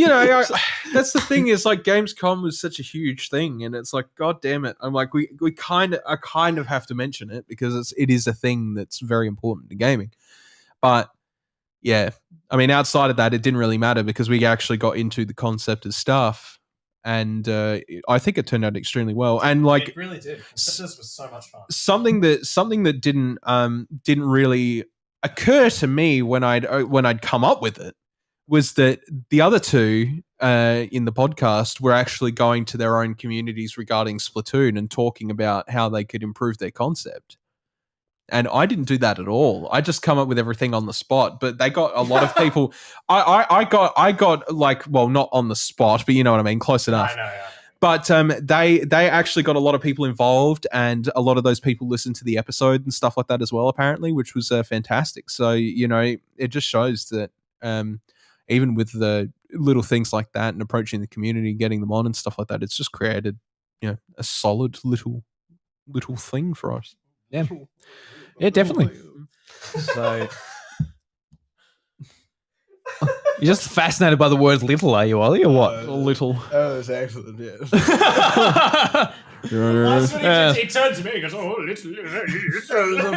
Speaker 1: that's the thing is like Gamescom was such a huge thing, and it's like, god damn it! I'm like, I kind of have to mention it because it is a thing that's very important to gaming. But yeah, I mean, outside of that, it didn't really matter because we actually got into the concept of stuff. And I think it turned out extremely well. And like,
Speaker 2: it really did. This was so much fun.
Speaker 1: Something that didn't really occur to me when I'd come up with it was that the other two in the podcast were actually going to their own communities regarding Splatoon and talking about how they could improve their concept. And I didn't do that at all. I just come up with everything on the spot. But they got a lot of people. I got like, well, not on the spot, but you know what I mean, close enough.
Speaker 2: I know, yeah.
Speaker 1: But they actually got a lot of people involved, and a lot of those people listened to the episode and stuff like that as well, apparently, which was fantastic. So it just shows that even with the little things like that and approaching the community, getting them on and stuff like that, it's just created a solid little thing for us.
Speaker 4: Yeah. Yeah, definitely. So you're just fascinated by the word little, are you, Ollie, or what?
Speaker 1: Little.
Speaker 3: Oh, that's excellent. Yeah.
Speaker 2: That's when he turned to me and goes, oh, little.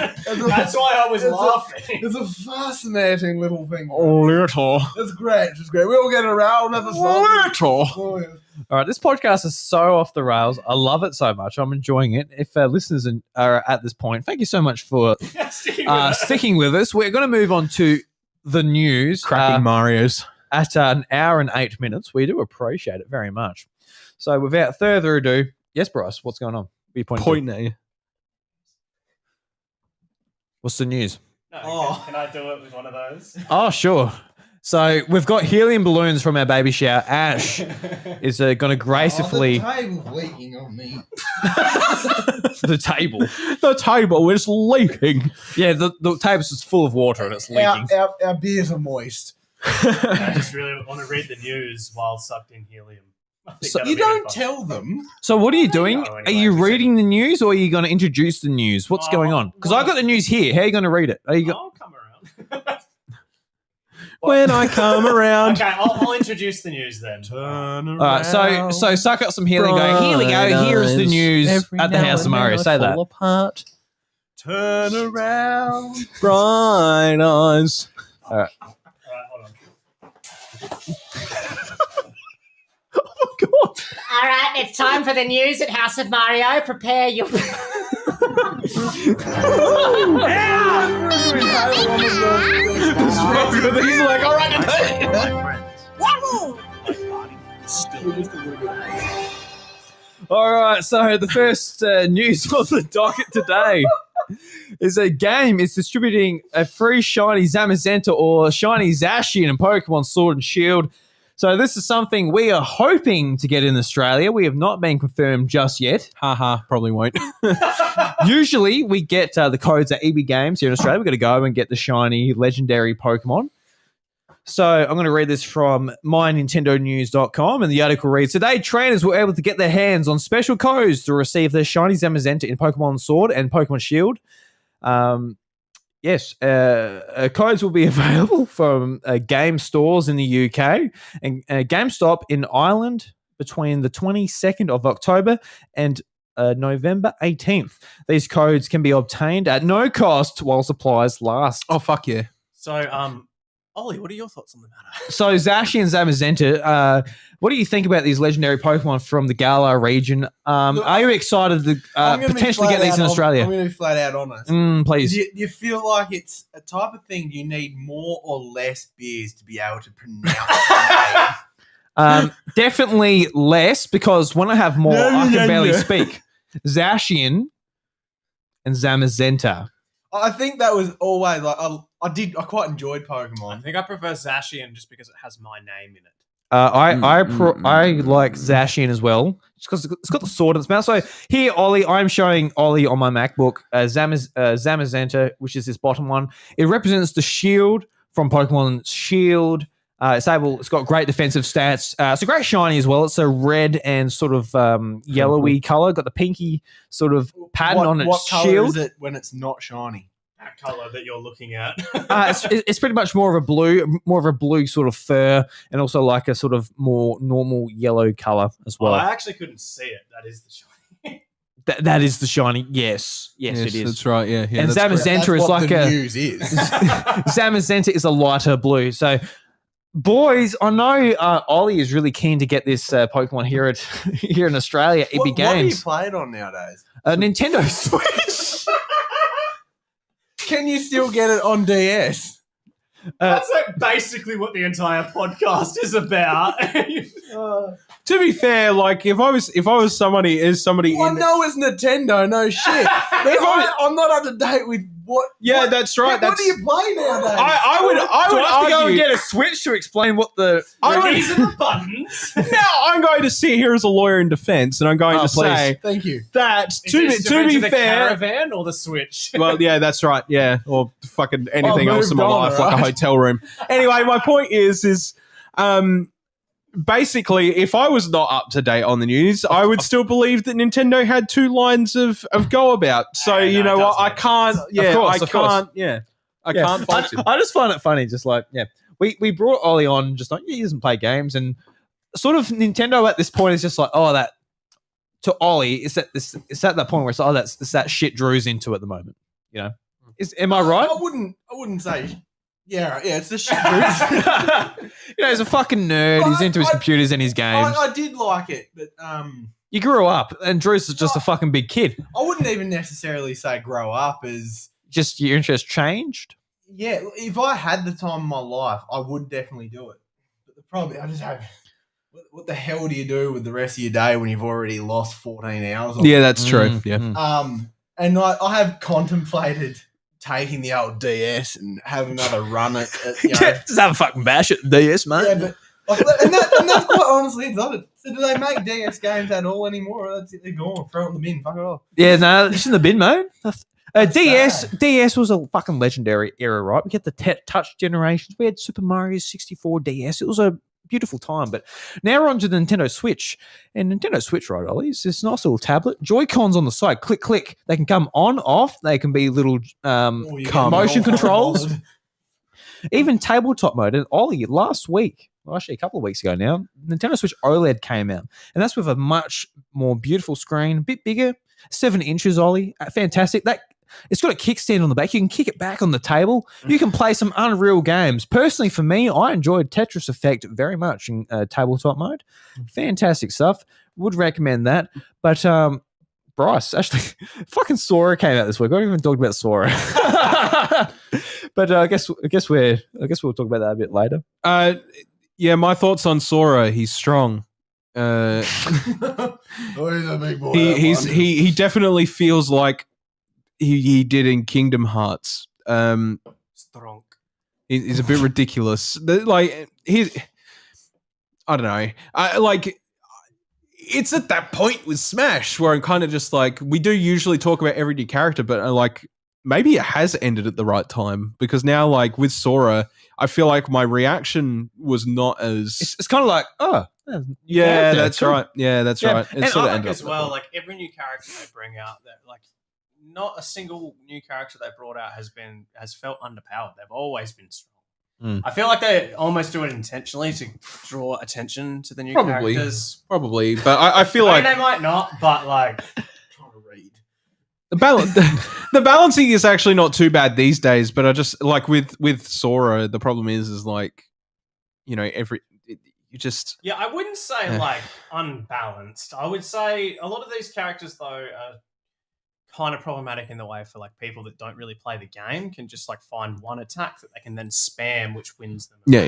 Speaker 2: That's why I was laughing.
Speaker 3: It's a fascinating little thing.
Speaker 1: Little.
Speaker 3: It's great. It's great. We'll get around at the
Speaker 1: Little.
Speaker 3: Oh, yeah.
Speaker 4: All right, this podcast is so off the rails. I love it so much. I'm enjoying it. If listeners are at this point, thank you so much for sticking with us. We're going to move on to the news.
Speaker 1: Cracking Marios.
Speaker 4: At an hour and 8 minutes. We do appreciate it very much. So without further ado, yes, Bryce, what's going on? What are you pointing to?
Speaker 1: Point A.
Speaker 4: What's the news?
Speaker 2: No, can I do it with one of those?
Speaker 4: Oh, sure. So we've got helium balloons from our baby shower. Ash is going to gracefully...
Speaker 3: the table's leaking on me.
Speaker 4: The table.
Speaker 1: The table is leaking.
Speaker 4: Yeah, the table's just full of water and it's leaking.
Speaker 3: Our beers are moist.
Speaker 2: I just really want to read the news while sucked in helium.
Speaker 4: So
Speaker 3: You don't tell them.
Speaker 4: So what are you doing?
Speaker 2: know,
Speaker 4: Are
Speaker 2: anyway.
Speaker 4: you reading the news or are you going to introduce the news? What's going on? Because I got the news here. How are you going to read it?
Speaker 2: I'll come around.
Speaker 1: When I come around.
Speaker 2: Okay, I'll introduce the news then.
Speaker 1: Turn
Speaker 4: All right, so suck up some helium and go, here we go, here's the news at the House of Mario. Say that.
Speaker 1: Apart.
Speaker 3: Turn around.
Speaker 1: Bright eyes.
Speaker 2: All right, hold on.
Speaker 1: God.
Speaker 5: All right, it's time for the news at House of Mario. Prepare your.
Speaker 1: He's like, all right,
Speaker 4: All right, so the first news on the docket today is a game is distributing a free shiny Zamazenta or shiny Zacian in Pokemon Sword and Shield. So this is something we are hoping to get in Australia. We have not been confirmed just yet.
Speaker 1: haha, probably won't.
Speaker 4: Usually we get the codes at EB Games here in Australia. We've got to go and get the shiny legendary Pokemon. So I'm going to read this from mynintendonews.com, and the article reads, today trainers were able to get their hands on special codes to receive their shiny Zamazenta in Pokemon Sword and Pokemon Shield. Yes, codes will be available from game stores in the UK and GameStop in Ireland between the 22nd of October and November 18th. These codes can be obtained at no cost while supplies last.
Speaker 1: Oh, fuck yeah.
Speaker 2: So, Ollie, what are your thoughts on the matter?
Speaker 4: So Zashi and Zamazenta, what do you think about these legendary Pokemon from the Galar region? Are you excited to
Speaker 3: I'm gonna be
Speaker 4: potentially
Speaker 3: flat
Speaker 4: get these in
Speaker 3: out-
Speaker 4: Australia?
Speaker 3: I'm going to be flat out honest.
Speaker 4: Please.
Speaker 3: Do you feel like it's a type of thing you need more or less beers to be able to pronounce the name?
Speaker 4: Definitely less, because when I have more, I can barely speak. Zacian and Zamazenta.
Speaker 3: I think that was always like I quite enjoyed
Speaker 2: I
Speaker 3: Pokemon.
Speaker 2: think I prefer Zacian just because it has my name in it.
Speaker 4: I like Zacian as well, just because it's got the sword in its mouth. So here, Ollie, I'm showing Ollie on my MacBook Zamazenta, which is this bottom one. It represents the shield from Pokemon Shield. It's got great defensive stats. It's a great shiny as well. It's a red and sort of yellowy color. Got the pinky sort of pattern on its
Speaker 3: what color
Speaker 4: shield.
Speaker 3: is it when it's not shiny?
Speaker 2: That color that you're looking at.
Speaker 4: It's pretty much more of a blue sort of fur, and also like a sort of more normal yellow color as well.
Speaker 2: I actually couldn't see it. That is the shiny.
Speaker 4: That is the shiny. Yes, it is.
Speaker 1: That's right. Yeah.
Speaker 4: And
Speaker 1: that's correct.
Speaker 4: Zamazenta is
Speaker 3: what
Speaker 4: like
Speaker 3: the news is.
Speaker 4: Zamazenta is a lighter blue. So, boys, I know Ollie is really keen to get this Pokemon here in Australia. Epic
Speaker 3: What are you
Speaker 4: Games,
Speaker 3: playing on nowadays?
Speaker 4: a Nintendo Switch.
Speaker 3: Can you still get it on DS?
Speaker 2: That's like basically what the entire podcast is about.
Speaker 1: To be fair, like if I was somebody
Speaker 3: I
Speaker 1: in
Speaker 3: know it's Nintendo, no shit. But I'm not up to date with what.
Speaker 1: Yeah,
Speaker 3: what,
Speaker 1: that's right.
Speaker 3: What do you play nowadays?
Speaker 1: I would
Speaker 4: Do I have to go
Speaker 1: argue.
Speaker 4: and get a Switch to explain what the?
Speaker 2: These are the buttons.
Speaker 1: Now I'm going to sit here as a lawyer in defense, and I'm going to
Speaker 4: please.
Speaker 1: say
Speaker 3: Thank you.
Speaker 1: that
Speaker 2: Is
Speaker 1: to
Speaker 2: this
Speaker 1: be
Speaker 2: the
Speaker 1: fair.
Speaker 2: caravan or the Switch?
Speaker 1: Well, yeah, that's right. Yeah, or fucking anything
Speaker 3: Oh,
Speaker 1: else in my
Speaker 3: moved on,
Speaker 1: life, like a
Speaker 3: right?
Speaker 1: hotel room. Anyway, my point is basically, if I was not up to date on the news, I would still believe that Nintendo had two lines of go about. So
Speaker 2: Yeah,
Speaker 1: you
Speaker 2: no,
Speaker 1: know
Speaker 2: it
Speaker 1: what?
Speaker 2: does
Speaker 1: I
Speaker 2: make
Speaker 1: can't.
Speaker 2: sense.
Speaker 1: Yeah,
Speaker 4: Of course,
Speaker 1: I
Speaker 4: of course.
Speaker 1: can't. Yeah, I
Speaker 4: Yeah.
Speaker 1: can't fault him.
Speaker 4: I just find it funny. Just like we brought Ollie on, just like he doesn't play games, and sort of Nintendo at this point is just like, oh, that to Ollie, it's at that point where it's it's that shit Drew's into at the moment. You know, am I right?
Speaker 3: I wouldn't say. Yeah, it's the shit.
Speaker 4: You know, he's a fucking nerd. He's into his computers and his games.
Speaker 3: I did like it, but
Speaker 4: You grew up, and Drew's just a fucking big kid.
Speaker 3: I wouldn't even necessarily say grow up as.
Speaker 4: Just your interest changed.
Speaker 3: Yeah, if I had the time of my life, I would definitely do it. But the problem, I just have. What the hell do you do with the rest of your day when you've already lost 14 hours? On
Speaker 1: Yeah, that's true.
Speaker 4: Mm,
Speaker 1: Yeah.
Speaker 4: mm.
Speaker 3: And I have contemplated taking the old DS and having another run at you know,
Speaker 4: Just have a fucking bash at DS, mate.
Speaker 3: yeah, but like, and that's quite honestly exotic. So do they make DS games at all anymore? Or that's it, they're gone. Throw it in the bin. Fuck it off.
Speaker 4: Yeah, no, it's in the bin, mate. DS
Speaker 3: sad.
Speaker 4: DS was a fucking legendary era, right? We get the touch generations. We had Super Mario 64 DS. It was a beautiful time. But now we're on to the Nintendo Switch. And Nintendo Switch, right, Ollie, is this nice little tablet. Joy-Cons on the side. Click, click. They can come on, off. They can be little
Speaker 3: Or you get
Speaker 4: motion
Speaker 3: all
Speaker 4: controls.
Speaker 3: bothered.
Speaker 4: Even tabletop mode. And Ollie, last week, well, actually a couple of weeks ago now, Nintendo Switch OLED came out. And that's with a much more beautiful screen, a bit bigger, 7 inches, Ollie. Fantastic. It's got a kickstand on the back. You can kick it back on the table. You can play some unreal games. Personally, for me, I enjoyed Tetris Effect very much in tabletop mode. Fantastic stuff. Would recommend that. But Bryce, actually, fucking Sora came out this week. I haven't even talked about Sora. But I guess we'll talk about that a bit later.
Speaker 1: Yeah, my thoughts on Sora. He's strong.
Speaker 3: Oh, he's a big boy.
Speaker 1: He definitely feels like he did in Kingdom Hearts.
Speaker 2: Strong.
Speaker 1: He's a bit ridiculous. Like I don't know. It's at that point with Smash where I'm kind of just like, we do usually talk about every new character, but like maybe it has ended at the right time, because now, like with Sora, I feel like my reaction was not as.
Speaker 4: It's kind of like,
Speaker 1: Yeah, that's
Speaker 4: cool.
Speaker 1: right. Yeah, that's
Speaker 4: Yeah,
Speaker 1: right.
Speaker 4: and
Speaker 1: It's sort of
Speaker 2: I
Speaker 1: ended
Speaker 2: like as
Speaker 1: up.
Speaker 2: well, like every new character they bring out, that like not a single new character they brought out has felt underpowered. They've always been strong. I feel like they almost do it intentionally to draw attention to the new characters.
Speaker 1: Probably, but I feel
Speaker 2: I mean,
Speaker 1: like
Speaker 2: they might not, but like
Speaker 3: Trying to read.
Speaker 1: the balancing is actually not too bad these days. But I just like with Sora, the problem is like, you know, you just
Speaker 2: yeah, I wouldn't say like unbalanced. I would say a lot of these characters though are kind of problematic in the way for like people that don't really play the game can just like find one attack that they can then spam, which wins them.
Speaker 1: yeah,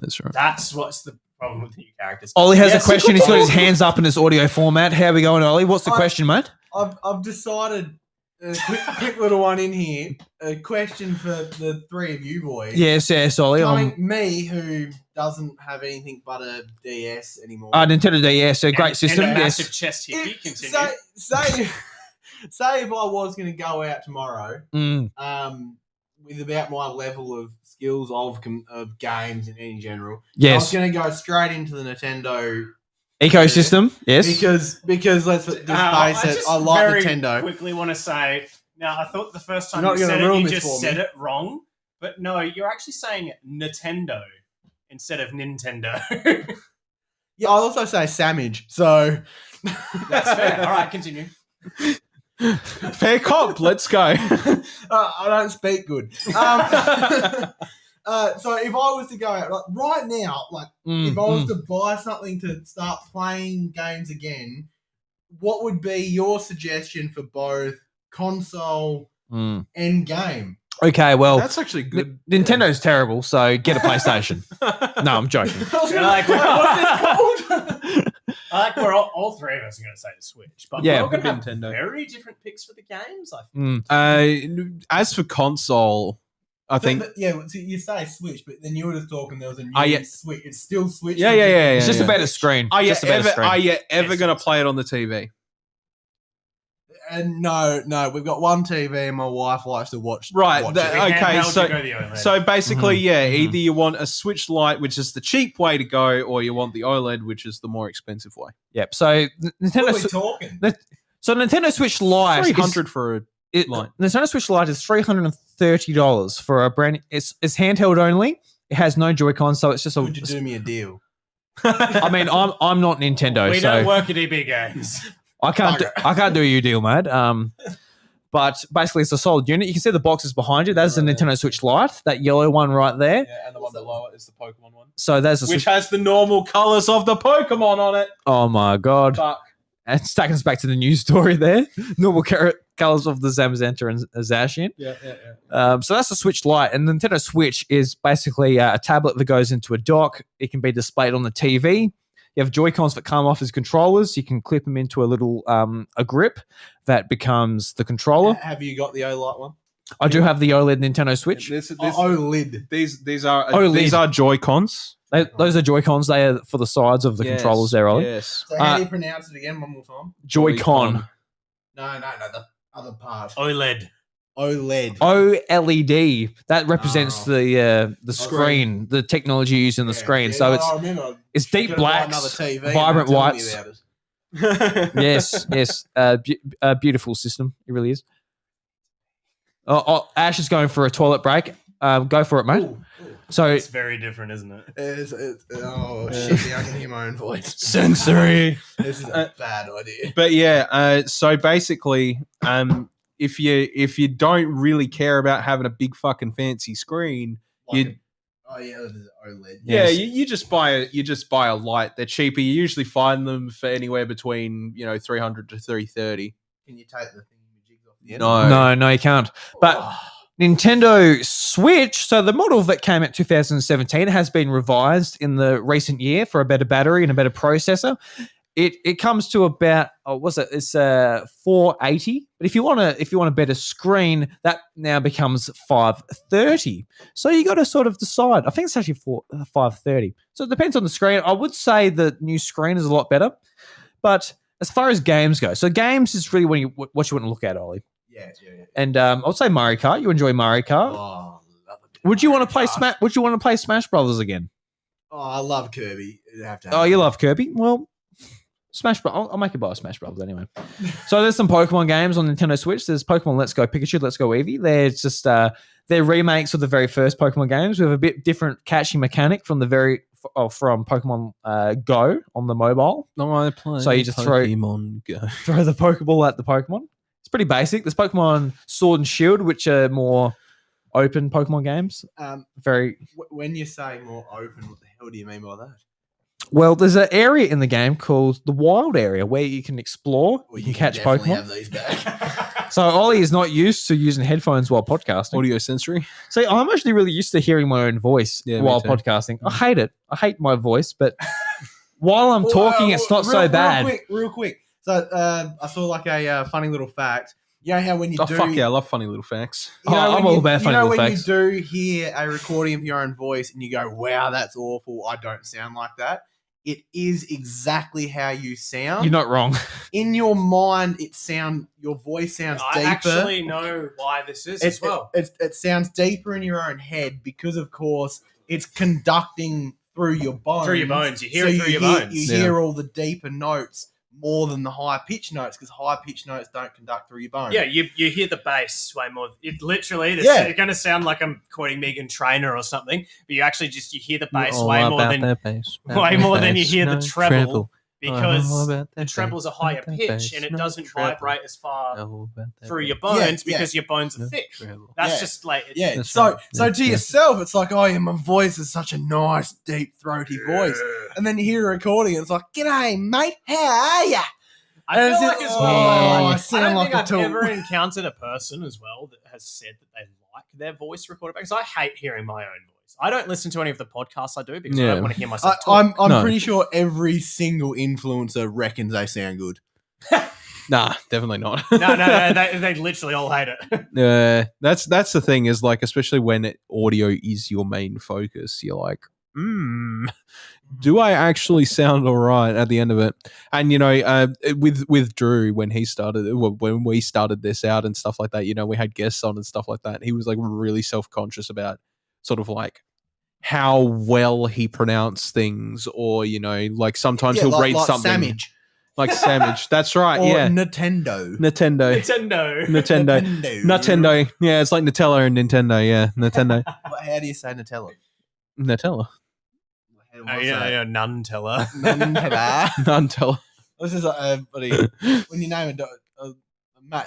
Speaker 1: that's right.
Speaker 2: That's what's the problem with the new characters.
Speaker 4: Ollie has
Speaker 2: Yes,
Speaker 4: a question. He's got his
Speaker 2: Ollie.
Speaker 4: hands up in his audio format. How are we going, Ollie? What's the question, mate?
Speaker 3: I've decided a quick little one in here. A question for the three of you boys.
Speaker 4: Yes, Ollie.
Speaker 3: Me, who doesn't have anything but a DS anymore.
Speaker 4: Nintendo DS, a great system.
Speaker 2: And a
Speaker 4: Yes.
Speaker 2: massive chest hickey. Continue.
Speaker 3: Say if I was going to go out tomorrow,
Speaker 4: Mm.
Speaker 3: with about my level of skills of games in any general, I was
Speaker 4: Yes.
Speaker 3: going to go straight into the Nintendo
Speaker 4: Ecosystem. Yes.
Speaker 3: because let's just face it, I like
Speaker 2: very
Speaker 3: Nintendo.
Speaker 2: quickly want to say, now I thought the first time
Speaker 3: You're not
Speaker 2: you
Speaker 3: gonna
Speaker 2: said it,
Speaker 3: ruin
Speaker 2: you
Speaker 3: this
Speaker 2: just
Speaker 3: for me.
Speaker 2: said it wrong. But no, you're actually saying Nintendo instead of Nintendo.
Speaker 3: Yeah, I also say Samage, so
Speaker 2: That's fair. All right, continue.
Speaker 1: Fair cop. Let's go.
Speaker 3: I don't speak good. So if I was to go out like, right now, like if I was to buy something to start playing games again, what would be your suggestion for both console and game?
Speaker 4: Okay, well,
Speaker 1: That's actually good.
Speaker 4: Nintendo's terrible, so get a PlayStation. No, I'm joking.
Speaker 2: You're like, what's this called? I like we're all three of us are going to say the Switch, but
Speaker 4: Yeah,
Speaker 2: we're all going to have
Speaker 1: Nintendo.
Speaker 2: very different picks for the games. I think.
Speaker 1: As for console, I think.
Speaker 3: So you say Switch, but then you were just talking. There was a new
Speaker 1: Yeah.
Speaker 3: Switch. It's still Switch.
Speaker 1: Yeah.
Speaker 4: It's just
Speaker 1: yeah.
Speaker 4: a better screen.
Speaker 1: Are you
Speaker 4: Just a better screen.
Speaker 1: ever
Speaker 2: Yes,
Speaker 1: going to
Speaker 2: it's-
Speaker 1: play it on the TV?
Speaker 3: And no, we've got one TV, and my wife likes to watch.
Speaker 1: Right,
Speaker 3: watch
Speaker 1: that-
Speaker 3: it.
Speaker 1: okay,
Speaker 2: Handheld,
Speaker 1: so-
Speaker 2: you go the OLED.
Speaker 1: So basically,
Speaker 4: Mhm.
Speaker 1: either you want a Switch Lite, which is the cheap way to go, or you want the OLED, which is the more expensive way.
Speaker 4: Yep. So
Speaker 3: What
Speaker 4: Nintendo.
Speaker 3: are we talking?
Speaker 4: So Nintendo Switch Lite.
Speaker 1: $300 for a Lite.
Speaker 4: Nintendo Switch Lite is $330 for a brand. It's handheld only. It has no Joy-Con, so it's just a.
Speaker 3: Would you do me a deal?
Speaker 4: I mean, I'm not Nintendo,
Speaker 2: we
Speaker 4: so
Speaker 2: don't work at EB Games.
Speaker 4: I can't do you a deal, mate. But basically, it's a solid unit. You can see the boxes behind you. That's the Nintendo Switch Lite, that yellow one right there.
Speaker 1: Yeah, and the one below it is the Pokemon one,
Speaker 4: So there's a
Speaker 1: which
Speaker 4: Switch.
Speaker 1: has the normal colors of the Pokemon on it.
Speaker 4: Oh my god!
Speaker 1: Fuck.
Speaker 4: And it's taking us back to the news story there. Normal colors of the Zamazenta and Zacian.
Speaker 1: Yeah.
Speaker 4: So that's the Switch Lite, and the Nintendo Switch is basically a tablet that goes into a dock. It can be displayed on the TV. You have Joy-Cons that come off as controllers. You can clip them into a little a grip that becomes the controller.
Speaker 3: Have you got the OLED one?
Speaker 4: I do have the OLED Nintendo Switch.
Speaker 3: OLED.
Speaker 1: These are
Speaker 4: OLED.
Speaker 1: these are Joy-Cons.
Speaker 4: Those are Joy-Cons. They are for the sides of the controllers there, Ollie.
Speaker 1: Yes.
Speaker 3: So how do you pronounce it again? One more time.
Speaker 4: Joy-Con.
Speaker 3: No, the other part.
Speaker 2: OLED.
Speaker 3: OLED.
Speaker 4: OLED. That represents
Speaker 3: Oh.
Speaker 4: the screen, the technology used in the screen. So
Speaker 3: I remember.
Speaker 4: it's deep
Speaker 3: Could've bought
Speaker 4: blacks,
Speaker 3: another TV,
Speaker 4: vibrant
Speaker 3: and tell me
Speaker 4: whites.
Speaker 3: about it.
Speaker 4: yes. A beautiful system. It really is. Ash is going for a toilet break. Go for it, mate.
Speaker 3: Ooh.
Speaker 4: So
Speaker 2: It's very different, isn't it?
Speaker 3: Shit! Now I can hear my own voice.
Speaker 1: Sensory.
Speaker 3: This is a bad idea.
Speaker 1: But yeah, so basically, if you don't really care about having a big fucking fancy screen, you
Speaker 3: This is OLED.
Speaker 1: yeah,
Speaker 4: Yes.
Speaker 1: you just buy a light. They're cheaper. You usually find them for anywhere between $300 to $330.
Speaker 3: Can you take the thingy off the end?
Speaker 1: No.
Speaker 4: you can't. But Nintendo Switch, so the model that came out 2017 has been revised in the recent year for a better battery and a better processor. It comes to about it's 480. But if you want a better screen, that now becomes 530. So you got to sort of decide. I think it's actually 530. So it depends on the screen. I would say the new screen is a lot better. But as far as games go, so games is really what you want to look at, Ollie.
Speaker 3: Yeah.
Speaker 4: And I would say Mario Kart. You enjoy Mario Kart.
Speaker 3: Oh, love it.
Speaker 4: Would you want to play Smash? Would you want to play Smash Brothers again?
Speaker 3: Oh, I love Kirby. You have to.
Speaker 4: Oh, you love Kirby. Well, Smash Bros. I'll make you buy a Smash Bros. Anyway. So there's some Pokemon games on Nintendo Switch. There's Pokemon Let's Go Pikachu, Let's Go Eevee. They're just they're remakes of the very first Pokemon games with a bit different catchy mechanic from from Pokemon Go on the mobile.
Speaker 1: No, I play.
Speaker 4: So you just
Speaker 1: Pokemon Go.
Speaker 4: throw the Pokeball at the Pokemon. It's pretty basic. There's Pokemon Sword and Shield, which are more open Pokemon games. Very
Speaker 3: When you say more open, what the hell do you mean by that?
Speaker 4: well. There's an area in the game called the Wild Area where you can explore,
Speaker 3: Well,
Speaker 4: you can catch
Speaker 3: definitely
Speaker 4: Pokemon.
Speaker 3: have these back.
Speaker 4: So Ollie is not used to using headphones while podcasting.
Speaker 1: Audio sensory.
Speaker 4: See, I'm actually really used to hearing my own voice
Speaker 1: Yeah, me
Speaker 4: while
Speaker 1: too.
Speaker 4: podcasting. I hate it. I hate my voice, but while I'm talking, it's not so bad.
Speaker 3: Real quick. So I saw like a funny little fact. You know how when you
Speaker 1: Oh,
Speaker 3: do,
Speaker 1: fuck yeah. I love funny little facts.
Speaker 3: you know
Speaker 4: Oh,
Speaker 3: when
Speaker 4: I'm all
Speaker 3: you-
Speaker 4: about
Speaker 3: you
Speaker 4: funny
Speaker 3: know
Speaker 4: little
Speaker 3: when
Speaker 4: facts.
Speaker 3: you do hear a recording of your own voice and you go, "Wow, that's awful. I don't sound like that." It is exactly how you sound.
Speaker 4: You're not wrong.
Speaker 3: In your mind, your voice sounds
Speaker 2: I
Speaker 3: deeper.
Speaker 2: actually know why this is as well.
Speaker 3: It sounds deeper in your own head because, of course, it's conducting through your bones.
Speaker 2: Through your bones. You hear it through your bones.
Speaker 3: You
Speaker 1: Yeah.
Speaker 3: hear all the deeper notes more than the higher pitch notes because higher pitch notes don't conduct through your bones.
Speaker 2: Yeah, you hear the bass way more. It literally,
Speaker 3: Yeah.
Speaker 2: it's going to sound like I'm quoting Megan Trainor or something, but you actually you hear the bass way more than you hear the treble because the treble's a higher pitch and it doesn't vibrate as far through your bones because your bones are thick. That's
Speaker 3: Yeah.
Speaker 2: just like
Speaker 3: Yeah.
Speaker 1: That's
Speaker 3: So
Speaker 1: right.
Speaker 3: so to yourself, it's like, oh yeah, my voice is such a nice, deep, throaty voice. And then you hear a recording and it's like, g'day, mate, how are ya?
Speaker 2: I
Speaker 3: And
Speaker 2: feel
Speaker 3: it's
Speaker 2: like as
Speaker 3: oh,
Speaker 2: well.
Speaker 3: I
Speaker 2: I
Speaker 3: sound
Speaker 2: don't
Speaker 3: like
Speaker 2: think
Speaker 3: a
Speaker 2: I've
Speaker 3: tool.
Speaker 2: ever encountered a person as well that has said that they like their voice recorded back. Because I hate hearing my own voice. I don't listen to any of the podcasts I do because I
Speaker 1: Yeah.
Speaker 2: don't want to hear myself talk.
Speaker 3: I'm
Speaker 1: No.
Speaker 3: pretty sure every single influencer reckons they sound good.
Speaker 1: Nah, definitely not.
Speaker 2: No, they literally all hate it.
Speaker 1: That's the thing is like, especially when audio is your main focus, you're like, do I actually sound all right at the end of it? And you know, with Drew when we started this out and stuff like that, you know, we had guests on and stuff like that. He was like really self-conscious about sort of like how well he pronounced things, or you know, like sometimes he'll read something
Speaker 3: Sandwich.
Speaker 1: like sandwich. That's right.
Speaker 3: Or
Speaker 1: Yeah,
Speaker 3: Nintendo.
Speaker 1: Nintendo. Nintendo. Yeah, it's like Nutella and Nintendo. Yeah, Nintendo.
Speaker 3: How do you say Nutella?
Speaker 1: Nutella.
Speaker 2: None teller.
Speaker 3: Nutella.
Speaker 1: Nutella.
Speaker 3: This is buddy. When you name a dog,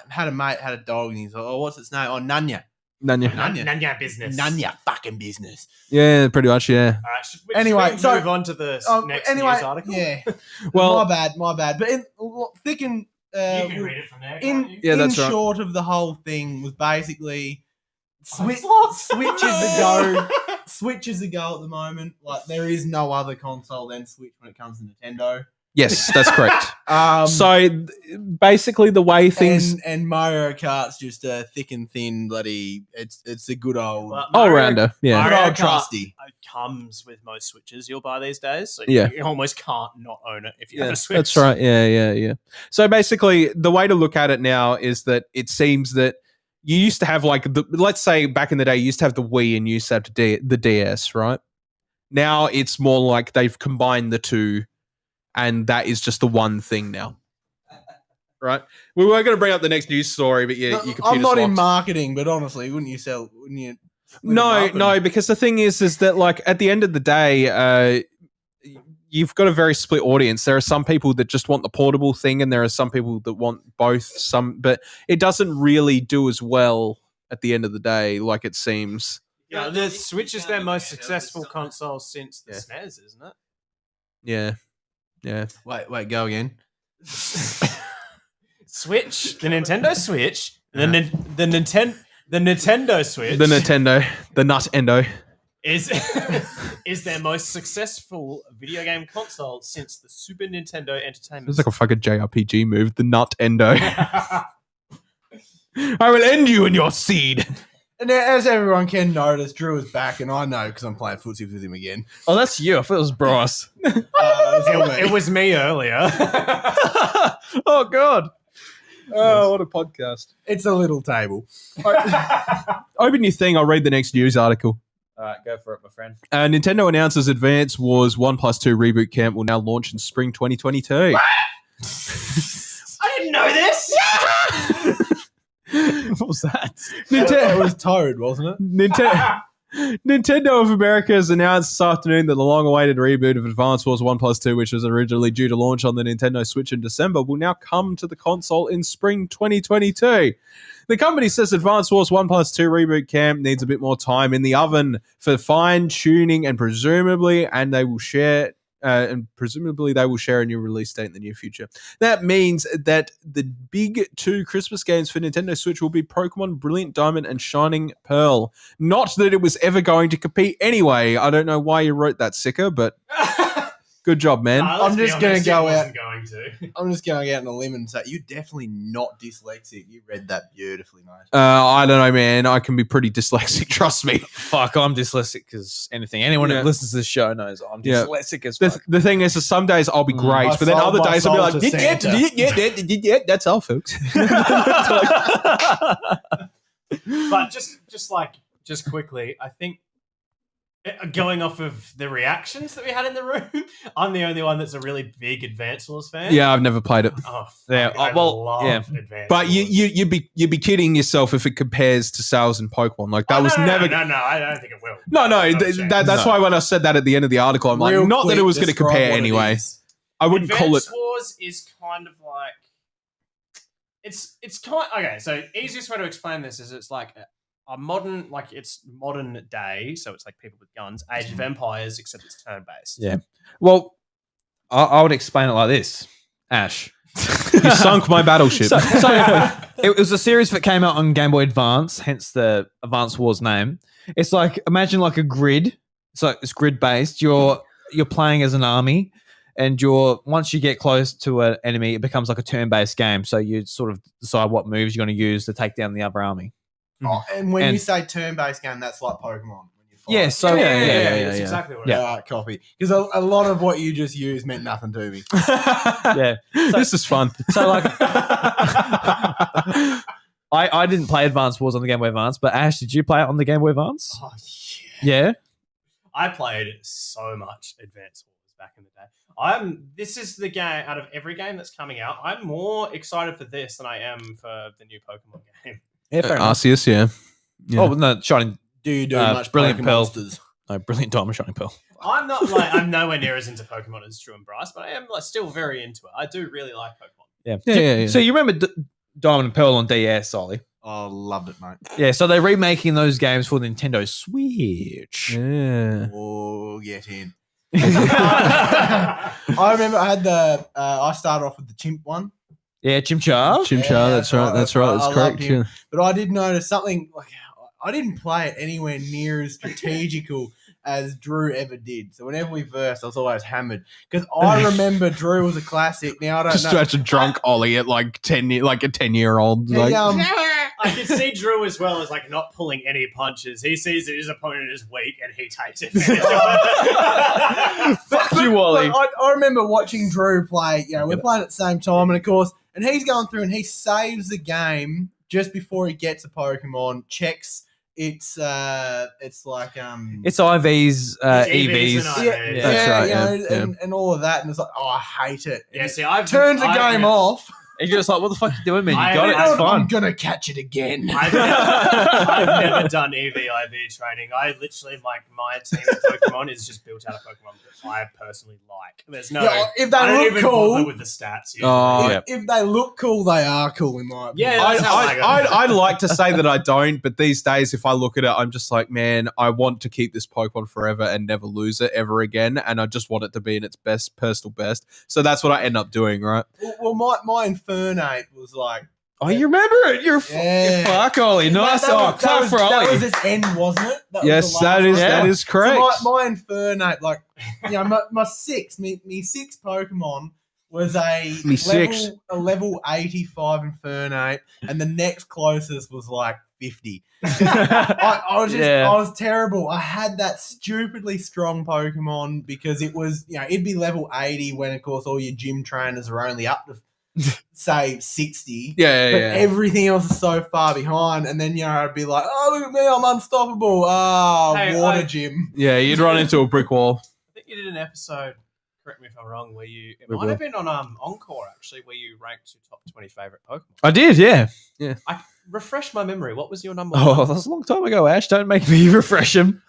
Speaker 3: had a mate had a dog and he's like, oh, what's its name? Oh, Nanya.
Speaker 1: Nanya.
Speaker 2: Nanya business.
Speaker 3: Nanya fucking business.
Speaker 1: Yeah, pretty much. Yeah.
Speaker 2: All right, should we
Speaker 3: Anyway,
Speaker 2: move
Speaker 3: so-
Speaker 2: on to the next
Speaker 3: anyway,
Speaker 2: news article?
Speaker 3: yeah.
Speaker 1: Well,
Speaker 3: my bad. But thick and
Speaker 2: You can read it from there.
Speaker 3: in
Speaker 2: can't you?
Speaker 1: Yeah, that's right.
Speaker 3: short of the whole thing was basically switches a go at the moment. Like there is no other console than Switch when it comes to Nintendo.
Speaker 1: yes, that's correct.
Speaker 3: So
Speaker 1: Basically, the way things
Speaker 3: and Mario Kart's just a thick and thin bloody. It's a good old
Speaker 2: Well,
Speaker 1: all
Speaker 2: Mario-
Speaker 1: rounder. Yeah.
Speaker 3: good
Speaker 2: Mario
Speaker 3: old
Speaker 2: Kart
Speaker 3: trusty.
Speaker 2: comes with most Switches you'll buy these days. So
Speaker 1: Yeah.
Speaker 2: you almost can't not own it if you have
Speaker 1: Yeah,
Speaker 2: a Switch.
Speaker 1: that's right. Yeah. So basically, the way to look at it now is that it seems that you used to have like let's say back in the day, you used to have the Wii and you used to have the DS, right? Now it's more like they've combined the two, and that is just the one thing now. Right? We were going to bring up the next news story, but yeah, your computer's
Speaker 3: I'm not in
Speaker 1: locked.
Speaker 3: marketing, but honestly, wouldn't you?
Speaker 1: No, because the thing is that like at the end of the day, you've got a very split audience. There are some people that just want the portable thing, and there are some people that want both. But it doesn't really do as well at the end of the day, like it seems.
Speaker 2: Yeah, the Switch is their most successful console since the SNES, isn't it?
Speaker 1: Yeah.
Speaker 3: Wait, go again.
Speaker 2: Switch, the Nintendo Switch, the Nintendo Switch,
Speaker 1: The Nintendo, the Nutendo.
Speaker 2: is their most successful video game console since the Super Nintendo Entertainment.
Speaker 1: It's like a fucking JRPG move. The Nutendo. I will end you in your seed.
Speaker 3: And as everyone can notice, Drew is back, and I know because I'm playing footsie with him again.
Speaker 4: Oh, that's you. I thought it was Bryce.
Speaker 2: It was me earlier.
Speaker 1: Oh God. Oh, what a podcast.
Speaker 3: It's a little table.
Speaker 1: Open your thing. I'll read the next news article.
Speaker 4: All right, go for it, my friend.
Speaker 1: Nintendo announces Advance Wars 1+2 Reboot Camp will now launch in spring 2022.
Speaker 2: I didn't know this.
Speaker 4: What was that?
Speaker 3: It was Toad, wasn't it?
Speaker 1: Nintendo of America has announced this afternoon that the long-awaited reboot of Advance Wars 1+2, which was originally due to launch on the Nintendo Switch in December, will now come to the console in spring 2022. The company says Advance Wars 1+2 Reboot Camp needs a bit more time in the oven for fine-tuning, and presumably they will share a new release date in the near future. That means that the big 2 Christmas games for Nintendo Switch will be Pokemon Brilliant Diamond and Shining Pearl. Not that it was ever going to compete anyway. I don't know why you wrote that, Sicker, but good job, man.
Speaker 3: I'm just going to go out.
Speaker 2: Going to.
Speaker 3: I'm just going out on a limb and say you're definitely not dyslexic. You read that beautifully, mate.
Speaker 1: I don't know, man. I can be pretty dyslexic, trust me.
Speaker 4: Fuck, I'm dyslexic as anything. Anyone who listens to this show knows I'm dyslexic as fuck.
Speaker 1: The thing is some days I'll be great, but then other days I'll be like, yeah, that's all, folks.
Speaker 2: But just quickly, I think going off of the reactions that we had in the room, I'm the only one that's a really big Advance Wars fan.
Speaker 1: Yeah, I've never played it.
Speaker 2: Oh,
Speaker 4: Yeah,
Speaker 2: I love Advance
Speaker 1: But
Speaker 2: Wars.
Speaker 1: you'd be kidding yourself if it compares to sales in Pokemon. Like that was never.
Speaker 2: No, I don't think it will.
Speaker 1: No, that's why when I said that at the end of the article, I'm
Speaker 3: Real
Speaker 1: like, not that it
Speaker 3: quick,
Speaker 1: was going to
Speaker 3: describe
Speaker 1: compare
Speaker 3: what it
Speaker 1: anyway.
Speaker 3: is.
Speaker 1: I wouldn't call it.
Speaker 2: Advance Wars is kind of like it's kind. Okay, so easiest way to explain this is it's like a modern, like it's modern day, so it's like people with guns, Age of Empires, except it's turn based.
Speaker 4: Yeah. Well, I would explain it like this, Ash.
Speaker 1: You sunk my battleship.
Speaker 4: So it was a series that came out on Game Boy Advance, hence the Advance Wars name. It's like, imagine like a grid. So it's grid based. You're playing as an army, and once you get close to an enemy, it becomes like a turn based game. So you sort of decide what moves you're going to use to take down the other army.
Speaker 3: Oh, and when you say turn-based game, that's like Pokemon. When you fight.
Speaker 4: Yeah, so
Speaker 2: That's exactly what it is.
Speaker 3: Yeah, copy. Because a lot of what you just used meant nothing to me.
Speaker 4: Yeah.
Speaker 1: This is fun.
Speaker 4: So like, I didn't play Advance Wars on the Game Boy Advance, but Ash, did you play it on the Game Boy Advance?
Speaker 2: Oh yeah.
Speaker 4: Yeah.
Speaker 2: I played so much Advance Wars back in the day. This is the game out of every game that's coming out. I'm more excited for this than I am for the new Pokemon game.
Speaker 4: Yeah, fair enough.
Speaker 1: Arceus, yeah.
Speaker 4: Oh no, Shining.
Speaker 3: Do you do much
Speaker 4: Brilliant
Speaker 3: Pokemon
Speaker 4: Pearl.
Speaker 3: Monsters?
Speaker 4: No, Brilliant Diamond, Shining Pearl.
Speaker 2: I'm nowhere near as into Pokemon as Drew and Bryce, but I am still very into it. I do really like Pokemon.
Speaker 4: Yeah. So you remember Diamond and Pearl on DS, Ollie?
Speaker 3: Oh, loved it, mate.
Speaker 4: Yeah, so they're remaking those games for Nintendo Switch.
Speaker 1: Yeah.
Speaker 3: Oh, get in. I remember I had I started off with the chimp one.
Speaker 4: Yeah, Chimchar.
Speaker 1: Chimchar,
Speaker 3: Yeah,
Speaker 1: that's right. That's right. That's
Speaker 3: I
Speaker 1: correct.
Speaker 3: loved him.
Speaker 1: Yeah.
Speaker 3: But I did notice something, like I didn't play it anywhere near as strategical as Drew ever did. So whenever we versed, I was always hammered. Because I remember Drew was a classic. Now I don't
Speaker 1: Just
Speaker 3: know.
Speaker 1: such a drunk Ollie at like 10, like a 10-year-old.
Speaker 3: He,
Speaker 1: Like,
Speaker 2: I can see Drew as well as like not pulling any punches. He sees that his opponent is weak and he takes it.
Speaker 4: Fuck you, Ollie.
Speaker 3: I remember watching Drew play. You know, we're playing at the same time, and of course, and he's going through and he saves the game just before he gets a Pokemon. Checks it's like
Speaker 4: It's IVs, EVs.
Speaker 2: and
Speaker 3: yeah,
Speaker 1: That's right,
Speaker 3: you know,
Speaker 1: yeah.
Speaker 3: and all of that, and it's like, oh, I hate it.
Speaker 2: Yeah, see, I've
Speaker 3: Turns the game off.
Speaker 4: And you're just like, what the fuck are you doing, man? You
Speaker 2: I-
Speaker 4: got it.
Speaker 2: I-
Speaker 4: It's fun.
Speaker 3: I'm gonna catch it again.
Speaker 2: I've never done EV/IV training. I literally, like, my team of Pokemon is just built out of Pokemon that I personally like. There's no,
Speaker 3: Yeah, if they
Speaker 2: I don't
Speaker 3: look
Speaker 2: even
Speaker 3: cool-
Speaker 2: bother with the stats. Usually.
Speaker 1: Oh,
Speaker 4: Yeah.
Speaker 3: If they look cool, they are cool in my opinion.
Speaker 2: Yeah, that's how I go.
Speaker 1: I'd like to say that I don't, but these days, if I look at it, I'm just like, man, I want to keep this Pokemon forever and never lose it ever again, and I just want it to be in its best personal best. So that's what I end up doing, right?
Speaker 3: Well, my Infernape was like,
Speaker 4: Oh, you remember it? You're
Speaker 3: Yeah.
Speaker 4: fuck, Ollie. Nice. Clap for
Speaker 3: That
Speaker 4: Ollie.
Speaker 3: was its end, wasn't it? That was
Speaker 1: Yes,
Speaker 3: the
Speaker 1: that
Speaker 3: last
Speaker 1: is
Speaker 3: one.
Speaker 1: that is correct.
Speaker 3: So my Infernape, like, you know, my six Pokemon was a level 85 Infernape, and the next closest was like 50. I was terrible. I had that stupidly strong Pokemon because it was, you know, it'd be level 80 when, of course, all your gym trainers are only up to say 60.
Speaker 1: Yeah,
Speaker 3: But
Speaker 1: yeah.
Speaker 3: everything else is so far behind, and then I'd be like, "Oh, look at me, I'm unstoppable!"
Speaker 2: Hey,
Speaker 3: Water
Speaker 2: I-
Speaker 3: gym.
Speaker 1: Yeah, you'd run into a brick wall.
Speaker 2: I think you did an episode. Correct me if I'm wrong. Where it might have been on Encore actually, where you ranked your top 20 favorite Pokemon.
Speaker 4: I did, yeah.
Speaker 2: I refresh my memory. What was your number?
Speaker 4: Oh,
Speaker 2: one?
Speaker 4: that's a long time ago, Ash. Don't make me refresh him.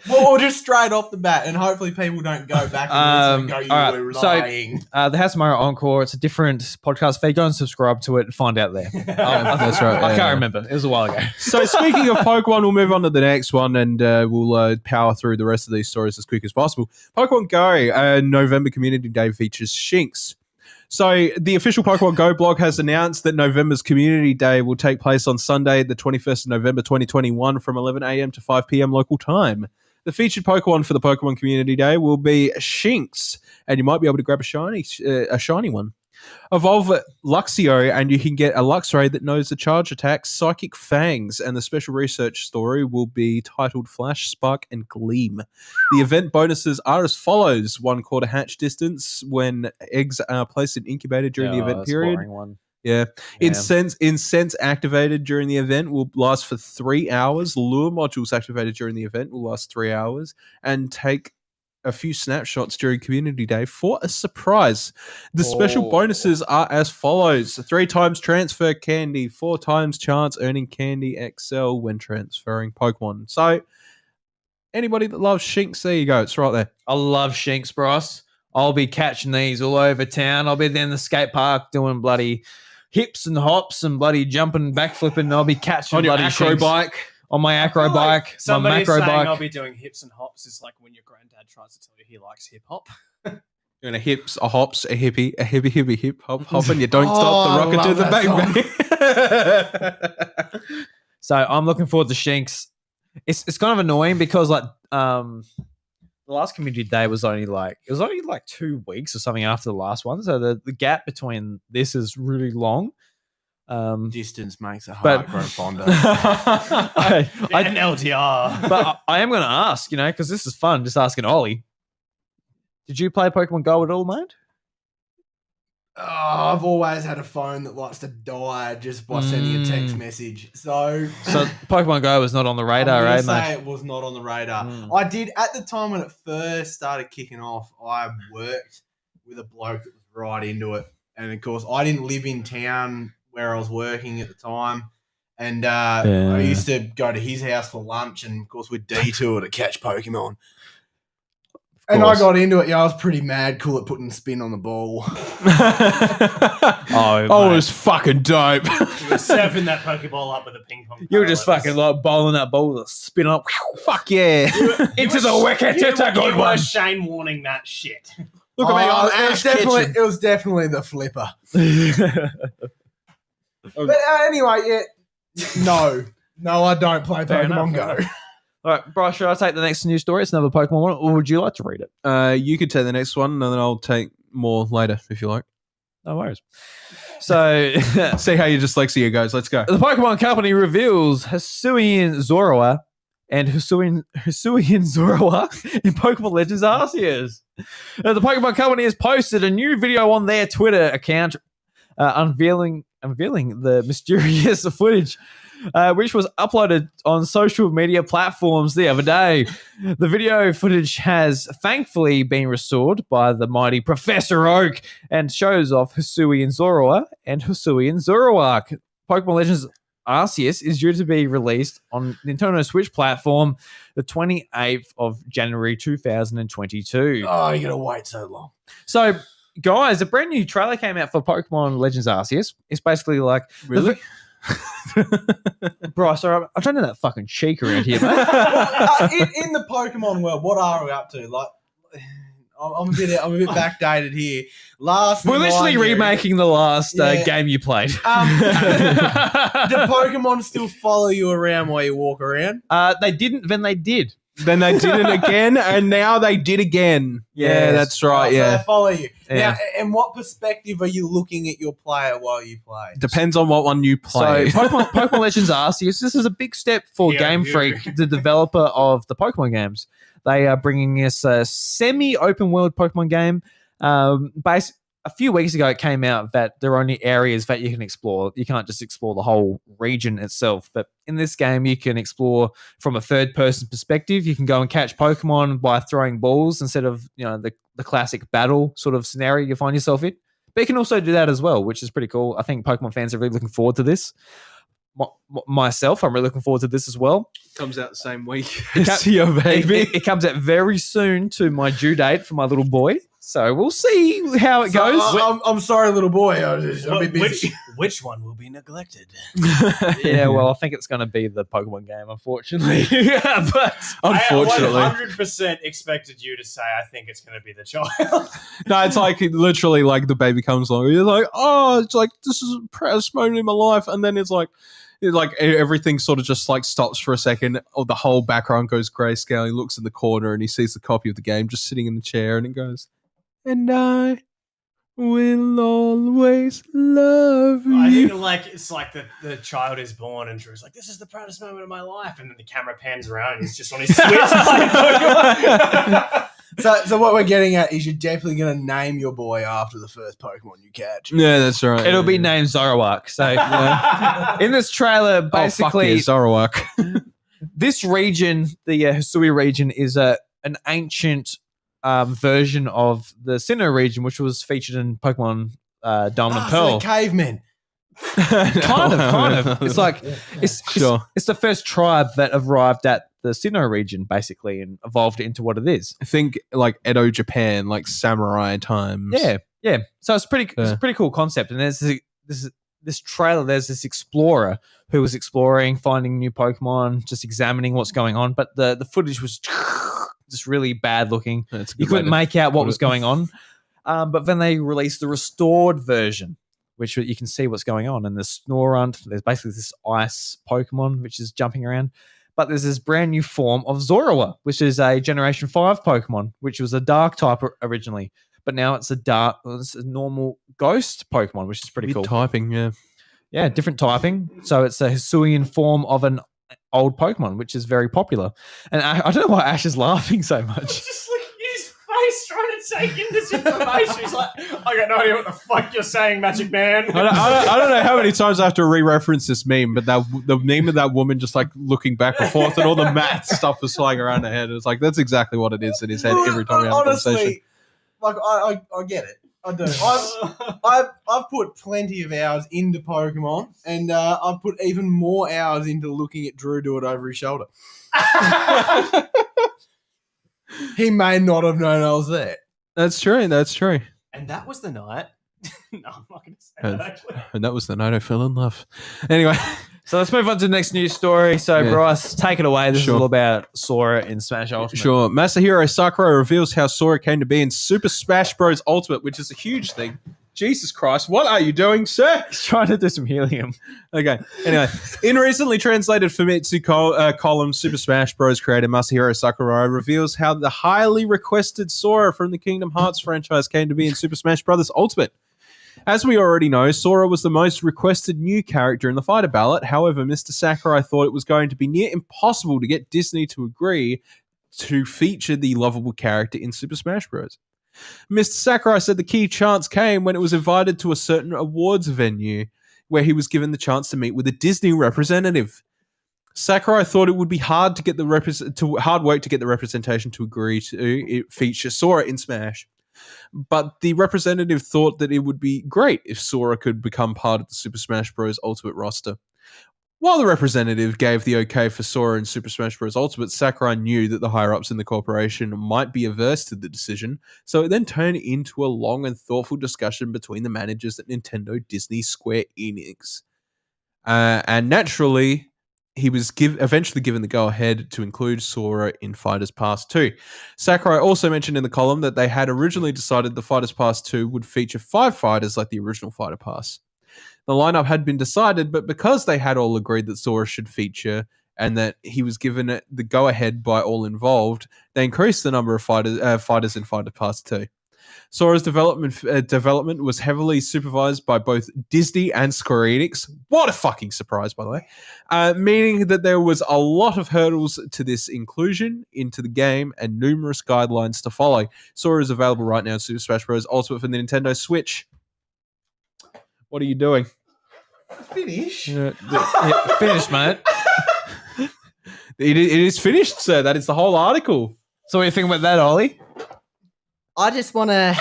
Speaker 3: Well, just straight off the bat, and hopefully people don't go back and listen and go, "You
Speaker 4: all right,
Speaker 3: were
Speaker 4: so-
Speaker 3: lying."
Speaker 4: The House of Mario Encore, it's a different podcast feed. Go and subscribe to it and find out there.
Speaker 1: That's right.
Speaker 4: I
Speaker 1: yeah.
Speaker 4: can't remember. It was a while ago.
Speaker 1: So speaking of Pokemon, we'll move on to the next one, and we'll power through the rest of these stories as quick as possible. Pokemon Go November Community Day features Shinx. So the official Pokemon Go blog has announced that November's Community Day will take place on Sunday, the 21st of November 2021 from 11 a.m. to 5 p.m. local time. The featured Pokemon for the Pokemon Community Day will be Shinx, and you might be able to grab a shiny one. Evolve Luxio, and you can get a Luxray that knows the charge attack Psychic Fangs, and the special research story will be titled Flash, Spark, and Gleam. The event bonuses are as follows: 1 quarter hatch distance when eggs are placed in incubator during the event period.
Speaker 4: One.
Speaker 1: Yeah.
Speaker 4: Yeah.
Speaker 1: Incense activated during the event will last for 3 hours. Lure modules activated during the event will last 3 hours. And take a few snapshots during Community Day for a surprise. The special bonuses are as follows: 3 times transfer candy, 4 times chance earning candy XL when transferring Pokemon. So anybody that loves Shinx, there you go. It's right there.
Speaker 4: I love Shinx, bros. I'll be catching these all over town. I'll be there in the skate park doing bloody hips and hops and bloody jumping, backflipping. I'll be catching
Speaker 1: On your
Speaker 4: bloody
Speaker 1: acro
Speaker 4: Shinx
Speaker 1: bike.
Speaker 4: on my acro bike, my
Speaker 2: Somebody
Speaker 4: macro
Speaker 2: saying
Speaker 4: bike.
Speaker 2: I'll be doing hips and hops is like when your granddad tries to tell you he likes hip hop.
Speaker 1: Doing a hips, a hops, a hippie, hip hop, and you don't
Speaker 3: Oh,
Speaker 1: stop
Speaker 3: I
Speaker 1: the rocket to
Speaker 3: love
Speaker 1: the
Speaker 3: that
Speaker 1: bang bang.
Speaker 4: So I'm looking forward to Shinx. It's kind of annoying because the last Community Day was only like 2 weeks or something after the last one, so the gap between this is really long.
Speaker 3: Distance makes a
Speaker 4: But-
Speaker 3: heart grow fonder.
Speaker 4: I,
Speaker 2: An LDR.
Speaker 4: but I am going to ask, because this is fun. Just asking Ollie. Did you play Pokemon Go at all, mate?
Speaker 3: Oh, I've always had a phone that likes to die just by sending a text message. So
Speaker 4: Pokemon Go was not on the radar,
Speaker 3: I'm
Speaker 4: eh,
Speaker 3: gonna
Speaker 4: mate?
Speaker 3: say it was not on the radar.
Speaker 4: Mm.
Speaker 3: I did at the time when it first started kicking off. I worked with a bloke that was right into it, and of course, I didn't live in town where I was working at the time, and I used to go to his house for lunch, and of course, we'd detour to catch Pokemon. And I
Speaker 1: course.
Speaker 3: got into it. Yeah, I was pretty mad cool at putting spin on the ball.
Speaker 1: Oh, it
Speaker 4: mate.
Speaker 1: was fucking dope.
Speaker 2: You were surfing that Pokeball up with a ping pong.
Speaker 4: You were just
Speaker 2: paddle.
Speaker 4: fucking like bowling that ball with a spin up
Speaker 1: Fuck yeah.
Speaker 4: into the wicket.
Speaker 2: You
Speaker 4: It's a good
Speaker 2: were
Speaker 4: one.
Speaker 2: Shane warning that shit.
Speaker 1: Look at me, I'm
Speaker 3: it was
Speaker 1: Ash
Speaker 3: definitely
Speaker 1: Ketchum.
Speaker 3: it was definitely the flipper. But anyway, no, I don't play
Speaker 4: Fair
Speaker 3: Pokemon
Speaker 4: enough,
Speaker 3: Go.
Speaker 4: All right, Bryce, should I take the next news story? It's another Pokemon one, or would you like to read it?
Speaker 1: You could take the next one, and then I'll take more later if you like.
Speaker 4: No worries. So,
Speaker 1: See how your dyslexia goes. Let's go.
Speaker 4: the Pokemon Company reveals Hisuian Zorua and Hisuian Zorua in Pokemon Legends Arceus. The Pokemon Company has posted a new video on their Twitter account unveiling the mysterious footage, which was uploaded on social media platforms the other day. The video footage has thankfully been restored by the mighty Professor Oak and shows off Hisuian Zorua and Hisuian Zoroark. Pokemon Legends Arceus is due to be released on Nintendo Switch platform the 28th of January 2022.
Speaker 3: Oh, you gotta wait so long.
Speaker 4: So, guys, a brand new trailer came out for Pokemon Legends Arceus. It's basically like
Speaker 1: Really?
Speaker 4: Bro, sorry, I'm trying to do that fucking cheek around here, mate.
Speaker 3: In the Pokemon world, what are we up to? Like, I'm a bit backdated here.
Speaker 4: We're literally remaking the last
Speaker 3: Yeah.
Speaker 4: game you played.
Speaker 3: Do Pokemon still follow you around while you walk around?
Speaker 4: They didn't, then they did.
Speaker 1: Then they did it again, and now they did again. Yeah,
Speaker 4: Yes.
Speaker 1: that's right.
Speaker 3: So
Speaker 1: Yeah.
Speaker 3: they follow you.
Speaker 4: Yeah.
Speaker 3: Now, and what perspective are you looking at your player while you play?
Speaker 1: Depends on what one you play.
Speaker 4: So Pokemon Legends Arceus, this is a big step for
Speaker 2: Yeah,
Speaker 4: Game
Speaker 2: yeah.
Speaker 4: Freak, the developer of the Pokemon games. They are bringing us a semi-open world Pokemon game. a few weeks ago it came out that there are only areas that you can explore. You can't just explore the whole region itself. But in this game, you can explore from a third-person perspective. You can go and catch Pokemon by throwing balls instead of the classic battle sort of scenario you find yourself in. But you can also do that as well, which is pretty cool. I think Pokemon fans are really looking forward to this. Myself, I'm really looking forward to this as well.
Speaker 1: Comes out the same week as your baby.
Speaker 4: It comes out very soon to my due date for my little boy. So we'll see how it goes.
Speaker 3: I'm sorry, little boy. I'll be busy.
Speaker 2: Which one will be neglected?
Speaker 4: Yeah, well, I think it's going to be the Pokemon game, unfortunately. But
Speaker 1: unfortunately,
Speaker 2: I 100% expected you to say, I think it's going to be the child.
Speaker 1: No, it's like literally like the baby comes along. You're like, oh, it's like this is the proudest moment in my life, and then it's like everything sort of just like stops for a second. Or the whole background goes grayscale. He looks in the corner and he sees the copy of the game just sitting in the chair, and it goes, "And I will always love you."
Speaker 2: I think it's like the child is born and Drew's like, this is the proudest moment of my life, and then the camera pans around and he's just on his Switch playing Pokemon.
Speaker 3: So what we're getting at is you're definitely going to name your boy after the first Pokemon you catch.
Speaker 1: Yeah, that's right.
Speaker 4: it'll be named Zoroark. So in this trailer, basically,
Speaker 1: Zoroark.
Speaker 4: this region, the Hisui region, is an ancient version of the Sinnoh region, which was featured in Pokemon Diamond and Pearl.
Speaker 3: So cavemen.
Speaker 4: kind of. It's like it's the first tribe that arrived at the Sinnoh region, basically, and evolved it into what it is.
Speaker 1: I think like Edo, Japan, like samurai times.
Speaker 4: Yeah. So it's a pretty cool concept. And there's this trailer. There's this explorer who was exploring, finding new Pokemon, just examining what's going on. But the footage was just really bad looking. You couldn't make out what was going on. But then they released the restored version, which you can see what's going on. And the Snorunt, there's basically this ice Pokemon which is jumping around. But there's this brand new form of Zorua, which is a Generation 5 Pokemon, which was a dark type originally. But now it's a normal ghost Pokemon, which is pretty cool.
Speaker 1: Typing, yeah.
Speaker 4: Yeah, different typing. So it's a Hisuian form of an old Pokemon, which is very popular. And I don't know why Ash is laughing so much.
Speaker 2: Just look at his face trying to take in this information. He's like, I got no idea what the fuck you're saying, Magic Man.
Speaker 1: I don't know how many times I have to re-reference this meme, but the meme of that woman just like looking back and forth and all the math stuff was flying around her head. It's like, that's exactly what it is in his head every time we have a conversation.
Speaker 3: Like I get it. I do. I've put plenty of hours into Pokemon, and I've put even more hours into looking at Drew do it over his shoulder. He may not have known I was there.
Speaker 1: That's true.
Speaker 2: And that was the night. No, I'm not going to say that actually.
Speaker 1: And that was the night I fell in love. Anyway.
Speaker 4: So let's move on to the next news story. So,
Speaker 1: Yeah.
Speaker 4: Bryce, take it away. This
Speaker 1: Sure.
Speaker 4: is all about Sora in Smash Ultimate.
Speaker 1: Sure. Masahiro Sakurai reveals how Sora came to be in Super Smash Bros. Ultimate, which is a huge thing. Jesus Christ, what are you doing, sir?
Speaker 4: He's trying to do some helium.
Speaker 1: Okay. Anyway, in recently translated Famitsu column, Super Smash Bros. Creator Masahiro Sakurai reveals how the highly requested Sora from the Kingdom Hearts franchise came to be in Super Smash Bros. Ultimate. As we already know, Sora was the most requested new character in the fighter ballot. However, Mr. Sakurai thought it was going to be near impossible to get Disney to agree to feature the lovable character in Super Smash Bros. Mr. Sakurai said the key chance came when it was invited to a certain awards venue where he was given the chance to meet with a Disney representative. Sakurai thought it would be hard to get hard work to get the representation to agree to feature Sora in Smash. But the representative thought that it would be great if Sora could become part of the Super Smash Bros. Ultimate roster. While the representative gave the okay for Sora in Super Smash Bros. Ultimate, Sakurai knew that the higher-ups in the corporation might be averse to the decision, so it then turned into a long and thoughtful discussion between the managers at Nintendo, Disney, Square Enix. And naturally, he was eventually given the go-ahead to include Sora in Fighters Pass 2. Sakurai also mentioned in the column that they had originally decided the Fighters Pass 2 would feature 5 fighters like the original Fighter Pass. The lineup had been decided, but because they had all agreed that Sora should feature and that he was given the go-ahead by all involved, they increased the number of fighters in Fighter Pass 2. Sora's development was heavily supervised by both Disney and Square Enix. What a fucking surprise, by the way. Meaning that there was a lot of hurdles to this inclusion into the game and numerous guidelines to follow. Sora is available right now in Super Smash Bros. Ultimate for the Nintendo Switch. What are you doing?
Speaker 3: Finish.
Speaker 4: Finish, mate.
Speaker 1: It is finished, sir. That is the whole article.
Speaker 4: So what do you think about that, Ollie?
Speaker 3: I just want to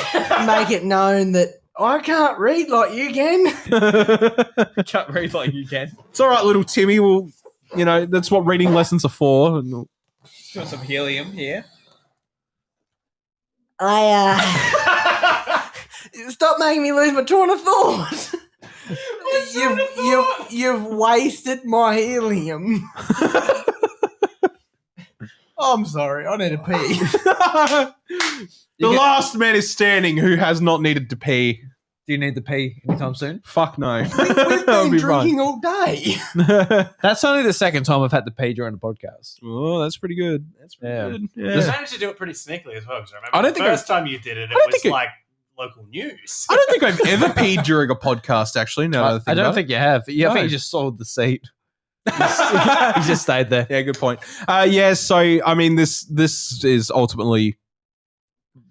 Speaker 3: make it known that I can't read like you can.
Speaker 4: Can't read like you can.
Speaker 1: It's all right, little Timmy. Well, that's what reading lessons are for. And
Speaker 4: Got some helium here.
Speaker 3: Stop making me lose my train of thought. You've wasted my helium. I'm sorry, I need to pee.
Speaker 1: The last man is standing who has not needed to pee.
Speaker 4: Do you need to pee anytime soon?
Speaker 1: Fuck no.
Speaker 3: We've
Speaker 1: That'll
Speaker 3: been
Speaker 1: be
Speaker 3: drinking all day.
Speaker 1: fine.
Speaker 4: That's only the second time I've had to pee during the podcast.
Speaker 1: Oh, that's pretty good. That's pretty
Speaker 4: Yeah.
Speaker 1: good.
Speaker 2: You
Speaker 1: Yeah.
Speaker 2: managed to do it pretty sneakily as well. Because I remember
Speaker 1: I don't
Speaker 2: the
Speaker 1: think
Speaker 2: first time you did it,
Speaker 1: I don't
Speaker 2: it was
Speaker 1: think it-
Speaker 2: like local news.
Speaker 1: I don't think I've ever peed during a podcast, actually. Now that I
Speaker 4: I
Speaker 1: think
Speaker 4: don't
Speaker 1: about it.
Speaker 4: think you have. Yeah, I
Speaker 1: No.
Speaker 4: think you just sold the seat. You just stayed there.
Speaker 1: Yeah, good point. Yeah, so I mean, this is ultimately,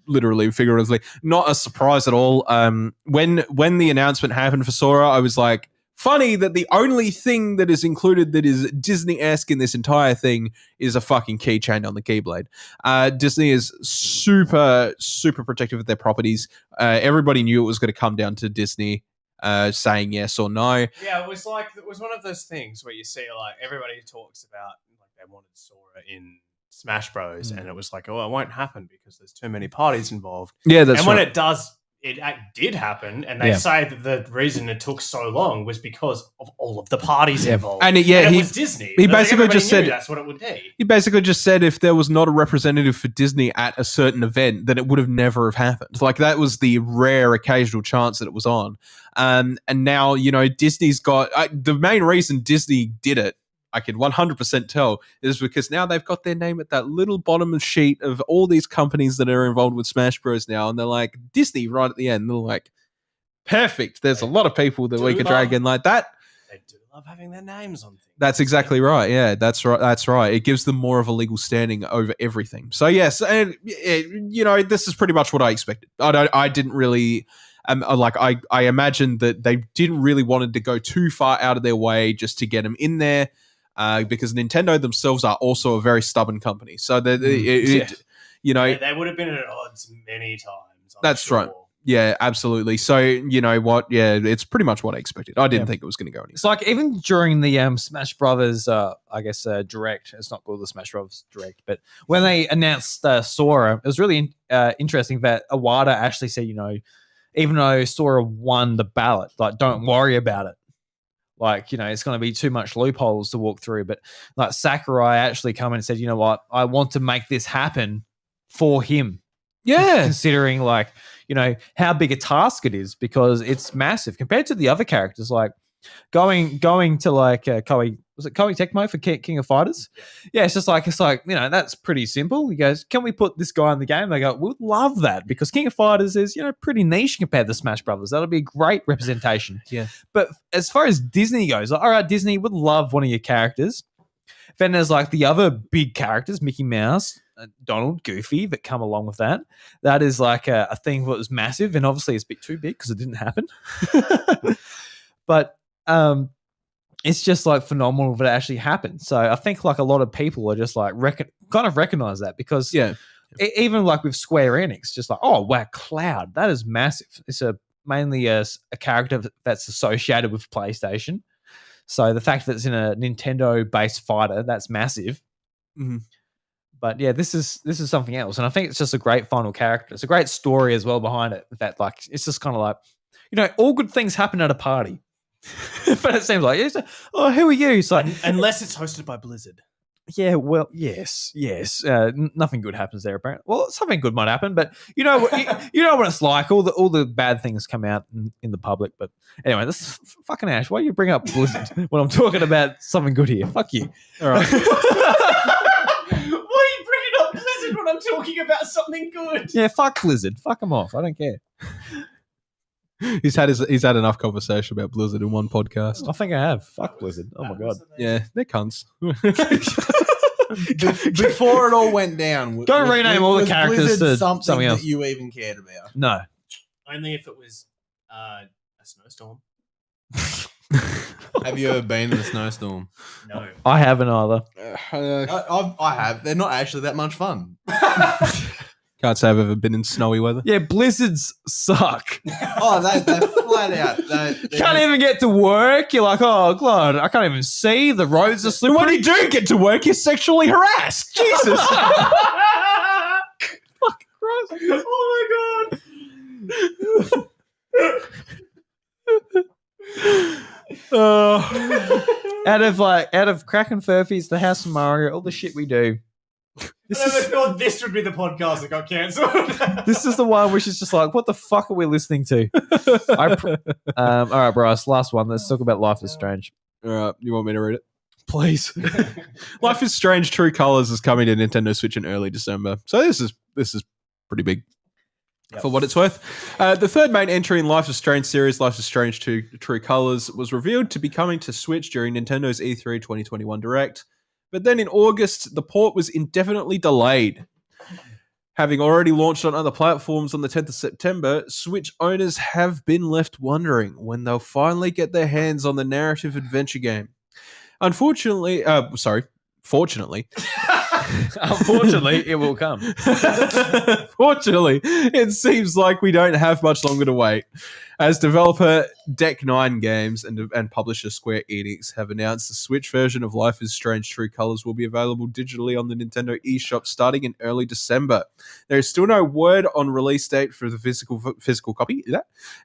Speaker 1: literally, figuratively, not a surprise at all. When the announcement happened for Sora, I was like, funny that the only thing that is included that is Disney-esque in this entire thing is a fucking keychain on the Keyblade. Disney is super, super protective of their properties. Everybody knew it was going to come down to Disney saying yes or no.
Speaker 2: Yeah, it was one of those things where you see like everybody talks about like they wanted Sora in Smash Bros. And it was like, oh, it won't happen because there's too many parties involved.
Speaker 1: Yeah, that's
Speaker 2: and when
Speaker 1: right.
Speaker 2: it does, it did happen, and they say that the reason it took so long was because of all of the parties involved.
Speaker 1: And it
Speaker 2: it was Disney.
Speaker 1: he
Speaker 2: Like,
Speaker 1: basically
Speaker 2: everybody
Speaker 1: just said-
Speaker 2: knew that's what it would be.
Speaker 1: He basically just said if there was not a representative for Disney at a certain event, then it would have never have happened. Like that was the rare occasional chance that it was on. And now, Disney's got the main reason Disney did it, I can 100% tell, is because now they've got their name at that little bottom sheet of all these companies that are involved with Smash Bros. Now. And they're like, Disney right at the end. They're like, perfect. There's a lot of people that we could drag in like that.
Speaker 2: They do love having their names on things.
Speaker 1: That's exactly right. Yeah, that's right. That's right. It gives them more of a legal standing over everything. So yes, and this is pretty much what I expected. I didn't really, I imagined that they didn't really wanted to go too far out of their way just to get them in there, because Nintendo themselves are also a very stubborn company. So they
Speaker 2: They would have been at odds many times. I'm
Speaker 1: That's
Speaker 2: sure.
Speaker 1: right. Yeah, absolutely. So you know what? Yeah, it's pretty much what I expected. I didn't think it was going to go anywhere.
Speaker 4: It's like even during the Smash Brothers, Direct. It's not called the Smash Brothers Direct, but when they announced Sora, it was really interesting that Iwata actually said, even though Sora won the ballot, like don't worry about it. Like, it's going to be too much loopholes to walk through. But like Sakurai actually come in and said, you know what? I want to make this happen for him.
Speaker 1: Yeah.
Speaker 4: Considering how big a task it is, because it's massive compared to the other characters. Like going to like Koei, was it Koei Tecmo for King of Fighters? Yeah, it's like that's pretty simple. He goes, can we put this guy in the game? They go, we'd love that, because King of Fighters is pretty niche compared to Smash Brothers. That'll be a great representation.
Speaker 1: Yeah.
Speaker 4: But as far as Disney goes, like, all right, Disney would love one of your characters. Then there's like the other big characters, Mickey Mouse, Donald, Goofy, that come along with that. That is like a thing that was massive, and obviously it's a bit too big because it didn't happen. But it's just like phenomenal that it actually happened. So I think like a lot of people are just like kind of recognize that, because even like with Square Enix, just like, oh wow, Cloud, that is massive. It's mainly a character that's associated with PlayStation. So the fact that it's in a Nintendo-based fighter, that's massive.
Speaker 1: Mm-hmm.
Speaker 4: But yeah, this is something else, and I think it's just a great final character. It's a great story as well behind it. That like it's just kind of like, all good things happen at a party, but it seems like who are you? It's like
Speaker 2: Unless it's hosted by Blizzard.
Speaker 4: yeah, well, yes. Nothing good happens there apparently. Well, something good might happen, but you know what it's like. All the bad things come out in the public. But anyway, this is fucking Ash. Why do you bring up Blizzard when I'm talking about something good here? Fuck you.
Speaker 1: All right.
Speaker 2: Why are you bringing up Blizzard when I'm talking about something something good.
Speaker 4: Yeah, fuck Blizzard. Fuck them off. I don't care.
Speaker 1: He's had enough conversation about Blizzard in one podcast.
Speaker 4: I think I have. Fuck Blizzard. Oh my god.
Speaker 1: Yeah, they're cunts.
Speaker 3: Before it all went down,
Speaker 4: Don't rename all the
Speaker 3: was
Speaker 4: characters
Speaker 3: Blizzard
Speaker 4: to
Speaker 3: something
Speaker 4: something else.
Speaker 3: that you even cared about.
Speaker 4: No.
Speaker 2: Only if it was a snowstorm.
Speaker 3: Have you ever been in a snowstorm?
Speaker 2: No.
Speaker 4: I haven't either.
Speaker 3: I have. They're not actually that much fun.
Speaker 1: Can't say I've ever been in snowy weather.
Speaker 4: Yeah, blizzards suck.
Speaker 3: Oh, they're flat out.
Speaker 4: You can't even get to work. You're like, oh, God, I can't even see. The roads are slippery.
Speaker 1: When you do get to work, you're sexually harassed. Jesus.
Speaker 4: Fuck Christ.
Speaker 2: Oh
Speaker 4: Out of Crack and Furfies, the House of Mario, all the shit we do.
Speaker 2: I never thought this would be the podcast that got cancelled.
Speaker 4: This is the one which is just like, what the fuck are we listening to? All right, Bryce, last one. Let's talk about Life is Strange.
Speaker 1: All right, you want me to read it?
Speaker 4: Please.
Speaker 1: Life is Strange True Colors is coming to Nintendo Switch in early December. So this is pretty big. For what it's worth. The third main entry in Life is Strange series, Life is Strange 2 True Colors, was revealed to be coming to Switch during Nintendo's E3 2021 Direct. But then in August, the port was indefinitely delayed. Having already launched on other platforms on the 10th of September, Switch owners have been left wondering when they'll finally get their hands on the narrative adventure game. Fortunately,
Speaker 4: Unfortunately, it will come.
Speaker 1: Fortunately, it seems like we don't have much longer to wait, as developer Deck 9 Games and publisher Square Enix have announced the Switch version of Life is Strange True Colors will be available digitally on the Nintendo eShop starting in early December. There is still no word on release date for the physical copy,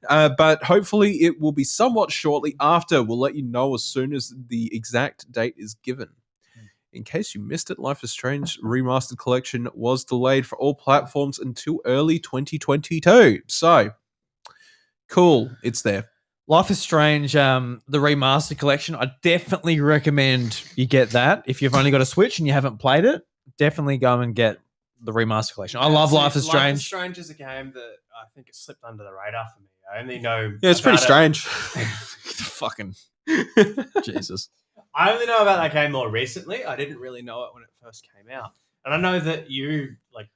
Speaker 1: but hopefully it will be somewhat shortly after. We'll let you know as soon as the exact date is given. In case you missed it, Life is Strange Remastered Collection was delayed for all platforms until early 2022. So, cool. It's there.
Speaker 4: Life is Strange, the Remastered Collection, I definitely recommend you get that. If you've only got a Switch and you haven't played it, definitely go and get the Remastered Collection. I love Life is Strange.
Speaker 2: Life is Strange is a game that I think it slipped under the radar for me. I only know.
Speaker 1: Yeah, it's pretty strange.
Speaker 4: Fucking Jesus.
Speaker 2: I only know about that game more recently. I didn't really know it when it first came out. And I know that you,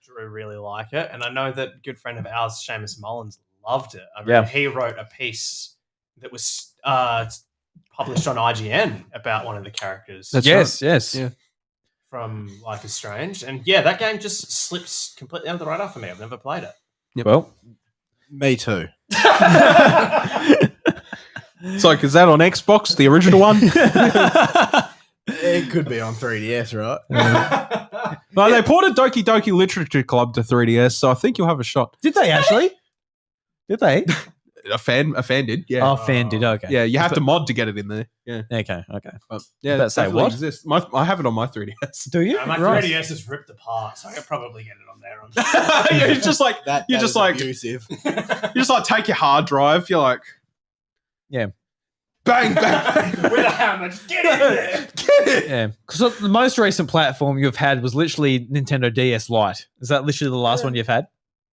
Speaker 2: Drew, really like it. And I know that a good friend of ours, Seamus Mullins, loved it. I mean, he wrote a piece that was published on IGN about one of the characters.
Speaker 1: That's
Speaker 4: yes.
Speaker 1: Yeah.
Speaker 2: From Life is Strange. And yeah, that game just slips completely under the radar for me. I've never played it.
Speaker 1: Yep.
Speaker 4: Well,
Speaker 3: Me too.
Speaker 1: So, is that on Xbox, the original one?
Speaker 3: It could be on 3DS, right?
Speaker 1: No, they ported Doki Doki Literature Club to 3DS, so I think you'll have a shot.
Speaker 4: did they actually? Did they?
Speaker 1: A fan did, yeah.
Speaker 4: Oh, fan did. Okay.
Speaker 1: Yeah, you have to mod to get it in there. Yeah.
Speaker 4: Okay.
Speaker 1: But yeah,
Speaker 4: That say
Speaker 1: definitely
Speaker 4: what?
Speaker 1: exists. I have it on my 3DS.
Speaker 4: Do you?
Speaker 2: My
Speaker 4: Right.
Speaker 2: 3DS is ripped apart, so I could probably get it on there.
Speaker 1: Yeah, it's just like
Speaker 3: That
Speaker 1: You're just
Speaker 3: is
Speaker 1: like-
Speaker 3: abusive.
Speaker 1: you just like take your hard drive, you're like
Speaker 4: Yeah.
Speaker 1: bang, bang, bang.
Speaker 2: With a hammer, just get in there.
Speaker 1: Get it.
Speaker 4: Yeah. Because the most recent platform you've had was literally Nintendo DS Lite. Is that literally the last one you've had?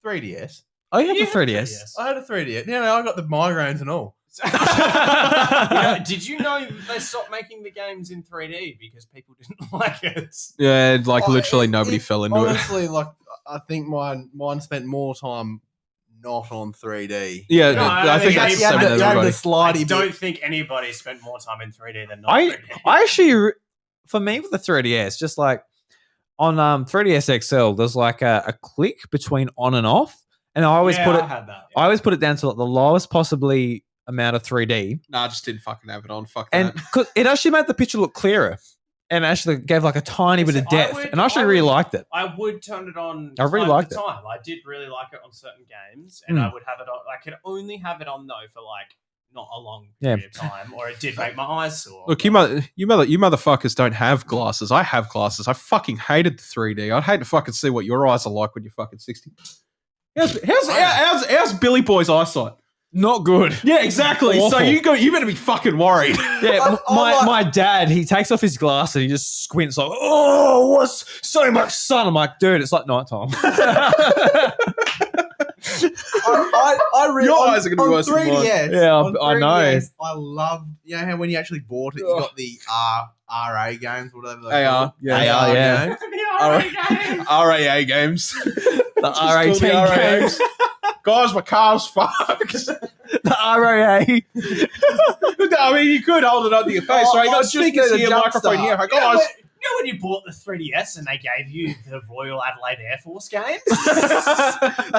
Speaker 3: 3DS.
Speaker 4: Oh, you have
Speaker 2: You
Speaker 4: the
Speaker 2: had
Speaker 4: 3DS.
Speaker 3: I had a 3DS. Yeah, I got the migraines and all.
Speaker 2: Did you know they stopped making the games in 3D because people didn't like it?
Speaker 1: Yeah, like
Speaker 3: Oh,
Speaker 1: literally nobody fell into it.
Speaker 3: Honestly, I think mine spent more time not on 3D.
Speaker 1: Yeah,
Speaker 2: No,
Speaker 1: I think that's
Speaker 2: you
Speaker 3: You had
Speaker 1: same with
Speaker 3: the
Speaker 1: everybody.
Speaker 3: slidey
Speaker 2: I don't
Speaker 3: bit.
Speaker 2: think anybody spent more time in 3D than not
Speaker 4: I
Speaker 2: 3D.
Speaker 4: actually, for me with the 3DS, just like on 3DS XL, there's like a click between on and off, and I always put it.
Speaker 2: I had that.
Speaker 4: I always put it down to like the lowest possibly amount of 3D,
Speaker 1: Nah, I just didn't fucking have it on. Fuck
Speaker 4: and
Speaker 1: that.
Speaker 4: 'cause it actually made the picture look clearer, and actually gave like a tiny bit of
Speaker 2: Listen, I
Speaker 4: depth,
Speaker 2: would-
Speaker 4: and I actually
Speaker 2: I
Speaker 4: really
Speaker 2: would-
Speaker 4: liked it.
Speaker 2: I would turn it on.
Speaker 4: I really
Speaker 2: time
Speaker 4: liked
Speaker 2: to
Speaker 4: it.
Speaker 2: time. I did really like it on certain games, and I would have it on. I could only have it on though for not a long period of time, or it did make my eyes sore.
Speaker 1: Look, you motherfuckers don't have glasses. I have glasses. I fucking hated the 3D. I'd hate to fucking see what your eyes are like when you're fucking 60. How's Billy Boy's eyesight?
Speaker 4: Not good.
Speaker 1: Yeah, exactly. So
Speaker 4: Awful.
Speaker 1: you better be fucking worried.
Speaker 4: Yeah, my dad, he takes off his glasses and he just squints like, oh, what's so much sun? I'm like, dude, it's like nighttime.
Speaker 3: I really,
Speaker 1: Your eyes are gonna be
Speaker 3: on
Speaker 1: worse than mine.
Speaker 3: 3DS.
Speaker 4: Yeah,
Speaker 3: on
Speaker 4: I know.
Speaker 3: 3DS, I loved, you know how when you actually bought it, you got the RA games, whatever they
Speaker 1: AR,
Speaker 3: called.
Speaker 1: yeah.
Speaker 3: AR
Speaker 4: yeah.
Speaker 3: games.
Speaker 1: RAA games.
Speaker 4: The
Speaker 1: Just call
Speaker 4: RA10
Speaker 1: the RAA.
Speaker 4: games.
Speaker 1: Guys, my car's fucked.
Speaker 4: The RAA.
Speaker 1: I mean, you could hold it under your face, right? You got
Speaker 3: I just
Speaker 1: speakers
Speaker 3: need a
Speaker 1: here,
Speaker 3: jump
Speaker 1: microphone
Speaker 3: start.
Speaker 1: here. Hey,
Speaker 2: You know,
Speaker 1: guys.
Speaker 2: you know when you bought the 3DS and they gave you the Royal Adelaide Air Force games?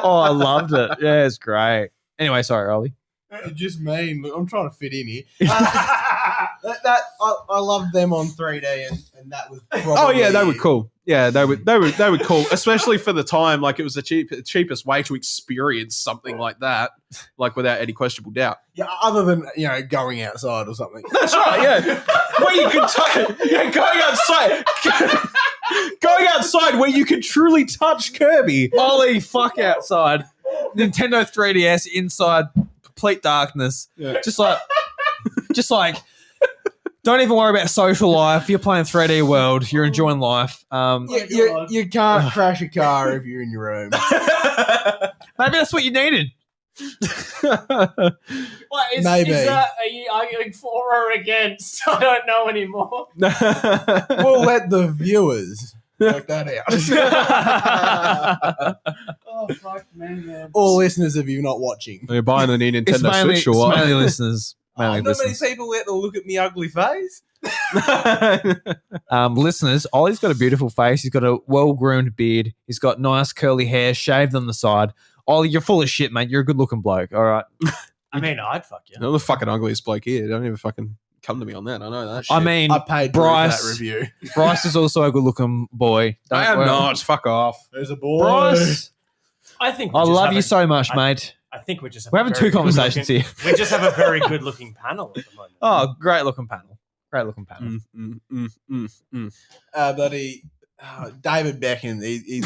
Speaker 4: Oh, I loved it. Yeah, it's great. Anyway, sorry, Ollie.
Speaker 3: It's just mean. Look, I'm trying to fit in here. I loved them on 3D, and that was probably...
Speaker 1: Oh yeah, they were cool. Yeah, they were cool, especially for the time. Like it was the cheapest way to experience something like that, like without any questionable doubt.
Speaker 3: Yeah, other than, you know, going outside or something.
Speaker 1: That's right. Yeah, where you can going outside where you can truly touch Kirby.
Speaker 4: Ollie, fuck outside. Nintendo 3DS inside, complete darkness.
Speaker 1: Yeah.
Speaker 4: Just like, don't even worry about social life. You're playing 3D World. You're enjoying life.
Speaker 3: You can't crash a car if you're in your room.
Speaker 4: Maybe that's what you needed.
Speaker 3: Maybe.
Speaker 2: Are you arguing for or against? I don't know anymore.
Speaker 3: We'll let the viewers work that out.
Speaker 2: Oh, fuck, man.
Speaker 3: All listeners of you not watching.
Speaker 1: You're buying the new Nintendo
Speaker 4: It's mainly,
Speaker 1: Switch or what?
Speaker 4: mainly listeners. Mainly
Speaker 3: Not many
Speaker 4: listeners.
Speaker 3: people let them look at me ugly face.
Speaker 4: Listeners, Ollie's got a beautiful face. He's got a well-groomed beard. He's got nice curly hair shaved on the side. Ollie, you're full of shit, mate. You're a good-looking bloke. All right.
Speaker 2: I mean, I'd fuck you.
Speaker 1: You're the fucking ugliest bloke here. Don't even fucking come to me on that. I know that shit.
Speaker 4: I mean,
Speaker 3: I paid
Speaker 4: Bryce-
Speaker 3: for that review.
Speaker 4: Bryce is also a good-looking boy.
Speaker 1: I am not. Fuck off.
Speaker 3: There's a boy.
Speaker 4: Bryce,
Speaker 2: I think
Speaker 4: I love you so much, mate.
Speaker 2: I think we just have
Speaker 4: We're having two conversations here.
Speaker 2: We just have a very good looking panel at the moment.
Speaker 4: Oh, great-looking panel. Great-looking panel.
Speaker 3: Bloody David Beckham. He's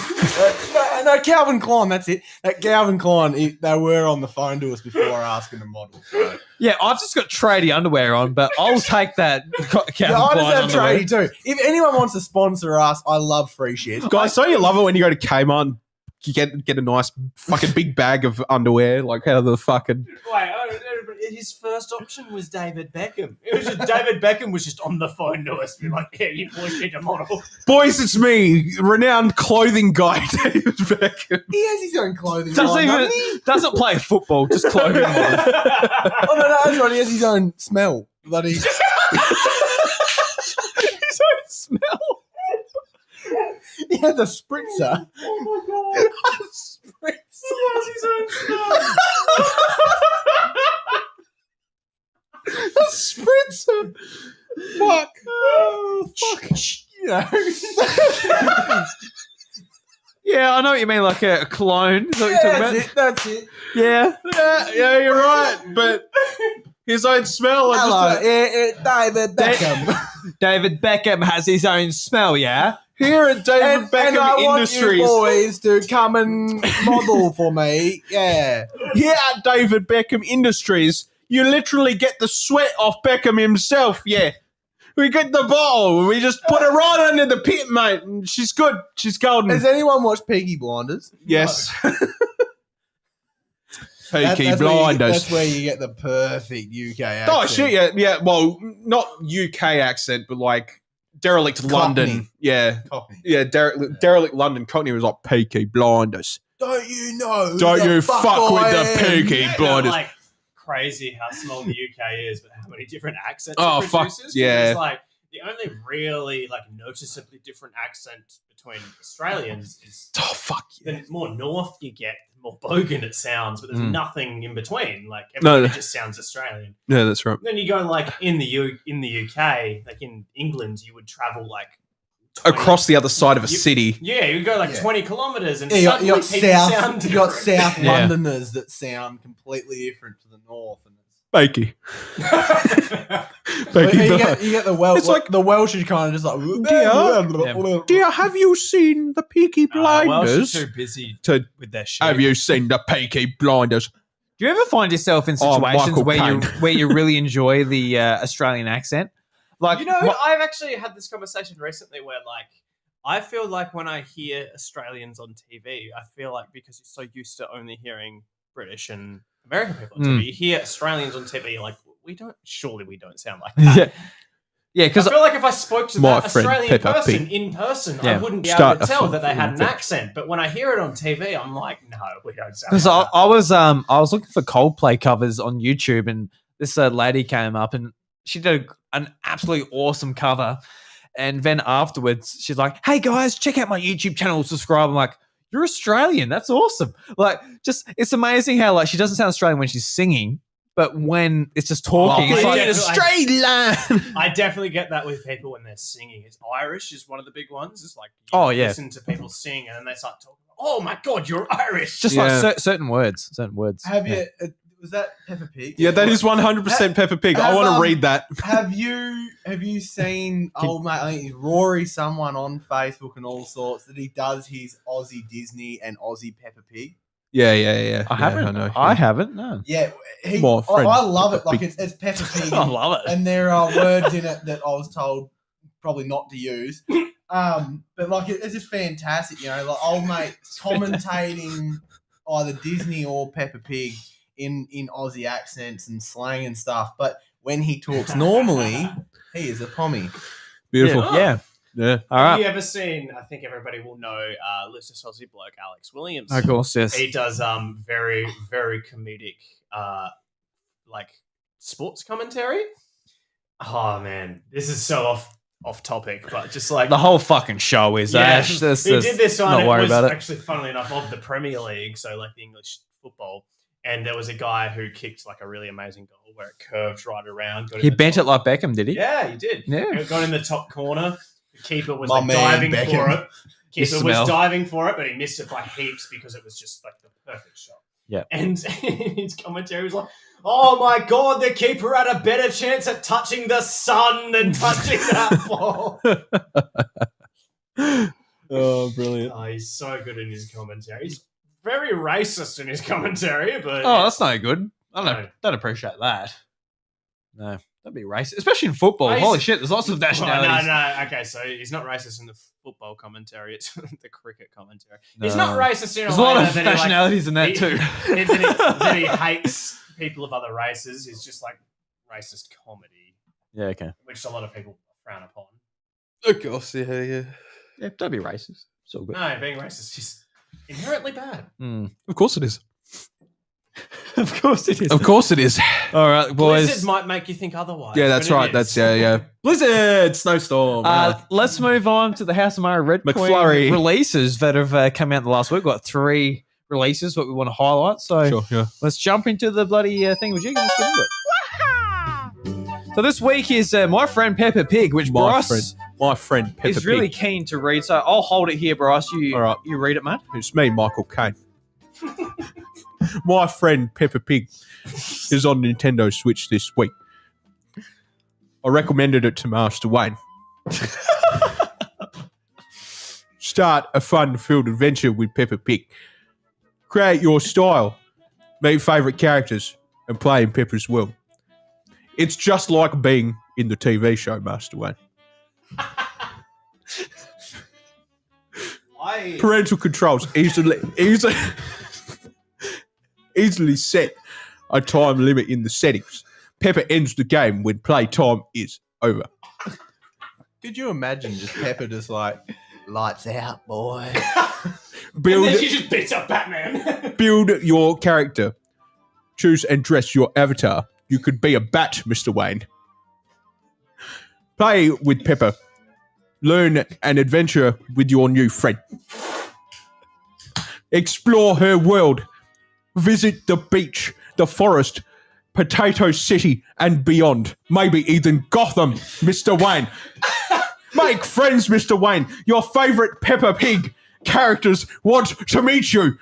Speaker 3: no, Calvin Klein. That's it. That Calvin Klein. They were on the phone to us before asking to model. So.
Speaker 4: Yeah, I've just got tradie underwear on, but I'll take that Calvin
Speaker 3: Yeah, I
Speaker 4: Klein
Speaker 3: just have
Speaker 4: underwear.
Speaker 3: tradie too. If anyone wants to sponsor us, I love free shit.
Speaker 1: Guys, don't you love it when you go to Kmart and you get a nice fucking big bag of underwear, like out of the fucking...
Speaker 2: Wait, his first option was David Beckham. It was just David Beckham was just on the phone to us, being like, "Yeah, you boys need a model."
Speaker 1: Boys, it's me, renowned clothing guy, David Beckham.
Speaker 3: He has his own clothing line, doesn't he?
Speaker 4: Doesn't play football, just clothing.
Speaker 3: Oh no, that's right. He has his own smell. Bloody
Speaker 1: His own smell.
Speaker 3: he has a spritzer.
Speaker 2: Oh my god!
Speaker 3: Spritzer.
Speaker 2: He has his own smell.
Speaker 1: A spritzer. Fuck.
Speaker 3: Oh, fuck. You know.
Speaker 4: Yeah, I know what you mean, like a cologne. Is that what you're talking about?
Speaker 3: That's it.
Speaker 4: Yeah.
Speaker 1: Yeah, you're right. But his own smell.
Speaker 3: Hello, David Beckham.
Speaker 4: David Beckham has his own smell, yeah?
Speaker 1: Here at David Beckham
Speaker 3: and I want
Speaker 1: Industries.
Speaker 3: you boys to come and model for me. Yeah.
Speaker 1: Here at David Beckham Industries, you literally get the sweat off Beckham himself, yeah. We get the bottle and we just put her right under the pit, mate. And she's good. She's golden.
Speaker 3: Has anyone watched Peaky Blinders?
Speaker 1: Yes.
Speaker 3: That's
Speaker 1: Peaky
Speaker 3: where
Speaker 1: Blinders.
Speaker 3: that's where you get the perfect UK accent.
Speaker 1: Oh, shit, yeah. Yeah, well, not UK accent, but like derelict
Speaker 3: Cockney.
Speaker 1: London. Yeah.
Speaker 3: Cockney.
Speaker 1: Yeah, derelict London Cockney was like Peaky Blinders.
Speaker 3: Don't you know?
Speaker 1: Don't
Speaker 3: who the
Speaker 1: you fuck with
Speaker 3: I
Speaker 1: the
Speaker 3: am?
Speaker 1: Peaky
Speaker 2: You know,
Speaker 1: Blinders.
Speaker 2: like crazy how small the UK is, but how many different accents
Speaker 1: Oh,
Speaker 2: it
Speaker 1: fuck,
Speaker 2: produces.
Speaker 1: yeah.
Speaker 2: It's like the only really like noticeably different accent between Australians is
Speaker 1: Oh, fuck yeah.
Speaker 2: the more north you get, the more bogan it sounds, but there's
Speaker 4: Mm.
Speaker 2: nothing in between. Like
Speaker 1: No.
Speaker 2: everything just sounds Australian.
Speaker 1: Yeah, that's right.
Speaker 2: Then you go like in the UK, like in England, you would travel like 20
Speaker 1: Across the other side of a
Speaker 2: You-
Speaker 1: city.
Speaker 2: Yeah, you go like
Speaker 3: Yeah.
Speaker 2: 20 kilometers and
Speaker 3: Yeah,
Speaker 2: suddenly
Speaker 3: you got
Speaker 2: people
Speaker 3: South.
Speaker 2: sound
Speaker 3: You got
Speaker 2: different.
Speaker 3: South
Speaker 4: Yeah.
Speaker 3: Londoners that sound completely different to the north. And
Speaker 1: Peaky.
Speaker 3: but
Speaker 1: Peaky
Speaker 3: you
Speaker 1: Blinders.
Speaker 3: get the Welsh.
Speaker 1: It's like-
Speaker 3: the Welsh is kind of just like.
Speaker 1: Dear, have you seen the Peaky
Speaker 2: Welsh are
Speaker 1: Blinders?
Speaker 2: too busy
Speaker 1: To-
Speaker 2: with their shit.
Speaker 1: Have you seen the Peaky Blinders?
Speaker 4: Do you ever find yourself in
Speaker 1: Oh,
Speaker 4: situations
Speaker 1: Michael
Speaker 4: where you really enjoy the Australian accent? Like,
Speaker 2: You know, I've actually had this conversation recently where, like, I feel like when I hear Australians on TV, I feel like because you're so used to only hearing British and American people on TV, you hear Australians on TV, you're like, we don't sound like that.
Speaker 4: yeah,
Speaker 2: I
Speaker 4: because
Speaker 2: feel like if I spoke to
Speaker 1: My
Speaker 2: that
Speaker 1: friend
Speaker 2: Australian
Speaker 1: Peppa
Speaker 2: person
Speaker 1: Pig.
Speaker 2: in person,
Speaker 4: Yeah.
Speaker 2: I wouldn't be
Speaker 1: Start
Speaker 2: able to
Speaker 1: a
Speaker 2: tell
Speaker 1: fun
Speaker 2: that they had an
Speaker 1: adventure.
Speaker 2: accent. But when I hear it on TV, I'm like, no, we don't sound
Speaker 4: because
Speaker 2: like that.
Speaker 4: I was looking for Coldplay covers on YouTube, and this lady came up and she did an absolutely awesome cover. And then afterwards, she's like, "Hey guys, check out my YouTube channel, subscribe." I'm like, "You're Australian? That's awesome!" Like, just it's amazing how like she doesn't sound Australian when she's singing, but when it's just talking, it's like,
Speaker 1: Australian.
Speaker 2: I definitely get that with people when they're singing. It's Irish is one of the big ones. It's like,
Speaker 4: Oh, yeah.
Speaker 2: listen to people sing and then they start talking. Oh my god, you're Irish.
Speaker 4: just
Speaker 1: Yeah.
Speaker 4: like certain words.
Speaker 3: Have
Speaker 4: Yeah.
Speaker 3: you? Was that Peppa Pig?
Speaker 1: Yeah, that is 100% Peppa Pig. I want to read that.
Speaker 3: Have you seen old mate? I think it's Rory, someone on Facebook and all sorts that he does his Aussie Disney and Aussie Peppa Pig.
Speaker 1: Yeah.
Speaker 4: I haven't. I haven't. No.
Speaker 3: Yeah,
Speaker 1: My friend
Speaker 3: I love it.
Speaker 1: Peppa
Speaker 3: Like
Speaker 1: Pig.
Speaker 3: it's Peppa Pig,
Speaker 4: I love it.
Speaker 3: and there are words in it that I was told probably not to use. But like it's just fantastic, you know. Like old mate commentating either Disney or Peppa Pig in Aussie accents and slang and stuff. But when he talks normally, he is a pommy.
Speaker 1: Beautiful.
Speaker 4: Yeah.
Speaker 1: Yeah.
Speaker 4: All
Speaker 2: Have
Speaker 4: right.
Speaker 2: you ever seen? I think everybody will know. Lucis Aussie bloke Alex Williams.
Speaker 4: Of course, yes.
Speaker 2: He does very very comedic like sports commentary. Oh man, this is so off topic, but just like
Speaker 4: The whole fucking show is that.
Speaker 2: he did this one.
Speaker 4: Not
Speaker 2: It
Speaker 4: worry
Speaker 2: was
Speaker 4: about it.
Speaker 2: actually, funnily enough, of the Premier League, so like the English football. And there was a guy who kicked like a really amazing goal where it curved right around. Got in
Speaker 4: He
Speaker 2: the
Speaker 4: bent it
Speaker 2: top-
Speaker 4: like Beckham, did he?
Speaker 2: Yeah, he did.
Speaker 4: Yeah.
Speaker 2: It got in the top corner. The keeper was
Speaker 3: My
Speaker 2: like
Speaker 3: man,
Speaker 2: diving
Speaker 3: Beckham.
Speaker 2: for it.
Speaker 4: You
Speaker 2: Keeper
Speaker 4: smell.
Speaker 2: was diving for it, but he missed it by heaps because it was just like the perfect shot.
Speaker 4: Yeah.
Speaker 2: And his commentary was like, "Oh my god, the keeper had a better chance at touching the sun than touching that ball."
Speaker 1: Oh, brilliant.
Speaker 2: Oh, he's so good in his commentary. He's very racist in his commentary, but
Speaker 4: Oh, that's no good. I
Speaker 2: No.
Speaker 4: don't appreciate that. No, that'd be racist, especially in football.
Speaker 2: Racist.
Speaker 4: Holy shit, there's lots of
Speaker 2: Oh,
Speaker 4: nationalities.
Speaker 2: no. Okay, so he's not racist in the football commentary. It's the cricket commentary. He's not racist in
Speaker 4: There's a lot
Speaker 2: way
Speaker 4: of
Speaker 2: that he, like,
Speaker 4: nationalities in that
Speaker 2: he-
Speaker 4: too.
Speaker 2: that he hates people of other races. Is just like racist comedy,
Speaker 4: Yeah, okay.
Speaker 2: which a lot of people frown upon.
Speaker 1: Of course, yeah.
Speaker 4: Yeah, don't be racist. It's all good.
Speaker 2: No, being racist is inherently bad.
Speaker 1: Of course it is.
Speaker 4: Of course it is.
Speaker 1: Of course it is.
Speaker 4: All right, boys.
Speaker 2: Blizzard might make you think otherwise.
Speaker 1: Yeah, that's
Speaker 2: but it
Speaker 1: right.
Speaker 2: is.
Speaker 1: That's yeah. Blizzard, snowstorm.
Speaker 4: Let's move on to the House of Mario Red
Speaker 1: McFlurry.
Speaker 4: Queen releases that have come out in the last week. We've got 3 releases that we want to highlight. So
Speaker 1: sure, yeah.
Speaker 4: let's jump into the bloody thing with you. Let's get into it. So this week is My Friend Peppa Pig, which Bryce
Speaker 1: My friend Peppa
Speaker 4: is really
Speaker 1: Pig.
Speaker 4: keen to read. So I'll hold it here, Bryce. You,
Speaker 1: All right.
Speaker 4: you read it, mate.
Speaker 1: It's me, Michael Caine. My friend Peppa Pig is on Nintendo Switch this week. I recommended it to Master Wayne. Start a fun-filled adventure with Peppa Pig. Create your style, meet favourite characters, and play in Peppa's world. It's just like being in the TV show, Master Wayne. Parental controls easily set a time limit in the settings. Pepper ends the game when play time is over.
Speaker 3: Could you imagine just Peppa just like lights out, boy?
Speaker 2: And
Speaker 1: Build,
Speaker 2: then she just beats up Batman.
Speaker 1: build your character. Choose and dress your avatar. You could be a bat, Mr. Wayne. Play with Pepper. Learn an adventure with your new friend. Explore her world. Visit the beach, the forest, Potato City, and beyond. Maybe even Gotham, Mr. Wayne. Make friends, Mr. Wayne. Your favorite Peppa Pig characters want to meet you.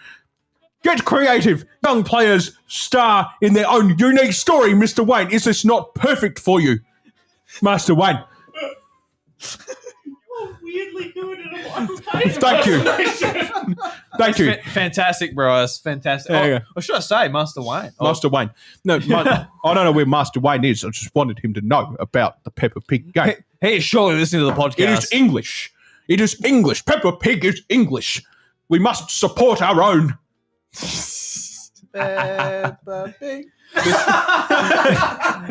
Speaker 1: Get creative. Young players star in their own unique story, Mr. Wayne. Is this not perfect for you? Master Wayne.
Speaker 2: weirdly good at a Michael Caine
Speaker 1: Thank you.
Speaker 2: impersonation.
Speaker 1: Thank you.
Speaker 4: Fantastic, bro. That's fantastic.
Speaker 1: There you
Speaker 4: Oh,
Speaker 1: go.
Speaker 4: or should I say Master Wayne? Oh,
Speaker 1: Master Wayne. No, I don't know where Master Wayne is. I just wanted him to know about the Peppa Pig game.
Speaker 4: he is surely listening to the podcast.
Speaker 1: It is English. It is English. Peppa Pig is English. We must support our own.
Speaker 3: Peppa Pig.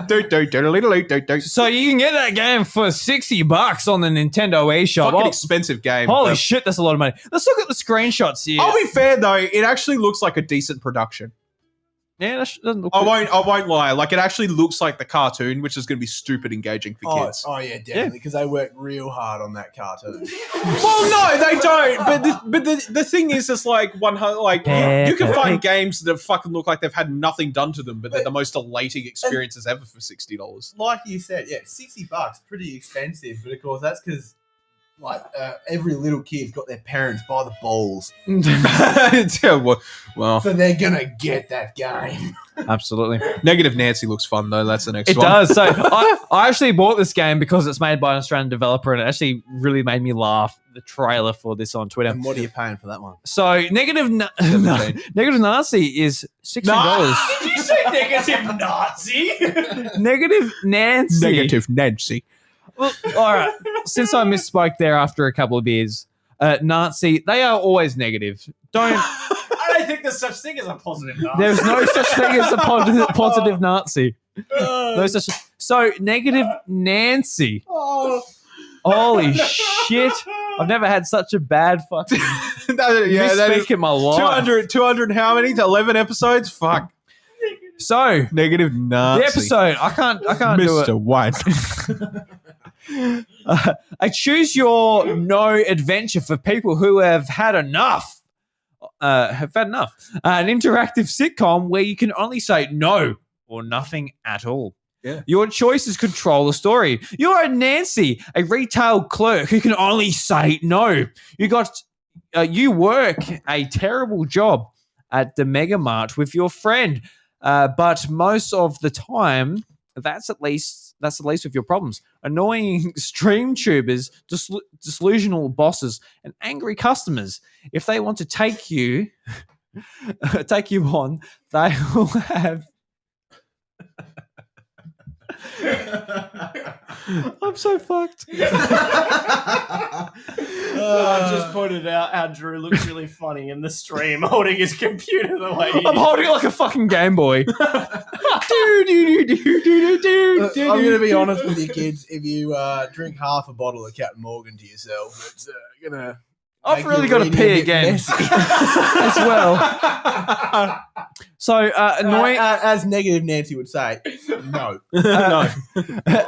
Speaker 1: Do.
Speaker 4: So you can get that game for $60 on the Nintendo eShop.
Speaker 1: Fucking
Speaker 4: Oh,
Speaker 1: expensive game.
Speaker 4: holy
Speaker 1: but-
Speaker 4: shit, that's a lot of money. Let's look at the screenshots here.
Speaker 1: I'll be fair though, it actually looks like a decent production.
Speaker 4: Yeah, that doesn't look
Speaker 1: I won't lie. Like it actually looks like the cartoon, which is going to be stupid engaging for kids.
Speaker 3: Oh yeah, definitely, because they worked real hard on that cartoon.
Speaker 1: Well, no, they don't. But the thing is, it's like you can find games that fucking look like they've had nothing done to them, but they're the most elating experiences ever for $60.
Speaker 3: Like you said, yeah, $60, pretty expensive, but of course that's because every little kid's got their parents by the balls,
Speaker 1: Well,
Speaker 3: so they're gonna get that game.
Speaker 4: Absolutely.
Speaker 1: Negative Nancy looks fun though. That's the next
Speaker 4: It
Speaker 1: one.
Speaker 4: does. So I actually bought this game because it's made by an Australian developer, and it actually really made me laugh. The trailer for this on Twitter.
Speaker 3: And what are you paying for that one?
Speaker 4: So negative Nazi is $60.
Speaker 2: Did you say negative Nazi?
Speaker 4: Negative Nancy.
Speaker 1: Negative Nancy.
Speaker 4: Well, all right. Since I misspoke there after a couple of beers, Nazi, they are always negative.
Speaker 2: I don't think there's such thing as a positive Nazi.
Speaker 4: There's no such thing as a positive Nazi. No such. So negative Nancy.
Speaker 3: Oh,
Speaker 4: Holy shit! I've never had such a bad fucking
Speaker 1: That is
Speaker 4: misspeak in my life.
Speaker 1: 200 how many? 11 episodes? Fuck.
Speaker 4: So
Speaker 1: Negative Nazi.
Speaker 4: the episode, I can't do it.
Speaker 1: Mr. White.
Speaker 4: I choose your no adventure for people who have had enough. An interactive sitcom where you can only say no or nothing at all.
Speaker 1: Yeah.
Speaker 4: Your choices control the story. You're a Nancy, a retail clerk who can only say no. You work a terrible job at the Mega Mart with your friend, but most of the time, that's at least with your problems. Annoying stream tubers, delusional bosses, and angry customers. If they want to take you on, they will have. I'm so fucked.
Speaker 2: I just pointed out how Drew looks really funny in the stream holding his computer the way he
Speaker 4: I'm holding it like a fucking Game Boy.
Speaker 3: I'm going to be honest with you kids. If you drink half a bottle of Captain Morgan to yourself, it's gonna.
Speaker 4: I've really got to pee again as well. So annoying,
Speaker 3: as negative Nancy would say, no.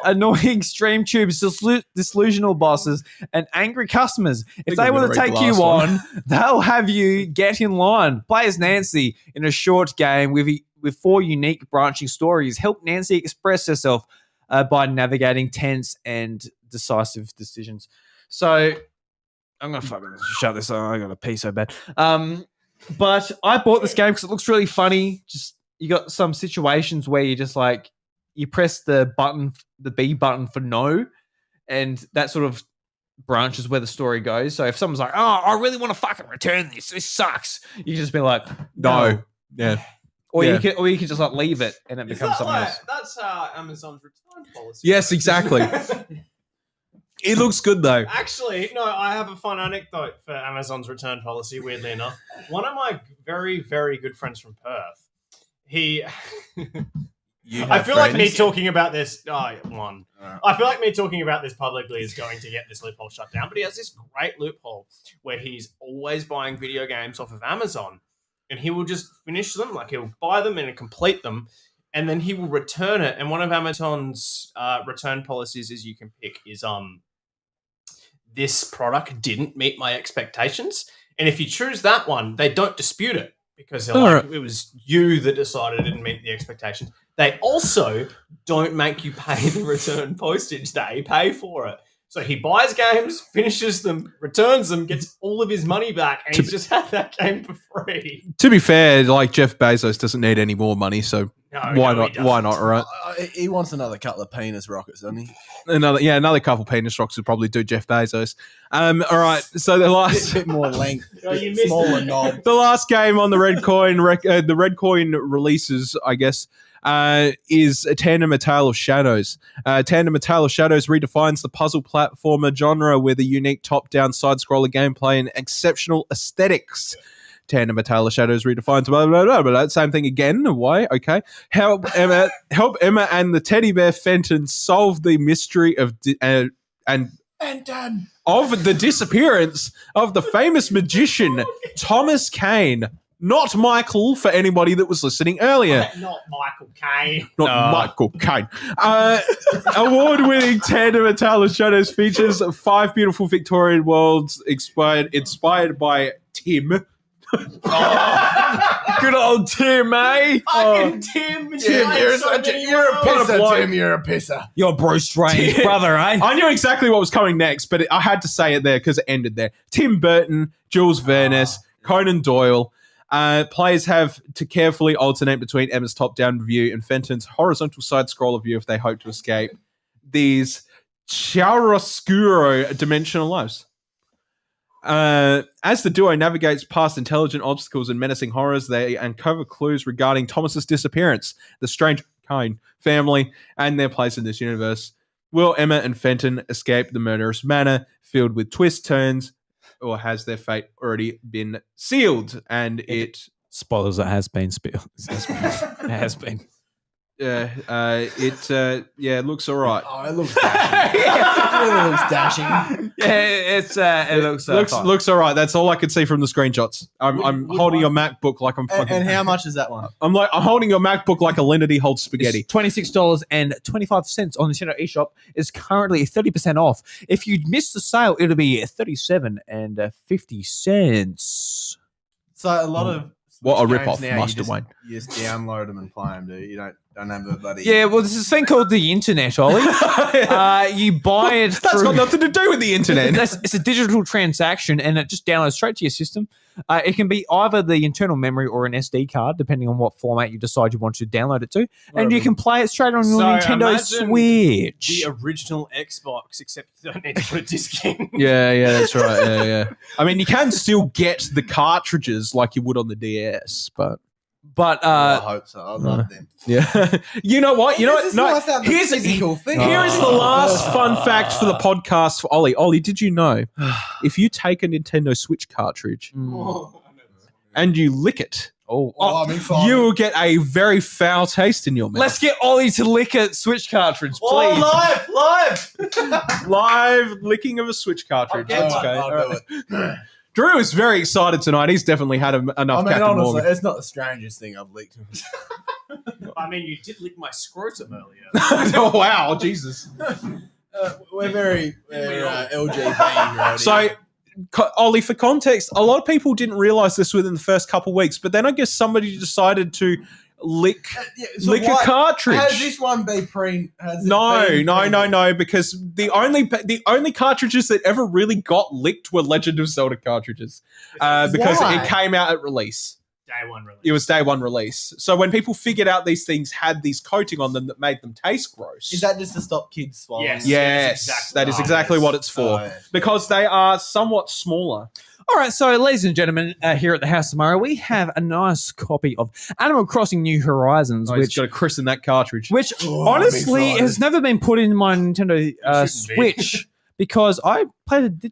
Speaker 4: annoying stream tubes, disillusional bosses, and angry customers. If they
Speaker 1: I'm
Speaker 4: want to
Speaker 1: gonna read
Speaker 4: take
Speaker 1: the
Speaker 4: you
Speaker 1: last
Speaker 4: on, they'll have you get in line. Play as Nancy in a short game with 4 unique branching stories. Help Nancy express herself by navigating tense and decisive decisions. So I'm going to fucking shut this off. I got to pee so bad. But I bought this game because it looks really funny. Just you got some situations where you just like you press the B button for no, and that sort of branches where the story goes. So if someone's like, "Oh, I really want to fucking return this. This sucks," you can just be like,
Speaker 1: No. Yeah.
Speaker 4: Or
Speaker 1: Yeah.
Speaker 4: you can just like leave it and it becomes something else.
Speaker 2: That's Amazon's return policy.
Speaker 1: Yes, exactly. It looks good though.
Speaker 2: Actually, no, I have a fun anecdote for Amazon's return policy, weirdly enough. One of my very, very good friends from Perth, I feel like me talking about this, I feel like me talking about this publicly is going to get this loophole shut down, but he has this great loophole where he's always buying video games off of Amazon, and he will just finish them, like he'll buy them and complete them, and then he will return it. And one of Amazon's return policies is you can pick is this product didn't meet my expectations. And if you choose that one, they don't dispute it because they're it was you that decided it didn't meet the expectations. They also don't make you pay the return postage. They pay for it. So he buys games, finishes them, returns them, gets all of his money back, and he's just had that game for free.
Speaker 1: To be fair, like Jeff Bezos doesn't need any more money, so
Speaker 2: No,
Speaker 1: Why
Speaker 2: no,
Speaker 1: not? Why not? Right.
Speaker 3: He wants another couple of penis rockets, doesn't he?
Speaker 1: Another couple penis rocks would probably do Jeff Bezos. All right. So the
Speaker 3: A
Speaker 1: last.
Speaker 3: bit more length,
Speaker 2: Oh, you missed
Speaker 3: smaller
Speaker 2: it.
Speaker 3: knob.
Speaker 1: The last game on the Red Coin, the Red Coin releases, I guess, is Tandem: A Tale of Shadows. Tandem: A Tale of Shadows redefines the puzzle platformer genre with a unique top-down side-scroller gameplay and exceptional aesthetics. Tandem: A Tale of Shadows redefines blah blah blah blah. Same thing again. Why? Okay. Help Emma and the teddy bear Fenton solve the mystery of of the disappearance of the famous magician Thomas Kane, not Michael, for anybody that was listening earlier.
Speaker 2: Not Michael Caine.
Speaker 1: Not Michael Kane. Award-winning Tandem: A Tale of Shadows features 5 beautiful Victorian worlds inspired by Tim.
Speaker 4: Good old Tim, eh?
Speaker 2: Fucking Tim.
Speaker 3: You're a pisser, Tim. You're a pisser.
Speaker 4: Your Bruce Strange brother, eh?
Speaker 1: I knew exactly what was coming next, but I had to say it there because it ended there. Tim Burton, Jules Verne, Conan Doyle. Players have to carefully alternate between Emma's top-down view and Fenton's horizontal side-scroller view if they hope to escape these chiaroscuro dimensional lives. As the duo navigates past intelligent obstacles and menacing horrors, they uncover clues regarding Thomas's disappearance, the strange Kane family, and their place in this universe. Will Emma and Fenton escape the murderous manor filled with twists, turns, or has their fate already been sealed? And it
Speaker 4: Spoilers, it has been spilled. It has been.
Speaker 1: it looks all right.
Speaker 3: Oh, it looks dashing. It really looks dashing.
Speaker 4: Yeah, it looks fun.
Speaker 1: Looks all right. That's all I could see from the screenshots. I'm holding your MacBook like I'm fucking.
Speaker 3: And how much is that one?
Speaker 1: I'm holding your MacBook like a Linity holds spaghetti.
Speaker 4: It's $26.25 on the Nintendo eShop. Is currently 30% off. If you miss the sale, it'll be $37.50.
Speaker 3: So a lot of
Speaker 1: What a
Speaker 3: games
Speaker 1: rip-off,
Speaker 3: now,
Speaker 1: Master Wayne.
Speaker 3: You just download them and play them, dude. You don't have the bloody.
Speaker 4: Yeah, well, there's this thing called the internet, Ollie. You buy it
Speaker 1: That's
Speaker 4: through.
Speaker 1: got nothing to do with the internet.
Speaker 4: It's a digital transaction, and it just downloads straight to your system. It can be either the internal memory or an SD card, depending on what format you decide you want to download it to, and you can play it straight on your Nintendo
Speaker 2: imagine
Speaker 4: Switch.
Speaker 2: The original Xbox, except you don't need to put a disc in.
Speaker 1: Yeah, that's right. Yeah. I mean, you can still get the cartridges like you would on the DS, but
Speaker 3: I hope so. I love them.
Speaker 1: yeah. You know what?
Speaker 3: This is nice to have the
Speaker 1: here's
Speaker 3: physical thing.
Speaker 1: Here is the last fun fact for the podcast for Ollie. Ollie, did you know if you take a Nintendo Switch cartridge and you lick it,
Speaker 3: I'm excited.
Speaker 1: you will get a very foul taste in your mouth.
Speaker 4: Let's get Ollie to lick a Switch cartridge, please.
Speaker 2: Live!
Speaker 1: Live licking of a Switch cartridge. Let's go.
Speaker 3: I'll do it.
Speaker 1: Drew is very excited tonight. He's definitely had enough
Speaker 3: I mean,
Speaker 1: Captain
Speaker 3: honestly,
Speaker 1: Morgan.
Speaker 3: it's not the strangest thing I've leaked.
Speaker 2: I mean, you did lick my scrotum earlier.
Speaker 1: Oh, wow, Jesus.
Speaker 3: We're very LGBT, right?
Speaker 1: So, Ollie, for context, a lot of people didn't realize this within the first couple of weeks, but then I guess somebody decided to lick a cartridge.
Speaker 3: Has this one been pre?
Speaker 1: No, because the only cartridges that ever really got licked were Legend of Zelda cartridges, because
Speaker 3: Why?
Speaker 1: it came out at release.
Speaker 2: Day one release.
Speaker 1: It was day one release. So when people figured out these things had these coating on them that made them taste gross.
Speaker 3: Is that just to stop kids swallowing?
Speaker 1: Yes, that is exactly what it's for.
Speaker 3: Oh, yeah.
Speaker 1: Because they are somewhat smaller.
Speaker 4: All right, so ladies and gentlemen, here at the House of Mario, we have a nice copy of Animal Crossing New Horizons,
Speaker 1: Oh,
Speaker 4: which
Speaker 1: got to christen that cartridge.
Speaker 4: honestly
Speaker 3: excited.
Speaker 4: has never been put in my Nintendo
Speaker 2: shouldn't be.
Speaker 4: Switch because I played the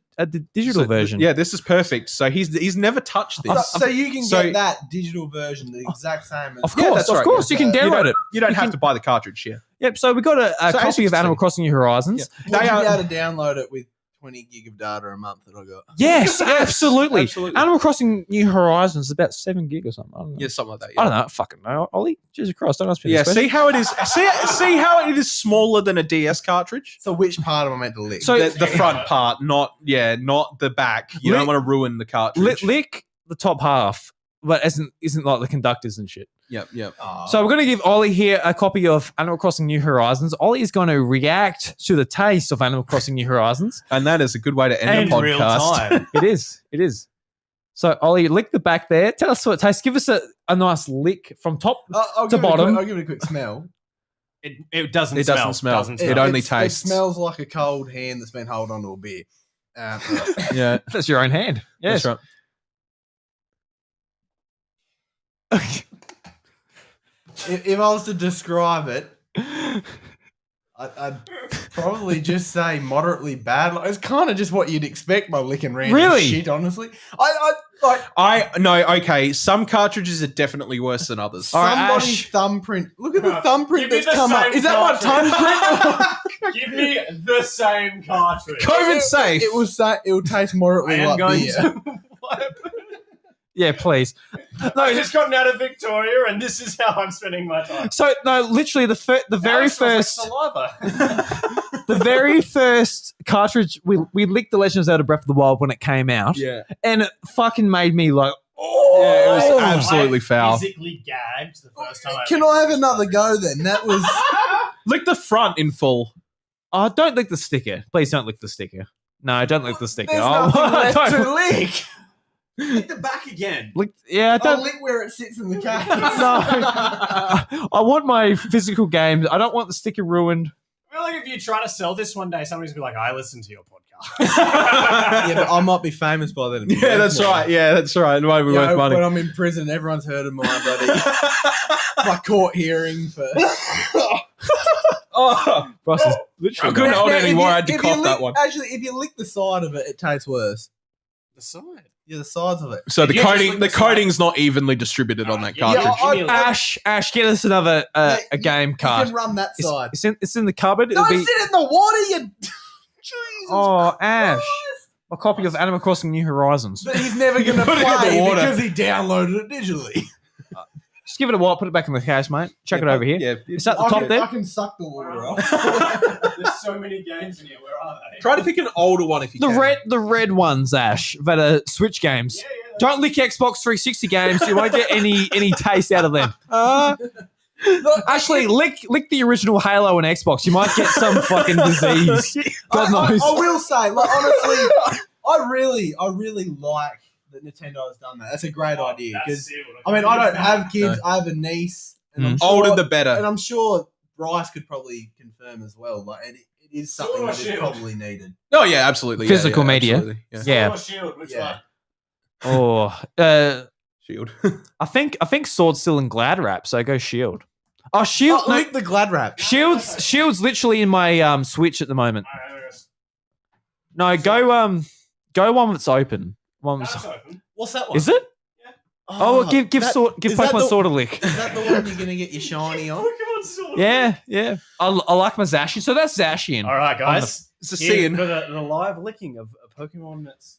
Speaker 4: digital version.
Speaker 1: Yeah, this is perfect. So he's never touched this.
Speaker 3: So you can
Speaker 1: So-
Speaker 3: get that digital version, the exact same. As
Speaker 4: Of
Speaker 1: Yeah,
Speaker 4: course,
Speaker 1: that's
Speaker 4: of
Speaker 1: right,
Speaker 4: course,
Speaker 3: yeah.
Speaker 4: you can
Speaker 1: You
Speaker 4: download
Speaker 1: don't,
Speaker 4: it.
Speaker 1: you don't
Speaker 4: You
Speaker 1: have
Speaker 4: can-
Speaker 1: to buy the cartridge, yeah.
Speaker 4: Yep, so we got a
Speaker 1: So as
Speaker 4: copy
Speaker 1: you
Speaker 4: of
Speaker 1: can
Speaker 4: Animal
Speaker 1: see-
Speaker 4: Crossing New Horizons.
Speaker 3: Would
Speaker 1: They
Speaker 3: you
Speaker 1: are-
Speaker 3: be able to download it with 20 gig of data a month that I got?
Speaker 4: Yes, absolutely.
Speaker 1: Absolutely.
Speaker 4: Animal Crossing New Horizons is about 7 gig or something. I don't know.
Speaker 1: Yeah, something like that.
Speaker 4: I
Speaker 1: Yeah,
Speaker 4: don't know. Fucking know. Ollie, Jesus Christ, don't ask me
Speaker 1: yeah
Speaker 4: this
Speaker 1: see how it is. See how it is smaller than a DS cartridge.
Speaker 3: So which part am I meant to lick?
Speaker 4: So-
Speaker 1: The front part, not the back. You don't want to ruin the cartridge.
Speaker 4: Lick the top half, but isn't like the conductors and shit.
Speaker 1: Yep.
Speaker 4: So we're going to give Ollie here a copy of Animal Crossing New Horizons. Ollie is going to react to the taste of Animal Crossing New Horizons.
Speaker 1: And that is a good way to end
Speaker 2: In
Speaker 1: the podcast.
Speaker 2: real time.
Speaker 4: It is. So Ollie, lick the back there. Tell us what it tastes. Give us a nice lick from top
Speaker 3: I'll
Speaker 4: to
Speaker 3: give it a
Speaker 4: bottom.
Speaker 3: quick- I'll give it a quick smell.
Speaker 2: It doesn't
Speaker 1: It doesn't smell. It only tastes.
Speaker 3: It smells like a cold hand that's been holding onto a beer.
Speaker 1: Yeah,
Speaker 4: That's your own hand. Yes.
Speaker 1: that's right.
Speaker 3: If I was to describe it, I'd probably just say moderately bad. Like, it's kind of just what you'd expect by licking random
Speaker 4: Really?
Speaker 3: shit, honestly. I like
Speaker 1: Okay, some cartridges are definitely worse than others.
Speaker 4: All right,
Speaker 3: somebody's
Speaker 4: Ash.
Speaker 3: thumbprint. Look at the
Speaker 2: Give
Speaker 3: thumbprint
Speaker 2: me
Speaker 3: that's
Speaker 2: the
Speaker 3: come up.
Speaker 2: same
Speaker 3: Is that my thumbprint?
Speaker 2: Give me the same cartridge.
Speaker 1: COVID safe.
Speaker 3: It will taste moderately
Speaker 2: I am
Speaker 3: like
Speaker 2: going
Speaker 3: beer.
Speaker 2: to. What?
Speaker 4: Yeah, please.
Speaker 2: I just gotten out of Victoria, and this is how I'm spending my time.
Speaker 4: So no, literally the very
Speaker 2: Now it smells
Speaker 4: first
Speaker 2: like saliva.
Speaker 4: the very first cartridge we licked the Legend of Zelda Breath of the Wild when it came out,
Speaker 1: Yeah,
Speaker 4: and it fucking made me like,
Speaker 1: yeah, it was
Speaker 4: oh.
Speaker 1: absolutely
Speaker 2: I
Speaker 1: foul.
Speaker 2: physically gagged the first time.
Speaker 3: Can I have another go then? That was
Speaker 1: Lick the front in full.
Speaker 4: Oh, don't lick the sticker. Please don't lick the sticker. No, don't lick the sticker.
Speaker 3: there's
Speaker 4: Oh,
Speaker 3: nothing left
Speaker 4: don't
Speaker 3: to lick.
Speaker 2: Lick the back again.
Speaker 4: lick. Yeah,
Speaker 3: I'll
Speaker 4: don't.
Speaker 3: lick where it sits in the case.
Speaker 4: No. I want my physical games. I don't want the sticker ruined.
Speaker 2: I feel like if you try to sell this one day, somebody's gonna be like, "I listened to your podcast."
Speaker 3: Yeah, but I might be famous by then.
Speaker 1: Yeah, that's right. Yeah, that's right. It might be worth money.
Speaker 3: When I'm in prison, everyone's heard of my bloody my court hearing for.
Speaker 1: Oh,
Speaker 4: Ross is literally.
Speaker 1: I couldn't hold it
Speaker 3: Now,
Speaker 1: anymore. I had to
Speaker 3: if you
Speaker 1: cough that
Speaker 3: lick-
Speaker 1: one.
Speaker 3: Actually, if you lick the side of it, it tastes worse.
Speaker 2: The side.
Speaker 3: Yeah, the sides of it.
Speaker 1: So the
Speaker 2: You just
Speaker 1: coating,
Speaker 2: lick
Speaker 1: the
Speaker 2: the side.
Speaker 1: coating's not evenly distributed on that
Speaker 2: Yeah,
Speaker 1: cartridge.
Speaker 2: give me a
Speaker 4: Ash, get us another
Speaker 3: Yeah,
Speaker 4: a game
Speaker 3: You
Speaker 4: card.
Speaker 3: can run that side.
Speaker 4: It's in the cupboard. It'll
Speaker 3: Don't
Speaker 4: be.
Speaker 3: sit in the water, you. Jesus
Speaker 4: Oh, Ash,
Speaker 3: Christ.
Speaker 4: a copy of Animal Crossing: New Horizons.
Speaker 3: But he's never going to
Speaker 1: Put it in the
Speaker 3: play
Speaker 1: water.
Speaker 3: because he downloaded it digitally.
Speaker 4: Just give it a while. Put it back in the case, mate. Chuck it over here.
Speaker 1: Yeah.
Speaker 4: Is that the
Speaker 3: I
Speaker 4: top
Speaker 3: can,
Speaker 4: there?
Speaker 3: I can suck the water off.
Speaker 2: There's so many games in here. Where are they?
Speaker 1: Try to pick an older one if you
Speaker 4: The
Speaker 1: can.
Speaker 4: red ones, Ash, that are Switch games.
Speaker 2: Yeah, yeah.
Speaker 4: Don't lick Xbox 360 games. You won't get any taste out of them. Actually, lick the original Halo and Xbox. You might get some fucking disease. God knows.
Speaker 3: I will say, like, honestly, I really like that Nintendo has done that. That's a great idea
Speaker 2: That's
Speaker 3: because
Speaker 2: sealed.
Speaker 3: I mean, I don't have kids. I have a niece, and I'm sure,
Speaker 1: Older the
Speaker 3: and
Speaker 1: better.
Speaker 3: I'm sure Bryce could probably confirm as well. Like, it is something
Speaker 2: Sword or
Speaker 3: that is
Speaker 2: shield?
Speaker 3: probably needed.
Speaker 1: Oh yeah, absolutely. Yeah,
Speaker 4: Physical
Speaker 1: yeah,
Speaker 4: media.
Speaker 1: absolutely. Yeah.
Speaker 4: Yeah.
Speaker 2: Sword or shield? Which
Speaker 3: Yeah.
Speaker 2: one?
Speaker 4: Oh,
Speaker 1: Shield.
Speaker 4: I think Sword's still in Glad Wrap, so go Shield. Oh, Shield.
Speaker 3: Oh,
Speaker 4: No,
Speaker 3: lick the Glad Wrap.
Speaker 4: Shield's literally in my Switch at the moment. No, go one that's open. One that's,
Speaker 2: That's open.
Speaker 3: What's that one?
Speaker 4: is it? Oh, give
Speaker 3: that- is that
Speaker 4: Pokemon
Speaker 3: the-
Speaker 4: Sword a lick.
Speaker 3: Is that the one you're gonna get your shiny on?
Speaker 2: Pokemon Sword.
Speaker 4: Yeah. I like my Zacian, so that's Zacian.
Speaker 2: All right, guys.
Speaker 1: It's a
Speaker 2: Here
Speaker 1: seeing.
Speaker 2: for the live licking of a Pokemon that's.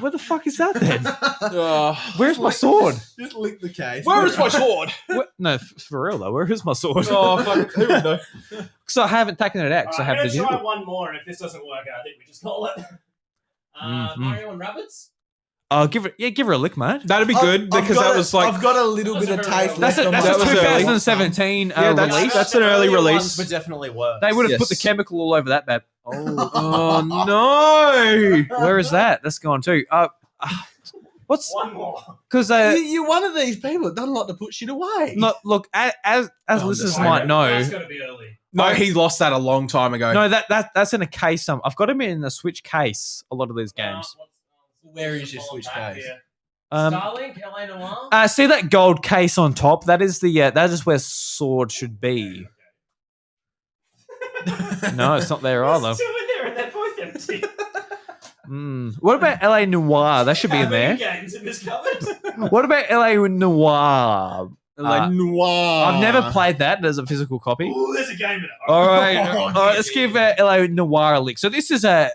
Speaker 4: Where the fuck is that then?
Speaker 1: Oh.
Speaker 4: Where's my sword?
Speaker 3: Just lick the case.
Speaker 1: Where is my sword?
Speaker 4: No, for real though. Where is my sword?
Speaker 1: Oh, fuck. Who would know?
Speaker 4: Because I haven't taken it out. Because I
Speaker 2: I'm
Speaker 4: have the
Speaker 2: going to try
Speaker 4: digital.
Speaker 2: one more, and if this doesn't work out, I think we just call it.
Speaker 4: Mhm.
Speaker 2: Mario and Rabbids?
Speaker 4: Give her a lick, mate.
Speaker 1: That'd be good because that was like
Speaker 3: I've got a little bit of
Speaker 2: That's
Speaker 3: taste
Speaker 2: a-
Speaker 3: left on my
Speaker 4: That's a
Speaker 1: That was early.
Speaker 4: 2017
Speaker 1: Yeah, that's-
Speaker 4: release.
Speaker 1: that's an early
Speaker 2: earlier
Speaker 1: release.
Speaker 2: ones were definitely worse.
Speaker 4: They would have
Speaker 1: Yes.
Speaker 4: put the chemical all over that bad.
Speaker 1: oh no.
Speaker 4: Where is that? That's gone too. What's
Speaker 2: One more.
Speaker 4: because
Speaker 3: You're one of these people that doesn't like to put shit away.
Speaker 4: look as
Speaker 1: Oh,
Speaker 4: listeners
Speaker 1: that's
Speaker 4: might know.
Speaker 2: That's got to be early.
Speaker 1: No, he lost that a long time ago.
Speaker 4: No, that's in a case. I've got them in a Switch case. A lot of these games.
Speaker 3: Where is your Switch case?
Speaker 2: Starlink, LA Noir?
Speaker 4: See that gold case on top? That is that is where Sword should be. No, it's not there either.
Speaker 2: There's two in there, and they're both empty.
Speaker 4: What about LA Noir? That should be in
Speaker 2: How many
Speaker 4: there.
Speaker 2: games in this cupboard?
Speaker 4: What about LA Noir?
Speaker 1: Like noir.
Speaker 4: I've never played that as a physical copy.
Speaker 2: Ooh, there's a game in it.
Speaker 4: All right,
Speaker 3: Oh,
Speaker 4: all right. Let's give LA Noir a lick. So this is a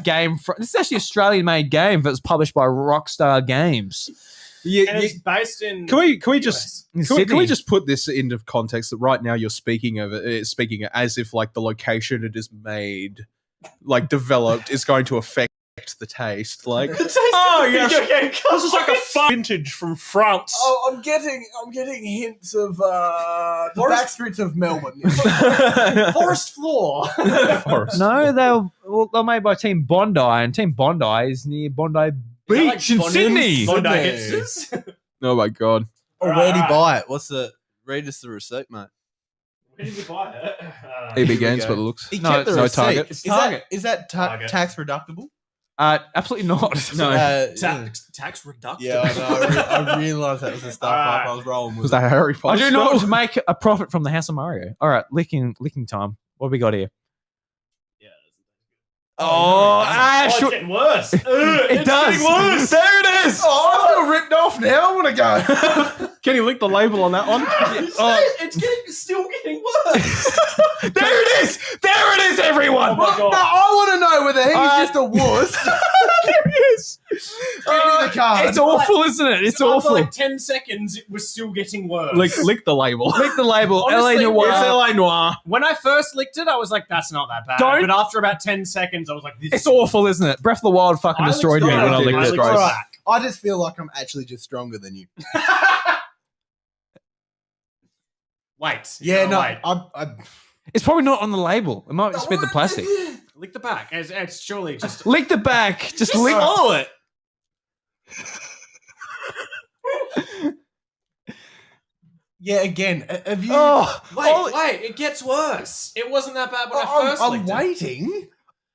Speaker 4: game. This is actually an Australian-made game that was published by Rockstar Games.
Speaker 1: Yeah,
Speaker 2: And it's based in.
Speaker 1: can we just
Speaker 4: In
Speaker 1: can we
Speaker 4: Sydney.
Speaker 1: just put this into context that right now you're speaking of it, speaking as if like the location it is made, like developed, is going to affect the taste. Like,
Speaker 2: Oh,
Speaker 1: yes,
Speaker 2: video game
Speaker 1: this is like a vintage from France.
Speaker 3: Oh, I'm getting hints of the backstreets of Melbourne.
Speaker 2: Forest Floor.
Speaker 1: Forest.
Speaker 4: No, they're made by Team Bondi, and Team Bondi is near Bondi Beach in Sydney.
Speaker 2: Bondi
Speaker 3: Sydney.
Speaker 2: hipsters.
Speaker 1: Oh my god.
Speaker 3: Or where'd he buy it? Read us the receipt, mate.
Speaker 2: Where did you buy it?
Speaker 1: EB
Speaker 3: go.
Speaker 1: Games, but it looks.
Speaker 3: He
Speaker 4: No,
Speaker 3: kept the
Speaker 1: no
Speaker 3: receipt.
Speaker 1: Target.
Speaker 3: Is
Speaker 4: Target.
Speaker 3: that tax deductible?
Speaker 4: Absolutely not.
Speaker 1: No.
Speaker 2: Tax reduction.
Speaker 3: Yeah, I know. I realised that was the stuff
Speaker 2: Alright.
Speaker 3: I was rolling with.
Speaker 1: Was that Harry Potter?
Speaker 4: I do not
Speaker 1: spell?
Speaker 4: make a profit from the House of Mario. All right, licking time. What have we got here? Oh, Ash!
Speaker 2: Oh, it's getting worse.
Speaker 4: It
Speaker 2: It's
Speaker 4: does.
Speaker 2: getting worse.
Speaker 4: There it is.
Speaker 3: Oh, I feel ripped off now. I want to go.
Speaker 1: Can you link the label on that one?
Speaker 2: It's still getting worse.
Speaker 4: There it is. There it is, everyone.
Speaker 2: Oh my
Speaker 3: No,
Speaker 2: god.
Speaker 3: I want to know whether he's just a wuss.
Speaker 4: There it is.
Speaker 3: Give me the card.
Speaker 4: It's awful, isn't it? It's
Speaker 2: After
Speaker 4: awful.
Speaker 2: like 10 seconds, it was still getting worse.
Speaker 1: Lick the label.
Speaker 4: Lick the label.
Speaker 2: Honestly,
Speaker 4: LA Noir.
Speaker 1: It's LA Noir.
Speaker 2: When I first licked it, I was like, that's not that bad.
Speaker 4: Don't-
Speaker 2: But after about 10 seconds, I was like, this
Speaker 4: It's awful, isn't it? Breath of the Wild fucking
Speaker 2: I
Speaker 4: destroyed me
Speaker 2: licked
Speaker 4: when I
Speaker 2: alright.
Speaker 4: licked
Speaker 2: I
Speaker 4: it.
Speaker 2: licked
Speaker 1: Christ.
Speaker 2: alright.
Speaker 3: I just feel like I'm actually just stronger than you.
Speaker 2: Wait.
Speaker 3: Yeah, no,
Speaker 2: Wait.
Speaker 3: I
Speaker 4: It's probably not on the label. It might just be the plastic.
Speaker 2: Lick the back. It's surely just...
Speaker 4: Lick the back. Just lick.
Speaker 2: swallow it.
Speaker 3: Yeah, again, have you?
Speaker 4: Oh,
Speaker 2: Wait, it gets worse. It wasn't that bad when I first
Speaker 3: I'm
Speaker 2: licked it.
Speaker 3: waiting.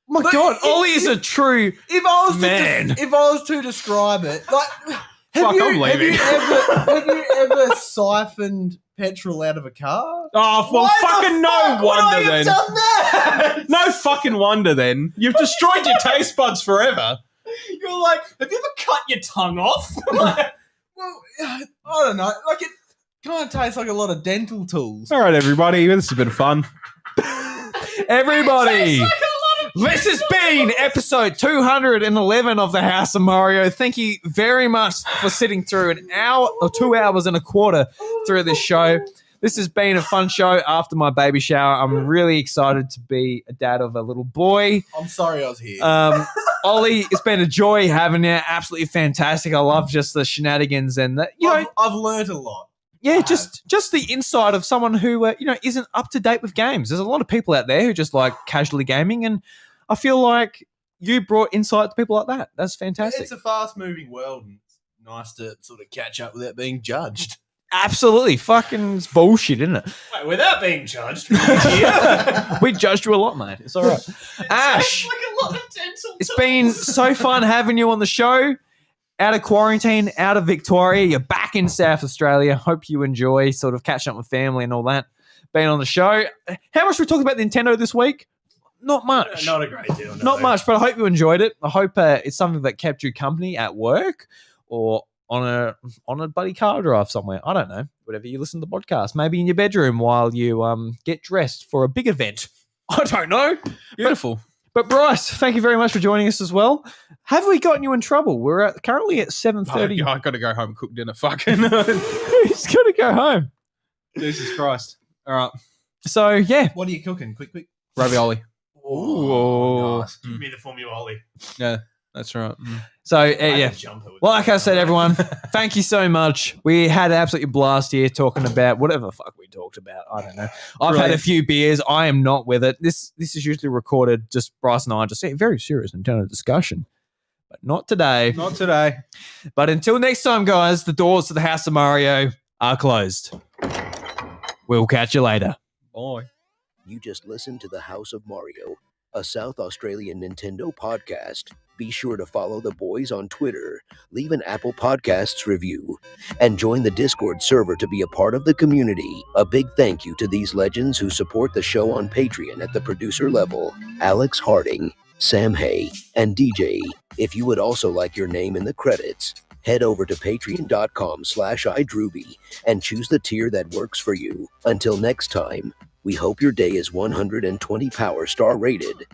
Speaker 4: my
Speaker 3: But
Speaker 4: God.
Speaker 3: if-
Speaker 4: Ollie is a true.
Speaker 3: If I was
Speaker 4: Man.
Speaker 3: to if I was to describe it, like,
Speaker 1: Fuck, I'm
Speaker 3: have
Speaker 1: leaving.
Speaker 3: have you ever siphoned petrol out of a car?
Speaker 1: Oh, well,
Speaker 3: Why the
Speaker 1: fucking no
Speaker 3: fuck would I
Speaker 1: wonder
Speaker 3: have
Speaker 1: then.
Speaker 3: done that?
Speaker 1: No fucking wonder then. You've destroyed your taste buds forever.
Speaker 2: You're like, have you ever cut your tongue off?
Speaker 3: Well, I don't know. Like, it kind of tastes like a lot of dental tools.
Speaker 1: All right, everybody. This has been fun.
Speaker 4: Everybody. This has been episode 211 of the House of Mario. Thank you very much for sitting through an hour or 2 hours and a quarter through this show. This has been a fun show after my baby shower. I'm really excited to be a dad of a little boy.
Speaker 3: I'm sorry I was here.
Speaker 4: Ollie, it's been a joy having you. Absolutely fantastic. I love just the shenanigans and the,
Speaker 3: I've learned a lot.
Speaker 4: yeah, just the insight of someone who isn't up to date with games. There's a lot of people out there who just like casually gaming, and I feel like you brought insight to people like that. That's fantastic.
Speaker 3: It's a fast-moving world, and it's nice to sort of catch up without being judged.
Speaker 4: Absolutely, fucking it's bullshit, isn't it?
Speaker 2: Wait, without being judged.
Speaker 4: We judged you a lot, mate. It's all right. Ash,
Speaker 2: like a lot of dental
Speaker 4: it's been so fun having you on the show. Out of quarantine, out of Victoria, you're back in South Australia. Hope you enjoy sort of catching up with family and all that. Being on the show. How much we talk about Nintendo this week? Not much.
Speaker 2: Not a great deal. No.
Speaker 4: Not much, but I hope you enjoyed it. I hope it's something that kept you company at work or on a buddy car drive somewhere. I don't know. Whatever you listen to the podcast. Maybe in your bedroom while you get dressed for a big event. I don't know.
Speaker 1: Beautiful.
Speaker 4: But Bryce, thank you very much for joining us as well. Have we gotten you in trouble? We're currently at 7:30.
Speaker 1: I got to go home and cook dinner. Fucking.
Speaker 4: He's got to go home.
Speaker 1: Jesus Christ. All right.
Speaker 4: So, yeah.
Speaker 3: What are you cooking? Quick.
Speaker 1: Ravioli.
Speaker 4: Ooh.
Speaker 3: Nice.
Speaker 2: Give me the Formula Ollie.
Speaker 1: Yeah, that's right.
Speaker 4: So,
Speaker 2: I
Speaker 4: yeah.
Speaker 2: can jump it with
Speaker 4: Well, like I said, everyone, thank you so much. We had an absolute blast here talking about whatever the fuck we talked about. I don't know. I've had a
Speaker 1: Brilliant.
Speaker 4: few beers. I am not with it. This is usually recorded just Bryce and I just say very serious Nintendo discussion. But not today.
Speaker 1: Not today.
Speaker 4: But until next time, guys, the doors to the House of Mario are closed. We'll catch you later.
Speaker 1: Bye.
Speaker 6: You just listened to The House of Mario, a South Australian Nintendo podcast. Be sure to follow the boys on Twitter, leave an Apple Podcasts review, and join the Discord server to be a part of the community. A big thank you to these legends who support the show on Patreon at the producer level: Alex Harding, Sam Hay, and DJ. If you would also like your name in the credits, head over to patreon.com/idruby and choose the tier that works for you. Until next time, we hope your day is 120 Power Star rated.